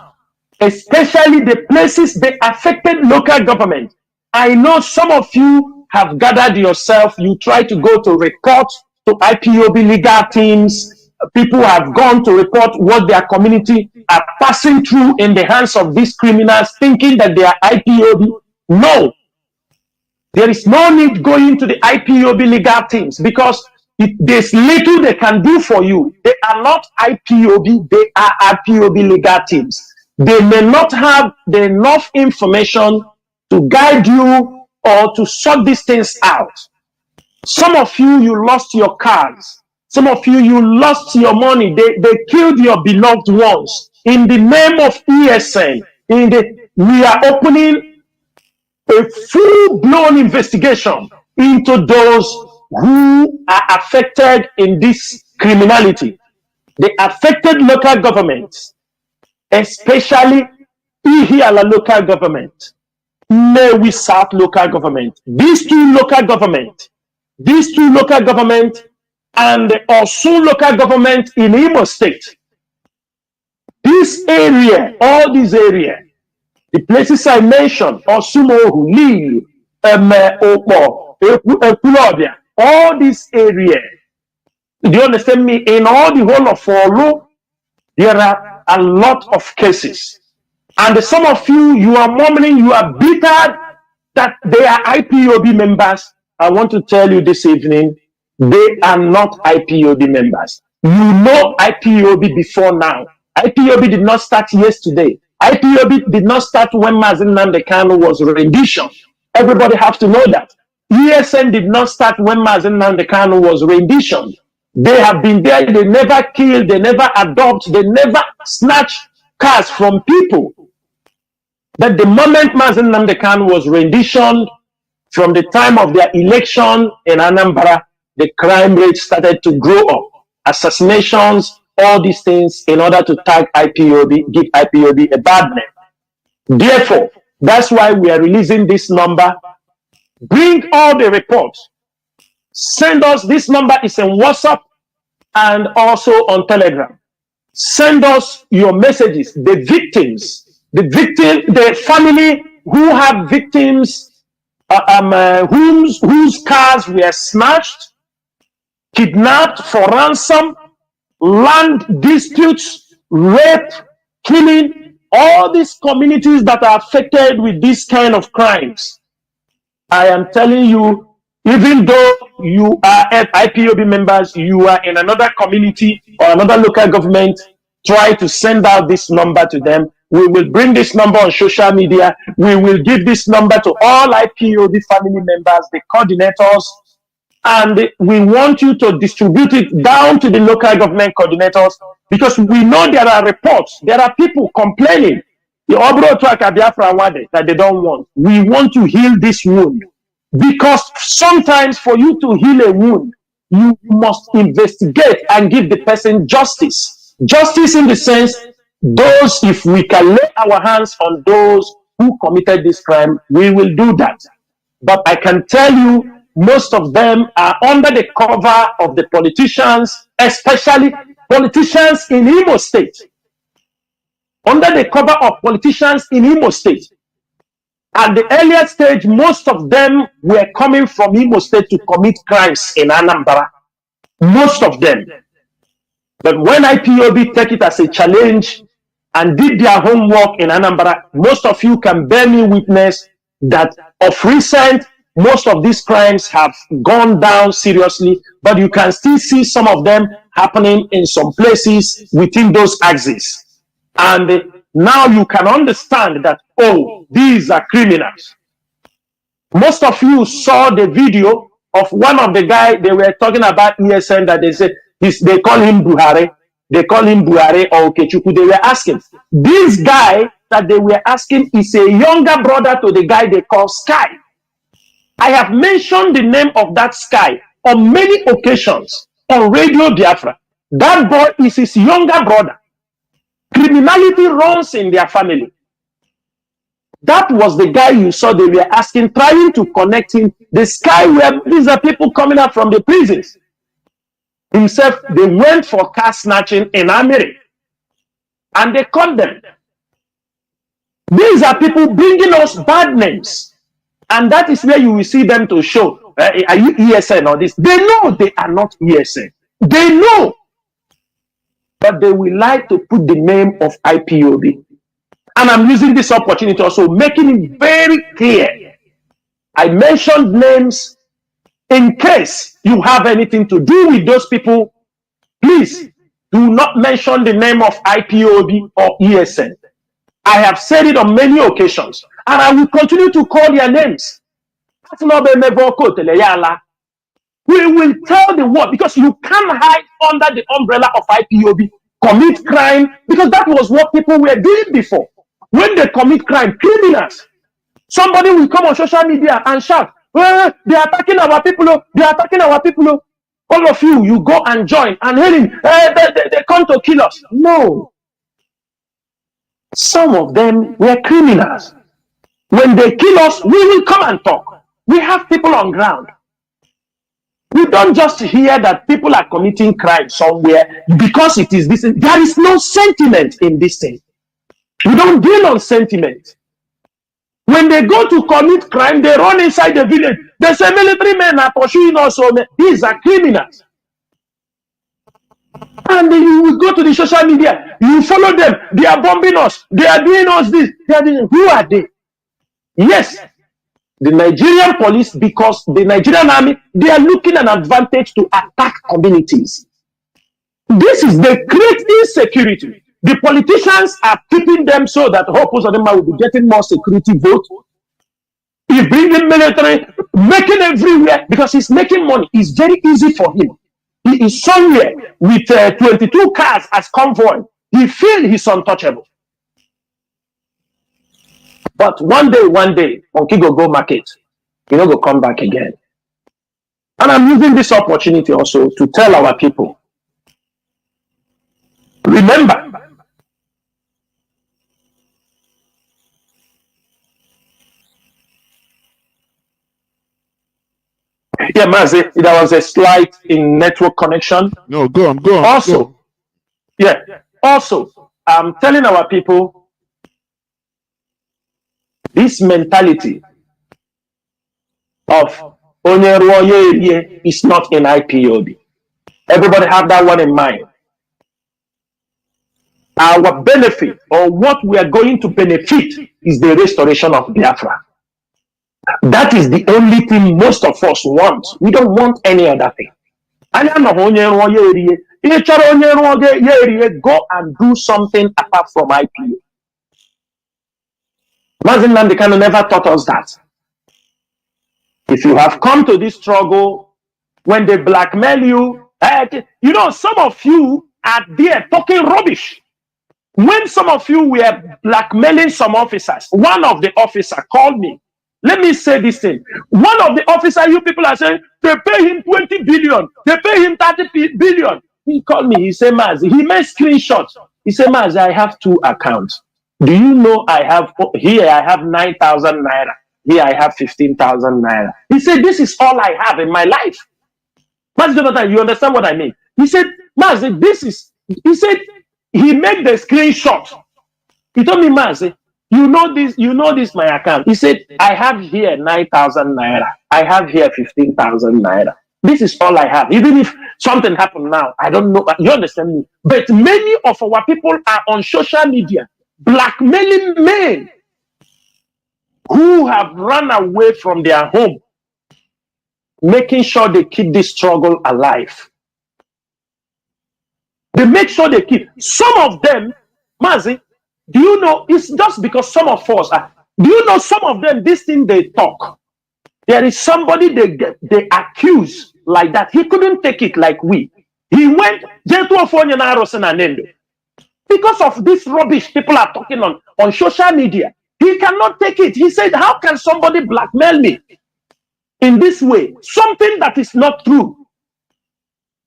especially the places they affected local government. I know some of you have gathered yourself, you try to go to report to IPOB legal teams. People have gone to report what their community are passing through in the hands of these criminals, thinking that they are IPOB. No, there is no need going to the IPOB legal teams because there's little they can do for you. They are not IPOB, they are IPOB legal teams. They may not have the enough information to guide you or to sort these things out. Some of you, you lost your cars. Some of you, you lost your money. They killed your beloved ones. In the name of ESN, we are opening a full-blown investigation into those who are affected in this criminality. The affected local governments, especially Ihiala local government, Newi South local government, these two local government, and the Osun local government in Imo State. This area, all these areas, the places I mentioned, Osumohu, Lil, Opo, Ekulobia, all these areas, do you understand me? In all the whole of Olu, there are a lot of cases. And some of you, you are murmuring, you are bitter that they are IPOB members. I want to tell you this evening, they are not IPOB members. You know IPOB before now. IPOB did not start yesterday. IPOB did not start when MAZI Nnamdi Kanu was rendition. Everybody have to know that. ESN did not start when MAZI Nnamdi Kanu was rendition. They have been there. They never kill. They never adopt. They never snatch cars from people. But the moment MAZI Nnamdi Kanu was renditioned, from the time of their election in Anambra, the crime rate started to grow up. Assassinations, all these things, in order to tag IPOB, give IPOB a bad name. Therefore, that's why we are releasing this number. Bring all the reports. Send us, this number is in WhatsApp and also on Telegram. Send us your messages, the victims, the family who have victims, whose cars were snatched, kidnapped for ransom, land disputes, rape, killing, all these communities that are affected with this kind of crimes. I am telling you, even though you are IPOB members, you are in another community or another local government, try to send out this number to them. We will bring this number on social media. We will give this number to all IPOB family members, the coordinators, and we want you to distribute it down to the local government coordinators because we know there are reports. There are people complaining that they don't want. We want to heal this wound because sometimes for you to heal a wound, you must investigate and give the person justice. Justice in the sense Those, if we can lay our hands on those who committed this crime, we will do that. But I can tell you, most of them are under the cover of the politicians, especially politicians in Imo State. Under the cover of politicians in Imo State. At the earlier stage, most of them were coming from Imo State to commit crimes in Anambra. Most of them. But when IPOB take it as a challenge and did their homework in Anambra, most of you can bear me witness that of recent, most of these crimes have gone down seriously, but you can still see some of them happening in some places within those axes. And now you can understand that, oh, these are criminals. Most of you saw the video of one of the guys, they were talking about ESN, that they said, they call him Buhari. They call him Buhari or Okechukwu. They were asking. This guy that they were asking is a younger brother to the guy they call Sky. I have mentioned the name of that Sky on many occasions on Radio Biafra. That boy is his younger brother. Criminality runs in their family. That was the guy you saw they were asking, trying to connect him. The Sky, where these are people coming out from the prisons. Himself, they went for car snatching in Amiri. And they caught them. These are people bringing us bad names. And that is where you will see them to show, are you ESN or this? They know they are not ESN. They know. But they will like to put the name of IPOB. And I'm using this opportunity also, making it very clear. I mentioned names in case you have anything to do with those people. Please do not mention the name of IPOB or ESN. I have said it on many occasions, and I will continue to call their names. We will tell the world, because you can't hide under the umbrella of IPOB, commit crime, because that was what people were doing before. When they commit crime, criminals, somebody will come on social media and shout, they are attacking our people, they are attacking our people. All of you, you go and join and hailing, they come to kill us. No. Some of them were criminals. When they kill us, we will come and talk. We have people on ground. We don't just hear that people are committing crime somewhere because it is this. There is no sentiment in this thing. We don't deal on sentiment. When they go to commit crime, they run inside the village. They say military men are pursuing us. These are criminals. And you will go to the social media. You follow them. They are bombing us. They are doing us this. They are doing. Who are they? Yes, the Nigerian police, because the Nigerian army, they are looking an advantage to attack communities. This is the great insecurity. The politicians are keeping them so that Hopus of them will be getting more security vote. He's bringing military, making everywhere, because he's making money. It's very easy for him. He is somewhere with 22 cars as convoy. He feels he's untouchable. But one day, Monkey go market. You know, go come back again. And I'm using this opportunity also to tell our people, remember, yeah, Mazi, there was a slight in network connection. No, go on. Also, I'm telling our people, this mentality of Onyeruoye is not in IPOB. Everybody have that one in mind. Our benefit, or what we are going to benefit, is the restoration of Biafra. That is the only thing most of us want. We don't want any other thing. Go and do something apart from IPO. MAZI Nnamdi Kanu never taught us that. If you have come to this struggle, when they blackmail you, you know, some of you are there talking rubbish. When some of you were blackmailing some officers, one of the officers called me. Let me say this thing. One of the officers, you people are saying, they pay him 20 billion. They pay him 30 billion. He called me. He said, MAZI, he made screenshots. He said, Mazi, I have 2 accounts. Do you know I have 9,000 naira. Here I have 15,000 naira. He said, this is all I have in my life. Mazi Jonathan, you understand what I mean? He said, Mazi, he made the screenshot. He told me, Mazi, you know this my account. He said, I have here 9,000 naira. I have here 15,000 naira. This is all I have. Even if something happened now, I don't know. You understand me? But many of our people are on social media blackmailing men who have run away from their home, making sure they keep this struggle alive. They make sure they keep. Some of them, Mazi, do you know, it's just because some of us are, do you know some of them, this thing they talk, there is somebody they accuse like that. He couldn't take it like we. He went because of this rubbish people are talking on social media. He cannot take it. He said, how can somebody blackmail me in this way? Something that is not true.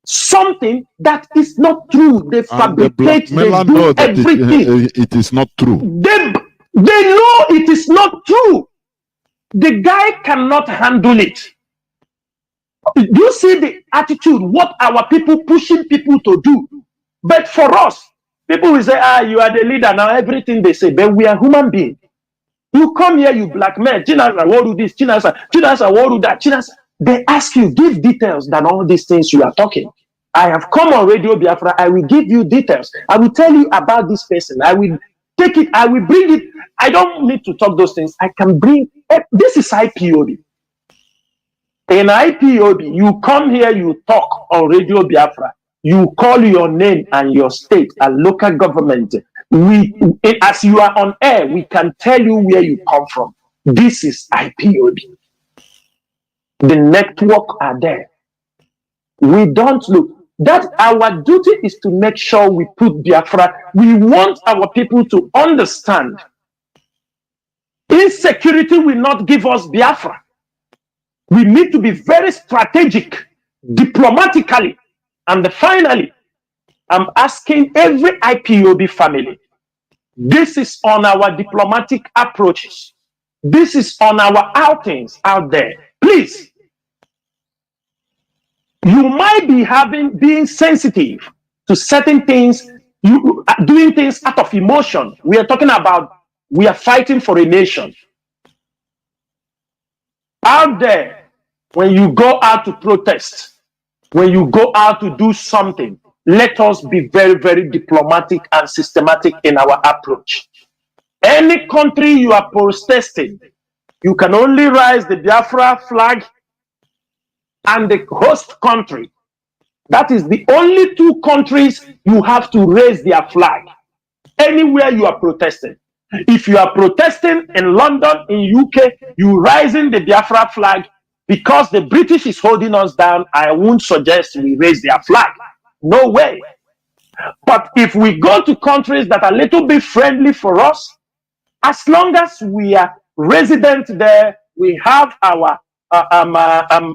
Something that is not true. They fabricate, they do everything. It is not true. They know it is not true. The guy cannot handle it. Do you see the attitude, what our people pushing people to do? But for us, people will say, you are the leader now, everything they say, but we are human beings. You come here, you blackmail, Chinasa Nworu this, Chinasa Nworu that, Chinasa. They ask you, give details than all these things you are talking. I have come on Radio Biafra, I will give you details. I will tell you about this person. I will take it, I will bring it. I don't need to talk those things. I can bring, this is IPOB. In IPOB, you come here, you talk on Radio Biafra. You call your name and your state and local government. As you are on air, we can tell you where you come from. This is IPOB. The network are there. We don't look. That our duty is to make sure we put Biafra. We want our people to understand. Insecurity will not give us Biafra. We need to be very strategic, diplomatically. And finally, I'm asking every IPOB family, this is on our diplomatic approaches. This is on our outings out there. Please, you might be being sensitive to certain things, doing things out of emotion. We are talking about, we are fighting for a nation. Out there, when you go out to protest, when you go out to do something, let us be very, very diplomatic and systematic in our approach. Any country you are protesting, you can only raise the Biafra flag and the host country. That is the only 2 countries you have to raise their flag. Anywhere you are protesting. If you are protesting in London, in UK, you raising the Biafra flag. Because the British is holding us down, I won't suggest we raise their flag. No way. But if we go to countries that are a little bit friendly for us, as long as we are resident there, we have our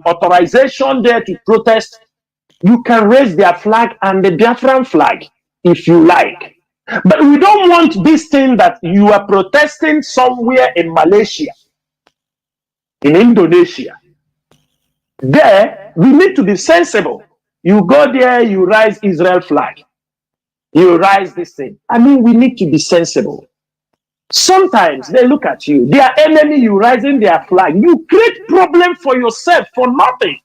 authorization there to protest, you can raise their flag and the Biafran flag if you like. But we don't want this thing that you are protesting somewhere in Malaysia, in Indonesia. There, we need to be sensible. You go there, you raise Israel flag. You raise this thing. I mean, we need to be sensible. Sometimes they look at you, their enemy, you raising their flag. You create problem for yourself for nothing.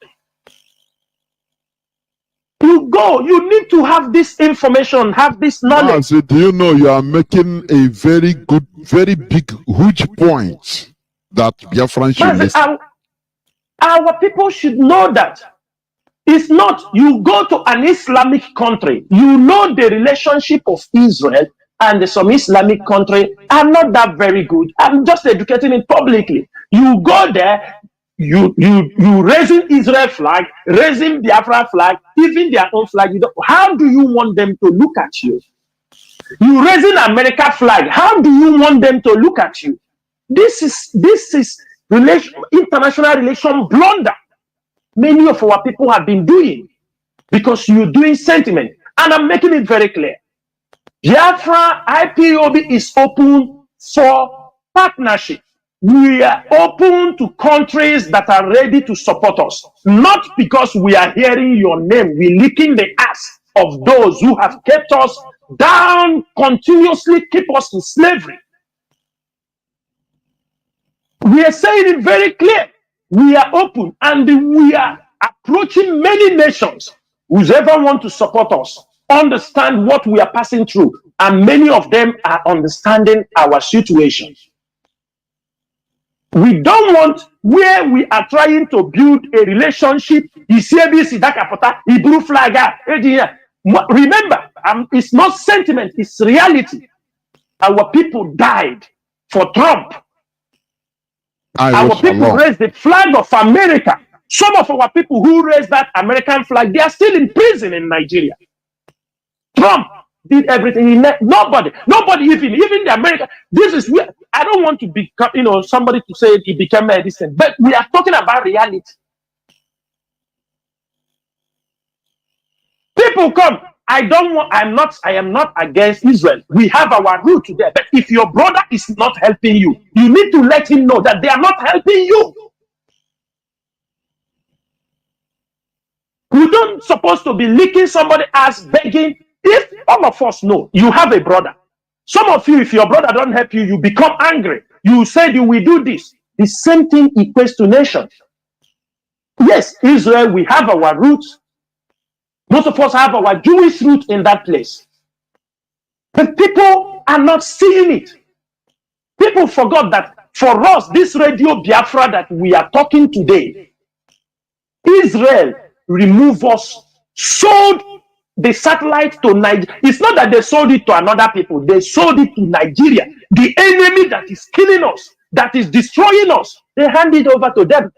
You go, you need to have this information, have this knowledge. So do you know you are making a very good, very big, huge point that Biafran should listen. Our people should know that. It's not, you go to an Islamic country, you know the relationship of Israel and some Islamic country are not that very good. I'm just educating it publicly. You go there, you raising Israel flag, raising Biafra flag, even their own flag. How do you want them to look at you? You raising America flag, how do you want them to look at you? This is international relation blunder many of our people have been doing because you're doing sentiment. And I'm making it very clear. Biafra IPOB is open for partnership. We are open to countries that are ready to support us, not because we are hearing your name, we're licking the ass of those who have kept us down, continuously keep us in slavery. We are saying it very clear. We are open and we are approaching many nations. Whoever want to support us, understand what we are passing through, and many of them are understanding our situation. We don't want where we are trying to build a relationship. Remember, it's not sentiment, it's reality. Our people died for Trump. Our people raised the flag of America. Some of our people who raised that American flag, they are still in prison in Nigeria. Trump did everything. Nobody even the American. This is where I don't want to become, somebody to say he became medicine, but we are talking about reality. People come. I am not against Israel. We have our root there. But if your brother is not helping you, you need to let him know that they are not helping you. You don't supposed to be licking somebody ass begging. If all of us know you have a brother, some of you, if your brother don't help you, you become angry. You said you will do this. The same thing equates to nation. Yes, Israel, we have our roots. Most of us have our Jewish root in that place. But people are not seeing it. People forgot that for us, this Radio Biafra that we are talking today, Israel removed us, sold the satellite to Nigeria. It's not that they sold it to another people. They sold it to Nigeria. The enemy that is killing us, that is destroying us, they hand it over to them.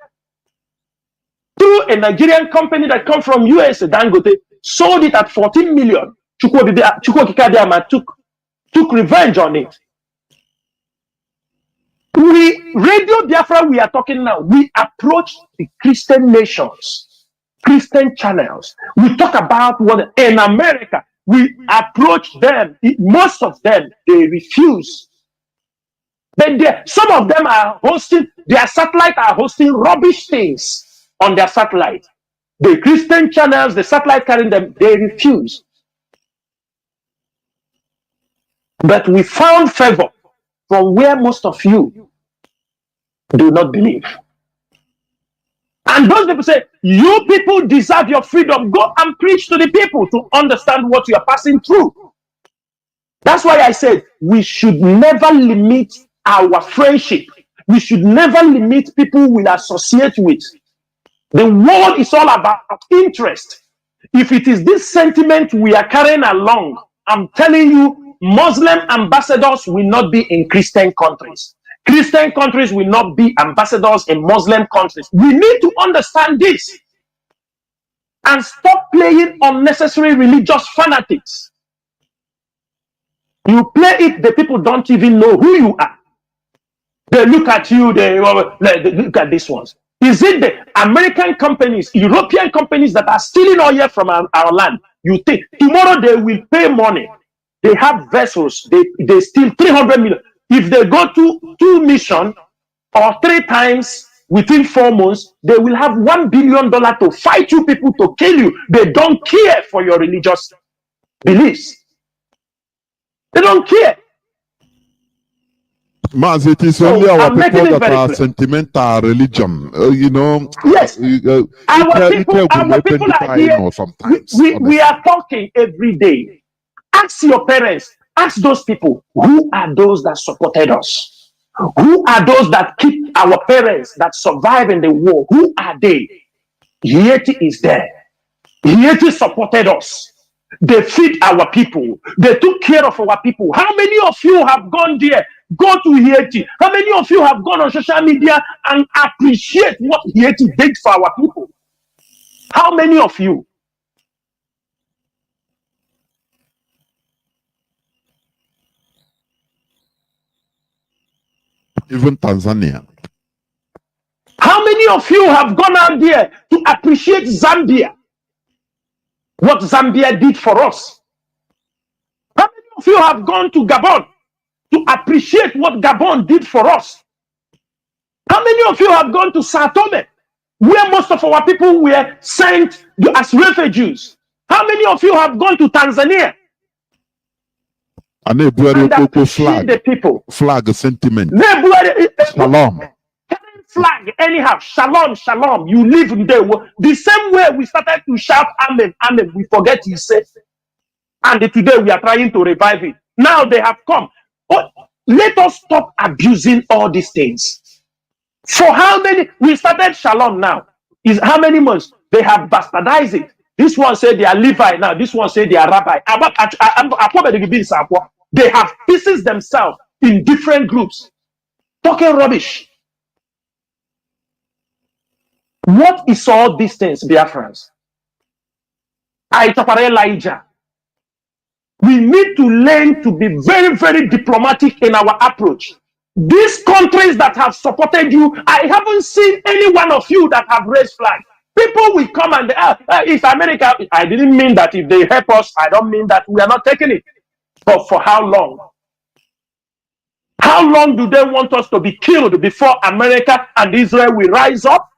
Through a Nigerian company that comes from US, Dangote, sold it at 14 million. Chukwokika took revenge on it. Radio Biafra, we are talking now, we approach the Christian nations, Christian channels. We talk about what in America, we approach them. Most of them, they refuse. Some of them are hosting, their satellite are hosting rubbish things on their satellite. The Christian channels, the satellite carrying them, they refuse. But we found favor from where most of you do not believe. And those people say, you people deserve your freedom. Go and preach to the people to understand what you are passing through. That's why I said we should never limit our friendship. We should never limit people we associate with. The world is all about interest. If it is this sentiment we are carrying along, I'm telling you, Muslim ambassadors will not be in Christian countries. Christian countries will not be ambassadors in Muslim countries. We need to understand this and stop playing unnecessary religious fanatics. You play it, the people don't even know who you are. They look at you, they look at these ones. Is it the American companies, European companies that are stealing oil from our land? You think tomorrow they will pay money. They have vessels, they steal 300 million. If they go to 2 missions or 3 times within 4 months, they will have $1 billion to fight you people to kill you. They don't care for your religious beliefs. They don't care. Maz, it is only our people that are clear. Sentimental religion, Yes, our people are here. We are talking every day. Ask your parents, ask those people, who are those that supported us? Who are those that keep our parents that survive in the war? Who are they? Haiti is there. Haiti supported us. They feed our people. They took care of our people. How many of you have gone there? Go to Haiti. How many of you have gone on social media and appreciate what Haiti did for our people? How many of you? Even Tanzania. How many of you have gone out there to appreciate Zambia? What Zambia did for us? How many of you have gone to Gabon to appreciate what Gabon did for us? How many of you have gone to Sao Tome, where most of our people were sent as refugees? How many of you have gone to Tanzania and appreciate the people? Flag sentiment. Shalom. Flag anyhow. Shalom, shalom. You live in there. The same way we started to shout amen, amen. We forget he said. And today we are trying to revive it. Now they have come. But let us stop abusing all these things. For how many? We started Shalom now. Is how many months? They have bastardized it. This one said they are Levi now. This one said they are Rabbi. They have pieces themselves in different groups. Talking rubbish. What is all these things, Biafrans? Elijah. We need to learn to be very, very diplomatic in our approach. These countries that have supported you, I haven't seen any one of you that have raised flag. People will come and it's America. I didn't mean that if they help us, I don't mean that we are not taking it. But for how long? How long do they want us to be killed before America and Israel will rise up?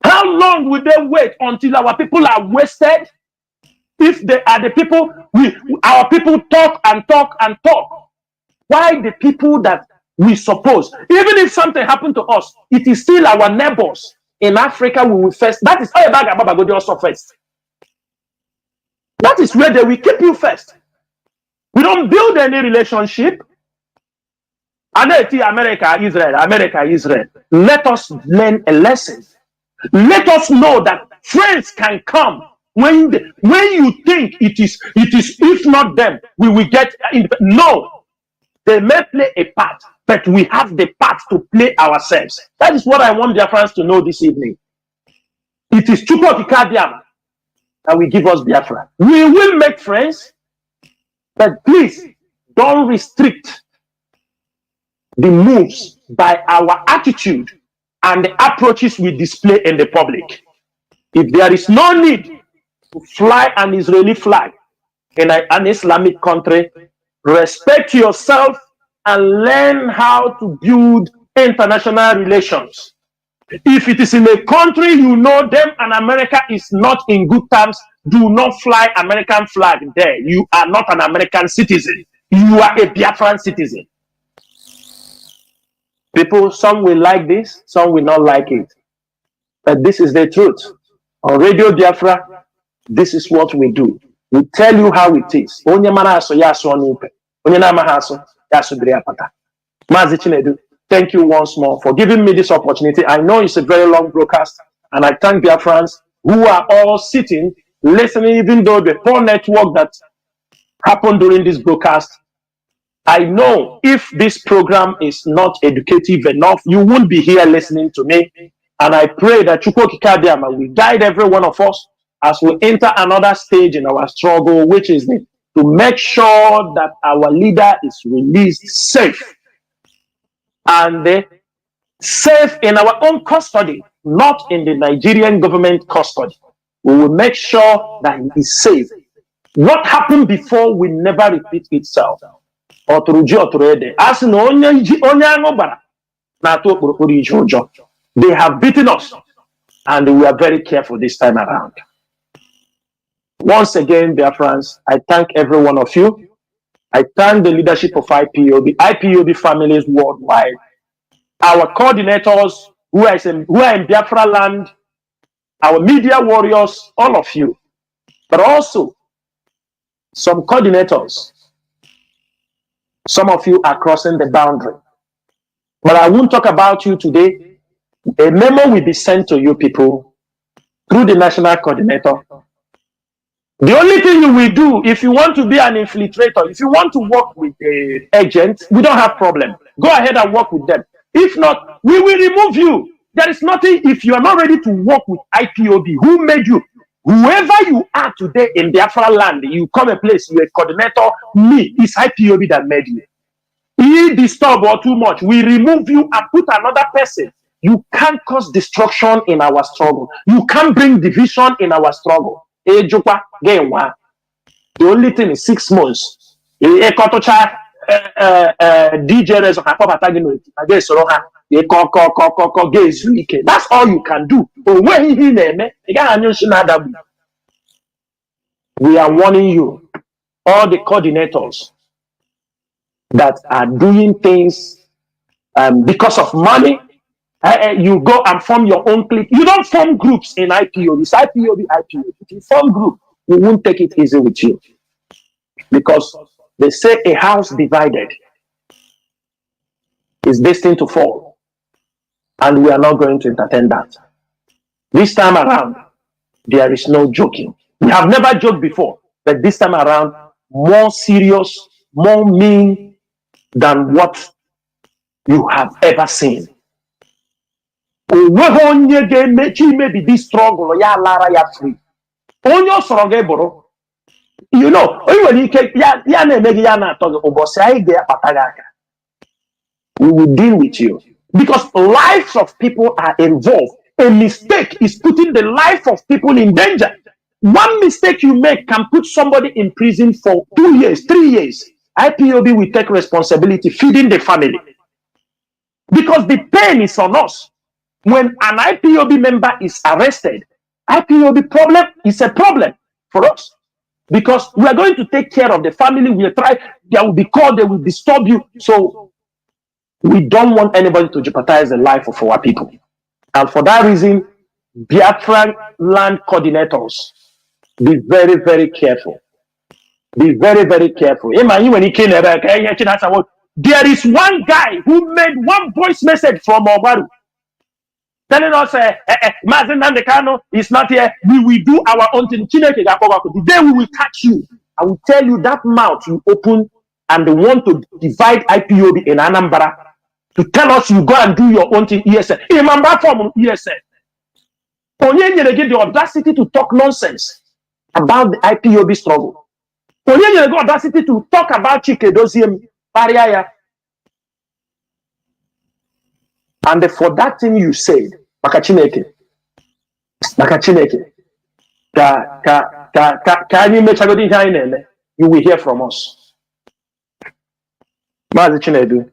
How long will they wait until our people are wasted? If they are the people, our people talk and talk and talk. Why the people that we suppose, even if something happened to us, it is still our neighbors in Africa we will first. That is how about also first. That is where they will keep you first. We don't build any relationship. America, Israel. Let us learn a lesson. Let us know that friends can come when you think it is if not them we will get no. They may play a part, but we have the part to play ourselves. That is what I want Biafrans to know this evening. It is Chukwu Kikadiam that will give us Biafra. We will make friends, but please don't restrict the moves by our attitude and the approaches we display in the public. If there is no need to fly an Israeli flag in an Islamic country, respect yourself and learn how to build international relations. If it is in a country you know them and America is not in good terms, do not fly American flag there. You are not an American citizen. You are a Biafran citizen. People, some will like this, some will not like it. But this is the truth. On Radio Biafra, this is what we do. We tell you how it is. MAZI Chinedu, thank you once more for giving me this opportunity. I know it's a very long broadcast, and I thank Biafrans who are all sitting, listening, even though the poor network that happened during this broadcast. I know if this program is not educative enough, you won't be here listening to me. And I pray that Chukwu Kikadiama will guide every one of us as we enter another stage in our struggle, which is to make sure that our leader is released safe. And safe in our own custody, not in the Nigerian government custody. We will make sure that he is safe. What happened before will never repeat itself. They have beaten us, and we are very careful this time around. Once again, dear friends, I thank every one of you. I thank the leadership of IPOB families worldwide, our coordinators who are in Biafra land, our media warriors, all of you, but also some coordinators. Some of you are crossing the boundary. But I won't talk about you today. A memo will be sent to you people through the national coordinator. The only thing you will do, if you want to be an infiltrator, if you want to work with the agent, we don't have problem. Go ahead and work with them. If not, we will remove you. There is nothing, if you are not ready to work with IPOB, who made you? Whoever you are today in Biafra land, you come a place, you're a coordinator, me, it's IPOB that made you. He disturb or too much, we remove you and put another person. You can't cause destruction in our struggle. You can't bring division in our struggle. The only thing is 6 months. Ekotocha DJ Rezo Kakobata Gino, against Soroha, that's all you can do. But when he name, we are warning you, all the coordinators that are doing things because of money. You go and form your own clique. You don't form groups in IPOB. It's IPOB. If you form group, we won't take it easy with you. Because they say a house divided is destined to fall. And we are not going to entertain that. This time around, there is no joking. We have never joked before, but this time around, more serious, more mean than what you have ever seen. Maybe this struggle, ya lara ya free. Onyo soroge boro. You know, we will deal with you because lives of people are involved. A mistake is putting the life of people in danger. One mistake you make can put somebody in prison for 2 years, 3 years. IPOB will take responsibility feeding the family because the pain is on us. When an IPOB member is arrested, IPOB problem is a problem for us because we are going to take care of the family. We'll try, there will be called, they will disturb you. So we don't want anybody to jeopardize the life of our people. And for that reason, Biafran land coordinators, be very, very careful. Be very, very careful. There is one guy who made one voice message from Obaru telling us, MAZI Nandekano is not here. We will do our own thing. The day we will catch you, I will tell you that mouth you open and they want to divide IPOB in Anambra to tell us you go and do your own thing. ESN. Remember from ESN. Onye give the audacity to talk nonsense about the IPOB struggle. Onye the audacity to talk about Chike Doziem Pariaya. And for that thing you said, Makachineke, you will hear from us. MAZI Chinedu,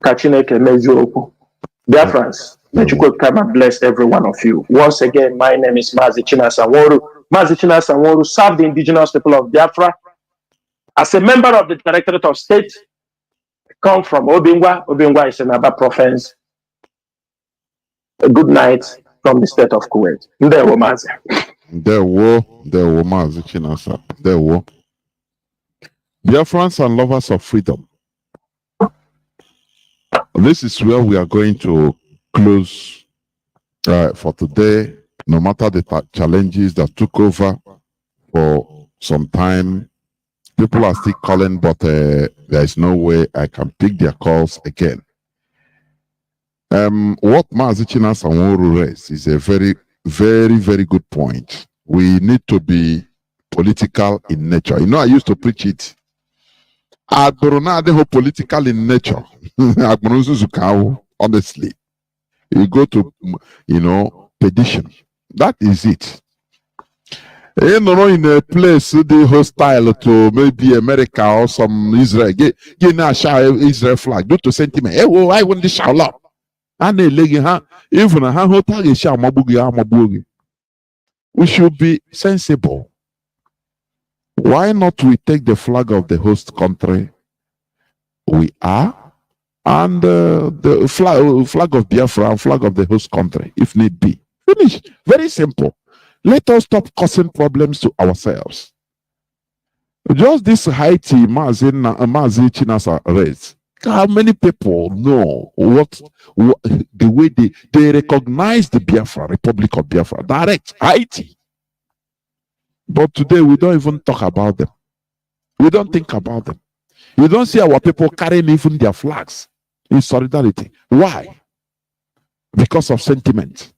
Kachineke, Mezuoku. Dear friends, may you come and bless every one of you. Once again, my name is MAZI Chinasa Nworu. MAZI Chinasa Nworu served the indigenous people of Biafra. As a member of the Directorate of State, I come from Obingwa. Obingwa is another province. A good night from the state of Kuwait. There were MAZI. There were MAZI Chinasa. There were. Biafrans and lovers of freedom. This is where we are going to close for today. No matter the challenges that took over for some time, people are still calling, but there is no way I can pick their calls again. What MAZI Chinasa Nworu raised is a very, very, very good point. We need to be political in nature. You know, I used to preach it. Political in nature. Honestly. You go to, petition. That is it. In a place they hostile to maybe America or some Israel. Get Israel flag. Do to sentiment. I want to shout up. We should be sensible. Why not we take the flag of the host country we are and the flag of Biafra and flag of the host country if need be. Finish. Very simple. Let us stop causing problems to ourselves. Just this Haiti MAZI Chinasa raised. How many people know what the way they recognize the Biafra, Republic of Biafra, direct Haiti. But today we don't even talk about them. We don't think about them. You don't see our people carrying even their flags in solidarity. Why? Because of sentiment.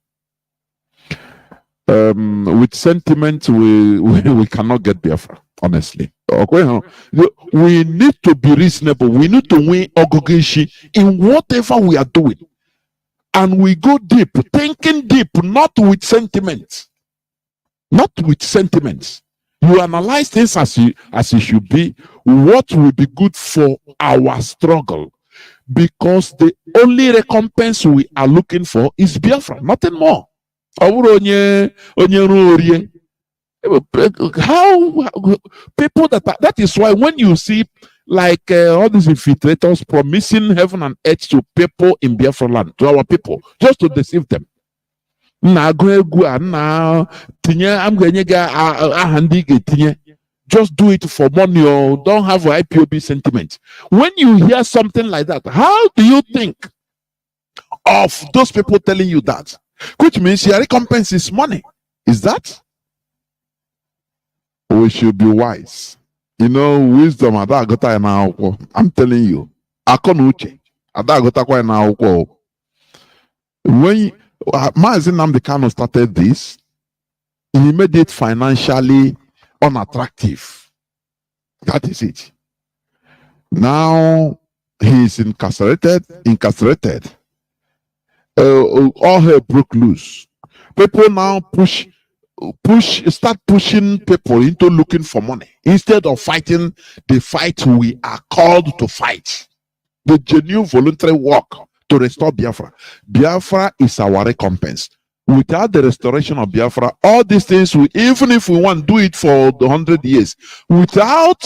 With sentiment, we cannot get Biafra, honestly. Okay, we need to be reasonable. We need to win Ogogeshi in whatever we are doing. And we go deep, thinking deep, not with sentiments. Not with sentiments. You analyze things as it should be. What will be good for our struggle? Because the only recompense we are looking for is Biafra, nothing more. How people that is why when you see like all these infiltrators promising heaven and earth to people in Biafra land, to our people, just to deceive them. Just do it for money or don't have an IPOB sentiment. When you hear something like that, how do you think of those people telling you that? Which means your recompense is money. Is that? We should be wise. You know, wisdom. I'm telling you. When MAZI Nnamdi Kanu started this, he made it financially unattractive. That is it. Now he is incarcerated. All hell broke loose. People now start pushing people into looking for money instead of fighting the fight we are called to fight. The genuine voluntary work to restore Biafra. Biafra is our recompense. Without the restoration of Biafra, all these things, even if we want to do it for the 100 years, without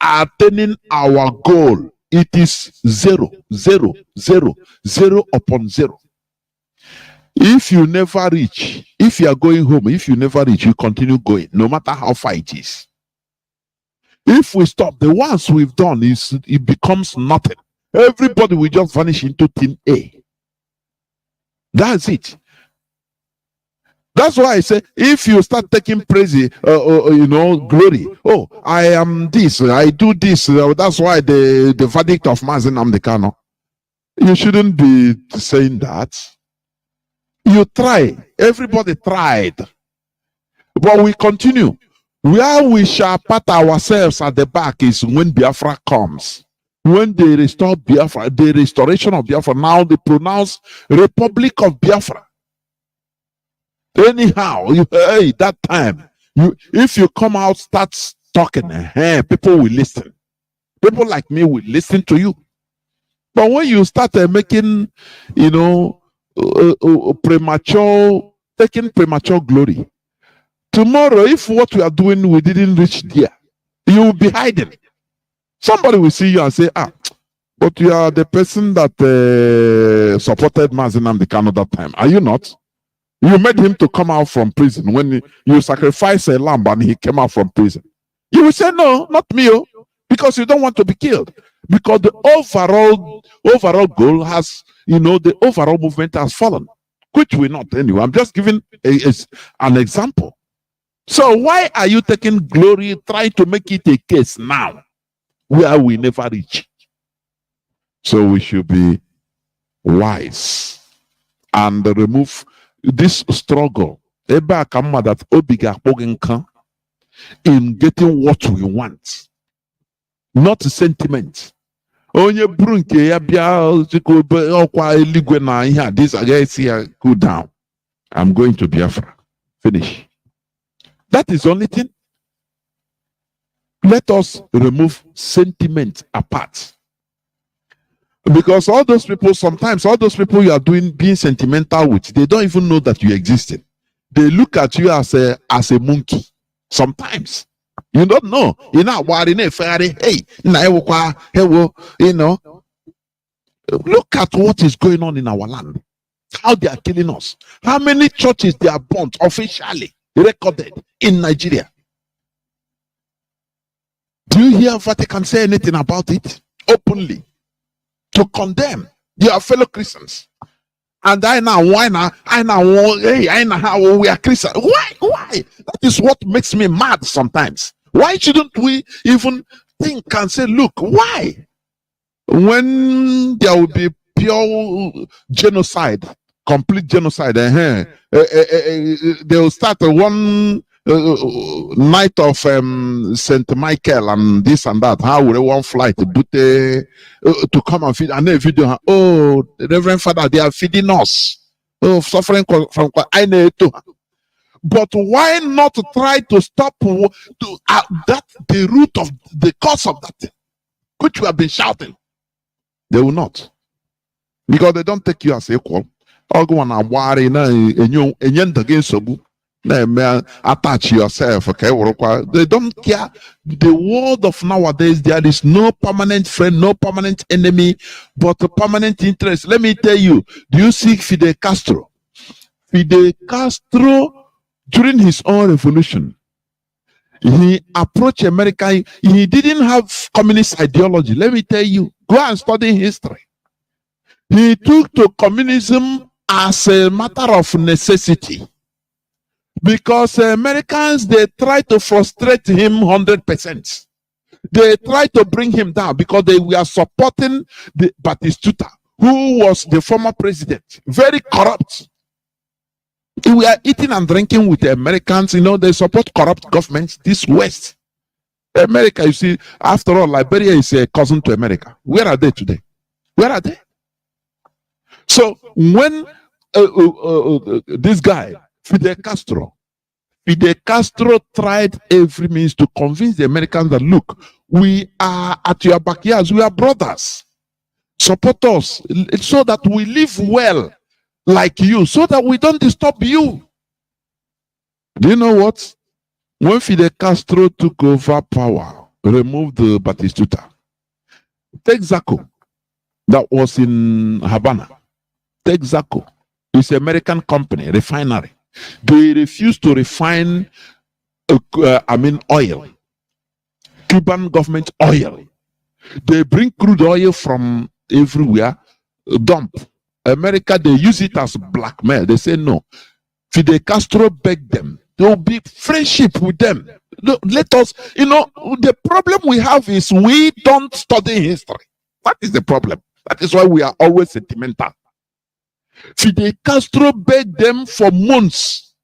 attaining our goal, it is 0, 0, 0, 0 upon 0. If you never reach, if you are going home, if you never reach, you continue going, no matter how far it is. If we stop, the ones we've done, it becomes nothing. Everybody will just vanish into thin air. That's it. That's why I say, if you start taking praise, glory, oh, I am this, I do this, that's why the verdict of MAZI Nnamdi Kanu. You shouldn't be saying that. You try. Everybody tried. But we continue. Where we shall pat ourselves at the back is when Biafra comes. When they restore Biafra, the restoration of Biafra, now they pronounce Republic of Biafra. Anyhow, that time, if you come out, start talking, people will listen. People like me will listen to you. But when you start making, taking premature glory, tomorrow, if what we are doing, we didn't reach there, you will be hiding. Somebody will see you and say, but you are the person that supported MAZI Nnamdi Kanu that time. Are you not? You made him to come out from prison when you sacrificed a lamb and he came out from prison. You will say, no, not me, because you don't want to be killed. Because the overall goal has, the overall movement has fallen, which will not anyway. I'm just giving an example. So why are you taking glory, trying to make it a case now where we never reach? So we should be wise and remove this struggle in getting what we want, not sentiment. Onye buru nke ya bịa ọkwa eluigwe na ihe a this against here go down. I'm going to Biafra. Finish. That is the only thing. Let us remove sentiment apart. Because all those people, sometimes all those people you are being sentimental with, they don't even know that you existed. They look at you as a monkey. Sometimes. You don't know. You're not worrying. Hey, look at what is going on in our land. How they are killing us. How many churches they are burnt officially recorded in Nigeria? Do you hear Vatican say anything about it openly to condemn their fellow Christians? And we are Christians. Why? That is what makes me mad sometimes. Why shouldn't we even think and say, look, why? When there will be pure genocide, complete genocide, they will start one night of St. Michael and this and that. How would one flight to come and feed? And then video, the Reverend Father, they are feeding us. Oh, suffering from I know too. But why not try to stop that the root of the cause of that thing, which you have been shouting? They will not, because they don't take you as equal. Attach yourself. Okay, they don't care. The world of nowadays, there is no permanent friend, no permanent enemy, but a permanent interest. Let me tell you, do you see Fidel Castro? Fidel Castro, during his own revolution, he approached America. He didn't have communist ideology. Let me tell you, go and study history. He took to communism as a matter of necessity, because Americans, they tried to frustrate him 100%. They tried to bring him down because they were supporting the Batistuta, who was the former president, very corrupt. We are eating and drinking with the Americans. You know, they support corrupt governments. This West, America, you see, after all, Liberia is a cousin to America. Where are they today? Where are they? So when this guy, Fidel Castro tried every means to convince the Americans that, look, we are at your backyards, we are brothers. Support us so that we live well like you, so that we don't disturb you. Do you know what? When Fidel Castro took over power, removed the Batistuta, Texaco, that was in Havana, Texaco is an American company, refinery. They refuse to refine, oil, Cuban government oil. They bring crude oil from everywhere, dump. America, they use it as blackmail. They say no. Fidel Castro begged them. There will be friendship with them. Let us, the problem we have is we don't study history. That is the problem. That is why we are always sentimental. Fidel Castro begged them for months.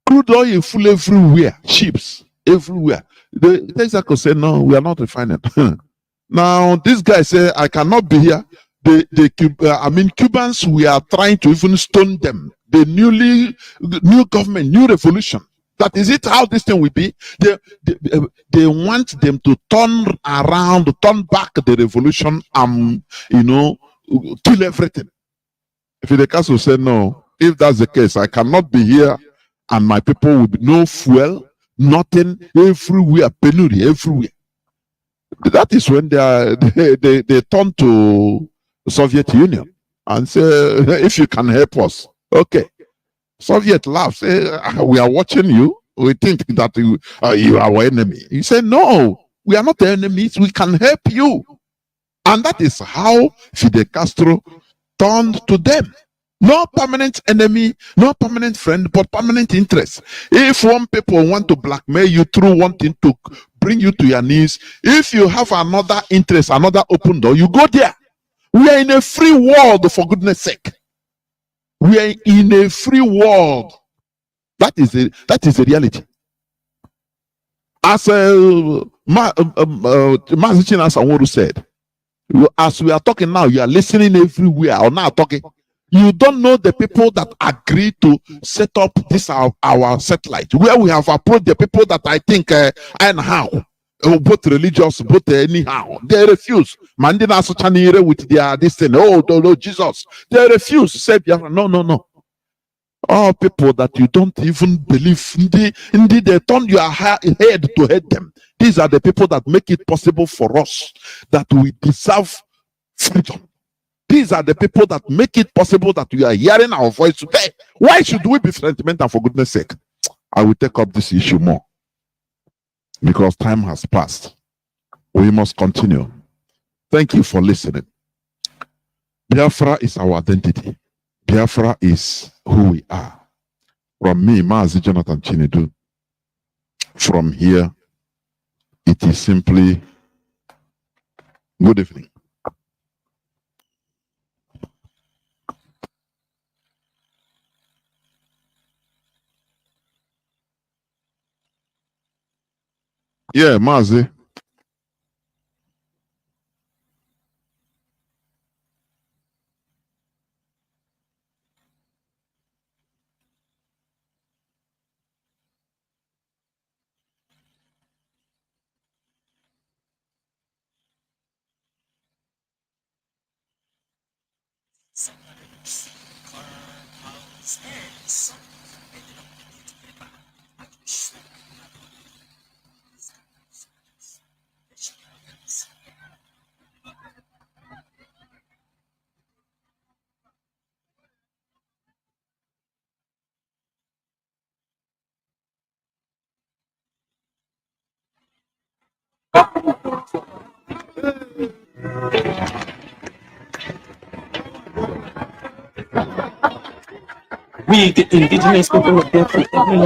Crude oil full everywhere, ships everywhere. The Texaco said, no, we are not refining. Now, this guy said, I cannot be here. Cubans, we are trying to even stone them. The new government, new revolution. That is it, how this thing will be. They want them to turn around, turn back the revolution and, kill everything. Fidel Castro said, no, if that's the case, I cannot be here and my people will be no fuel, nothing, everywhere, penury, everywhere. That is when they turn to the Soviet Union and say, if you can help us, okay. Soviet laughs, say, we are watching you. We think that you are our enemy. He said, no, we are not enemies. We can help you. And that is how Fidel Castro turned to them. No permanent enemy, no permanent friend, but permanent interest. If one people want to blackmail you through wanting to bring you to your knees, if you have another interest, another open door, you go there. We are in a free world, for goodness sake. We are in a free world. That is the reality. As MAZI Chinasa Nworu said, as we are talking now, you are listening everywhere or now talking. You don't know the people that agreed to set up this our satellite, where we have approached the people that I think anyhow, both religious, both anyhow, they refuse. Mandina Sochanire with their this thing. Oh, no, Jesus, they refuse. Say, no. All people that you don't even believe, indeed, they turn your head to hate them. These are the people that make it possible for us that we deserve freedom. These are the people that make it possible that we are hearing our voice today. Why should we be sentimental, for goodness sake? I will take up this issue more because time has passed. We must continue. Thank you for listening. Biafra is our identity. Biafra is who we are. From me, MAZI Jonathan Chinedu, from here, it is simply good evening. Yeah, MAZI. We, the indigenous people of Biafra, every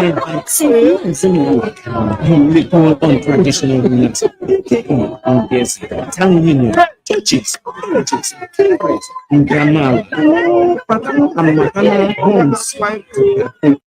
we go on traditional beliefs. And there's town union, churches, colleges, libraries, and grammar, and maternal homes, and